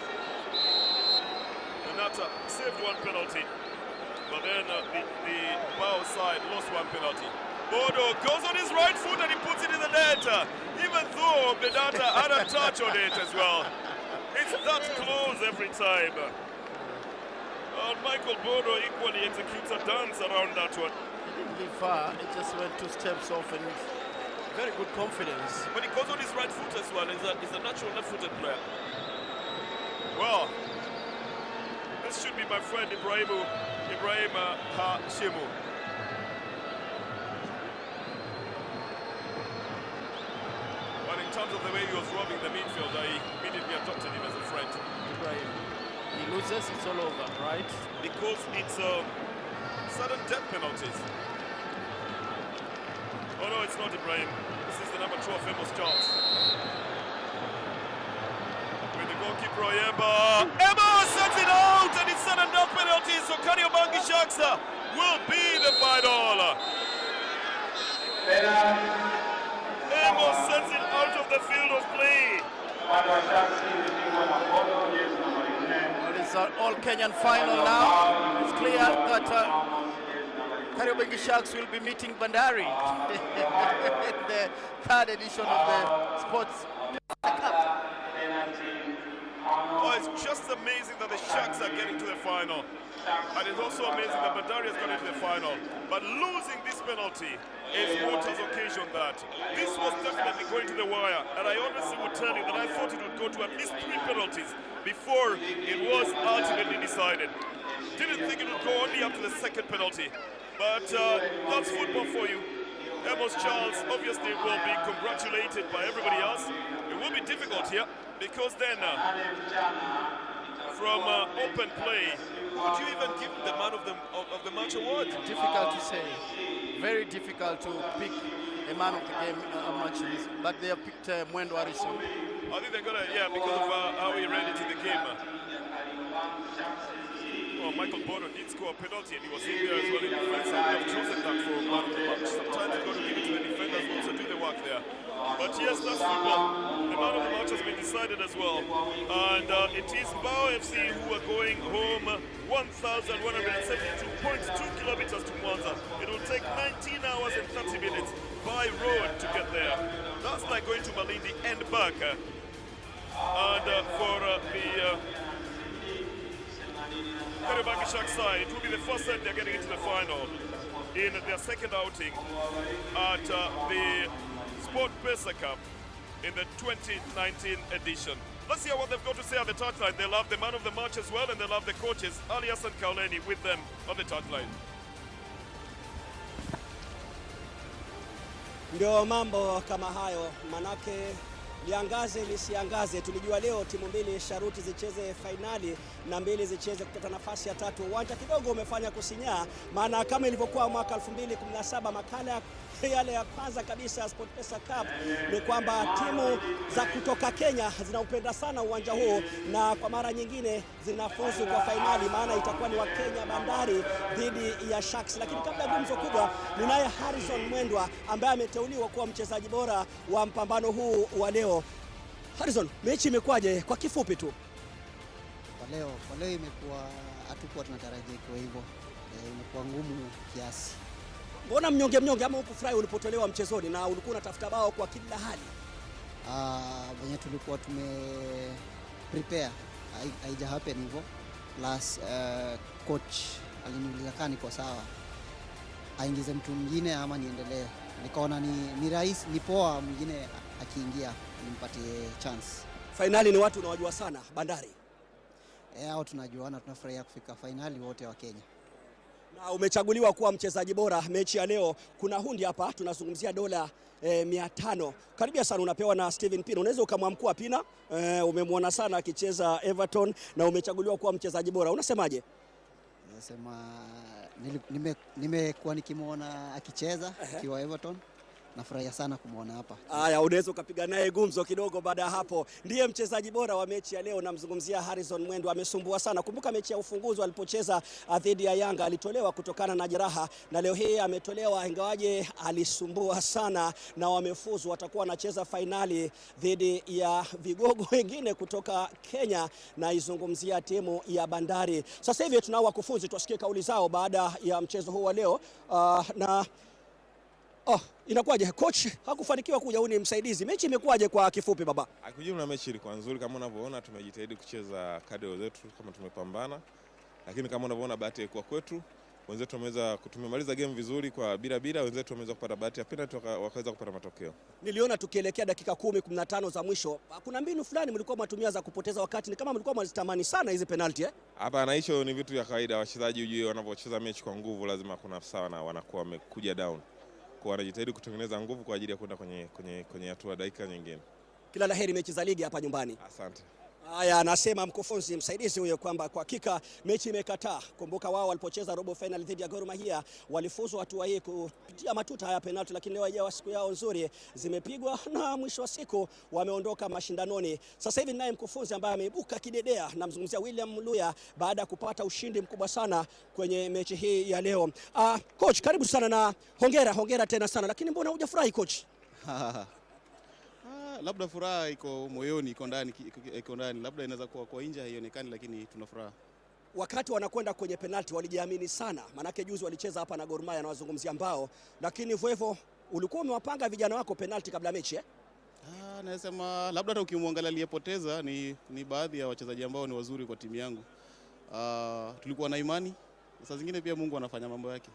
Nata saved one penalty, but then the Mbao side lost one penalty. Bodo goes on his right foot and he puts it in the net, even though Benata had a touch on it as well. It's that close every time. And Michael Bodo equally executes a dance around that one. He didn't leave far, it just went 2 steps off and very good confidence. But he goes on his right foot as well. He's a natural left-footed player. Well, this should be my friend Ibrahim Hashimu. But in terms of the way he was robbing the midfield, I immediately adopted him as a friend. Ibrahim. He loses, it's all over, right? Because it's sudden death penalties. Oh no, it's not Ibrahim. This is the number 12, famous Charles. With the goalkeeper Oyemba. Emma sends it out and it's sudden death penalties. So Kariobangi Sharks will be the final. Emma sends it out of the field of play. Well, is all Kenyan final now. It's clear that Kariobangi Sharks will be meeting Bandari in the third edition of the Sports Cup. Oh, it's just amazing that the Sharks are getting to the final. And it's also amazing that Bandari has gone into the final. But losing this penalty is what has occasioned that. This was definitely going to the wire. And I honestly would tell you that I thought it would go to at least 3 penalties before it was ultimately decided. Didn't think it would go only up to the second penalty. But that's football for you. Amos Charles obviously will be congratulated by everybody else. It will be difficult here because then from open play, would you even give the man of the match award? Difficult to say. Very difficult to pick a man of the game match, but they have picked Mwendo Harrison. I think they're gonna, yeah, because of how he ran into the game. Well, Michael Bono did score a penalty and he was in there as well in defense. I would have chosen that for man of the match. Sometimes you've got to give it to the defenders who also do the work there. But yes, that's football. The man of the match has been decided as well. And it is Mbao FC who are going home 1,172.2 kilometers to Mwanza. It will take 19 hours and 30 minutes by road to get there. That's like going to Malindi and back. And for the Kariobangi Sharks side, it will be the first time they're getting into the final in their second outing at the Sport Pesa Cup in the 2019 edition. Let's hear what they've got to say on the touchline. They love the man of the match as well, and they love the coaches, Alias and Kauleni, with them on the touchline. Ndio mambo kama hayo, manake liangaze lisiangaze. Tulijua leo timu mbili sharuti zicheze fainali na mbili zicheze kutoka nafasi ya tatu. Uwanja kidogo umefanya kusinyaa, maana kama ilivyokuwa mwaka 2017 makala yale ya kwanza kabisa ya Sport Pesa Cup ni kwamba timu za kutoka Kenya zinaupenda sana uwanja huu, na kwa mara nyingine zinafuzu kwa fainali, maana itakuwa ni wa Kenya Bandari dhidi ya Sharks. Lakini kabla ya gumzo kubwa, ninaye Harrison Mwendwa ambaye ameteuliwa kuwa mchezaji bora wa mpambano huu wa leo. Harrison, mechi imekwaje kwa kifupi tu? Kwa leo imekuwa, hatukuwa tunatarajia ikiwa hivyo. Imekuwa ngumu kiasi. Mbona mnyonge ama ukufurahi ulipotolewa mchezoni na ulikuwa unatafuta bao kwa kila hali? Wenye tulikuwa prepare haija happen hivyo. Plus coach aliniuliza kama niko sawa, aingize mtu mwingine ama niendelee. Nikaona ni rahisi, ni poa mwingine akiingia nimpatie chance. Finali ni watu unawajua sana Bandari. Hao tunajuana, tunafurahia kufika finali wote wa Kenya. Na umechaguliwa kuwa mchezaji bora mechi ya leo. Kuna hundi hapa tunazungumzia dola 500. Karibia sana unapewa na Steven Pina. Unaweza ukamwamkua Pina, umemwona sana akicheza Everton na umechaguliwa kuwa mchezaji bora. Unasemaje? Nasema nimekuwa nikimwona akicheza akiwa Everton. Nafurahia sana kumwona hapa. Haya, unaweza ukapiga naye gumzo kidogo baada ya hapo. Ndiye mchezaji bora wa mechi ya leo, namzungumzia Harrison Mwendwa. Amesumbua sana. Kumbuka mechi ya ufunguzi alipocheza dhidi ya Yanga alitolewa kutokana na jeraha, na leo hii ametolewa ingawaje alisumbua sana, na wamefuzu. Watakuwa wanacheza fainali dhidi ya vigogo wengine kutoka Kenya, na izungumzia timu ya Bandari. Sasa hivi tunao wakufunzi, tusikie kauli zao baada ya mchezo huu wa leo. Inakuwaje? Coach hakufanikiwa kuja, huyu ni msaidizi. Mechi imekuwaje kwa kifupi baba? Akujumla mechi ilikuwa nzuri kama unavyoona, tumejitahidi kucheza kadri zetu kama tumepambana. Lakini kama unavyoona bahati ilikuwa kwetu. Wenzetu tumemaliza game vizuri kwa bila, wenzetu wameweza kupata bahati ya penalty wakaweza kupata matokeo. Niliona tukielekea dakika 10-15 za mwisho, kuna mbinu fulani mlikuwa mnatumia za kupoteza wakati, ni kama mlikuwa mnazitamani sana hizi penalty Hapa na hicho ni vitu vya kawaida, wachezaji ujue wanapocheza mechi kwa nguvu lazima kuna sawa na wanakuwa wamekuja down. Kwa wanajitahidi kutengeneza nguvu kwa ajili ya kwenda kwenye hatua dakika nyingine. Kila laheri mechi za ligi hapa nyumbani. Asante. Haya, anasema mkufunzi msaidizi huyo kwamba kwa hakika mechi imekataa. Kumbuka wao walipocheza robo final dhidi ya Gor Mahia walifuzu hatua hii kupitia matuta haya penalty, lakini leo hajawa siku yao nzuri, zimepigwa na mwisho wa siku wameondoka mashindanoni. Sasa hivi naye mkufunzi ambaye ameibuka kidedea, namzungumzia William Luya, baada ya kupata ushindi mkubwa sana kwenye mechi hii ya leo. Coach, karibu sana na hongera tena sana, lakini mbona hujafurahi coach? Labda furaha iko moyoni, iko ndani. Labda inaweza kuwa kwa nje haionekani, lakini tuna furaha. Wakati wanakwenda kwenye penalti walijiamini sana, manake juzi walicheza hapa na Gor Mahia na wazungumzia Mbao, lakini hivyo ulikuwa umewapanga vijana wako penalti kabla mechi Nasema labda hata ukimwangalia aliyepoteza ni baadhi ya wachezaji ambao ni wazuri kwa timu yangu. Tulikuwa na imani, saa zingine pia Mungu anafanya mambo yake.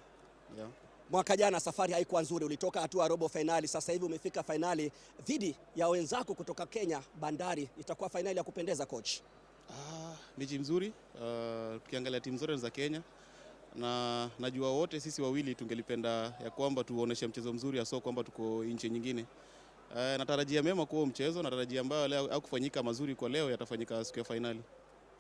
Yeah. Mwaka jana safari haikuwa nzuri, ulitoka hatua robo finali, sasa hivi umefika finali dhidi ya wenzako kutoka Kenya Bandari. Itakuwa finali ya kupendeza coach. Mechi mzuri, tukiangalia timu zote za Kenya na najua wote sisi wawili tungelipenda ya kwamba tuoneshe mchezo mzuri hasa kwamba tuko nchi nyingine. Natarajia mema kwa mchezo, natarajia ambayo leo au kufanyika mazuri kwa leo yatafanyika siku ya finali.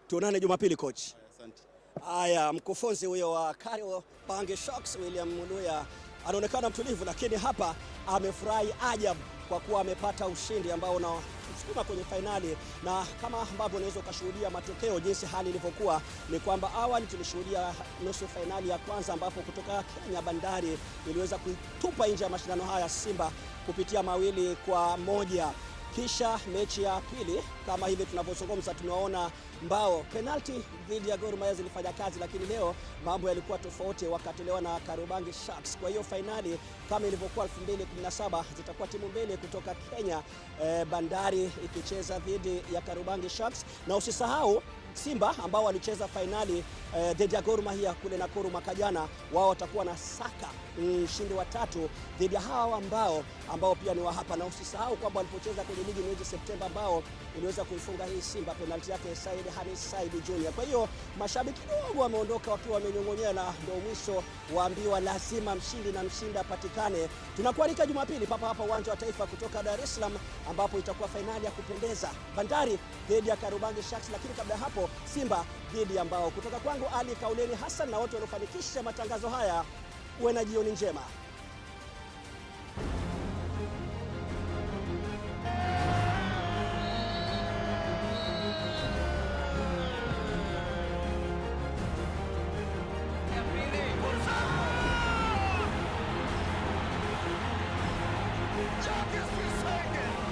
Tuonane Jumapili coach. Asante. Haya, mkufunzi huyo wa Kariobangi Sharks William Muluya anaonekana mtulivu, lakini hapa amefurahi ajabu kwa kuwa amepata ushindi ambao unasukuma kwenye fainali. Na kama ambavyo unaweza ukashuhudia matokeo jinsi hali ilivyokuwa, ni kwamba awali tulishuhudia nusu fainali ya kwanza ambapo kutoka Kenya Bandari iliweza kuitupa nje ya mashindano haya Simba kupitia 2-1. Kisha mechi ya pili kama hivi tunavyozungumza, tunaona Mbao penalti dhidi ya Gor Mahia zilifanya kazi, lakini leo mambo yalikuwa tofauti, wakatolewa na Kariobangi Sharks. Kwa hiyo fainali kama ilivyokuwa 2017 zitakuwa timu mbili kutoka Kenya, Bandari ikicheza dhidi ya Kariobangi Sharks, na usisahau Simba ambao walicheza fainali dhidi ya Gor Mahia kule Nakuru mwaka jana, wao watakuwa na saka mshindi wa 3 dhidi ya hawa ambao pia ni wa hapa. Na usisahau kwamba walipocheza kwenye ligi mwezi Septemba ambao iliweza kuifunga hii Simba penalti yake Said Hamis Said Junior. Kwa hiyo mashabiki kidogo wameondoka wakiwa wamenyong'onyea, na ndio mwisho waambiwa lazima mshindi na mshindi apatikane. Tunakualika Jumapili papa hapa uwanja wa Taifa kutoka Dar es Salaam, ambapo itakuwa fainali ya kupendeza, Bandari dhidi ya Kariobangi Sharks, lakini kabla hapo Simba dhidi ya Mbao. Kutoka kwangu Ali Kauleni Hassan na wote waliofanikisha matangazo haya, uwe na jioni njema. Champions League.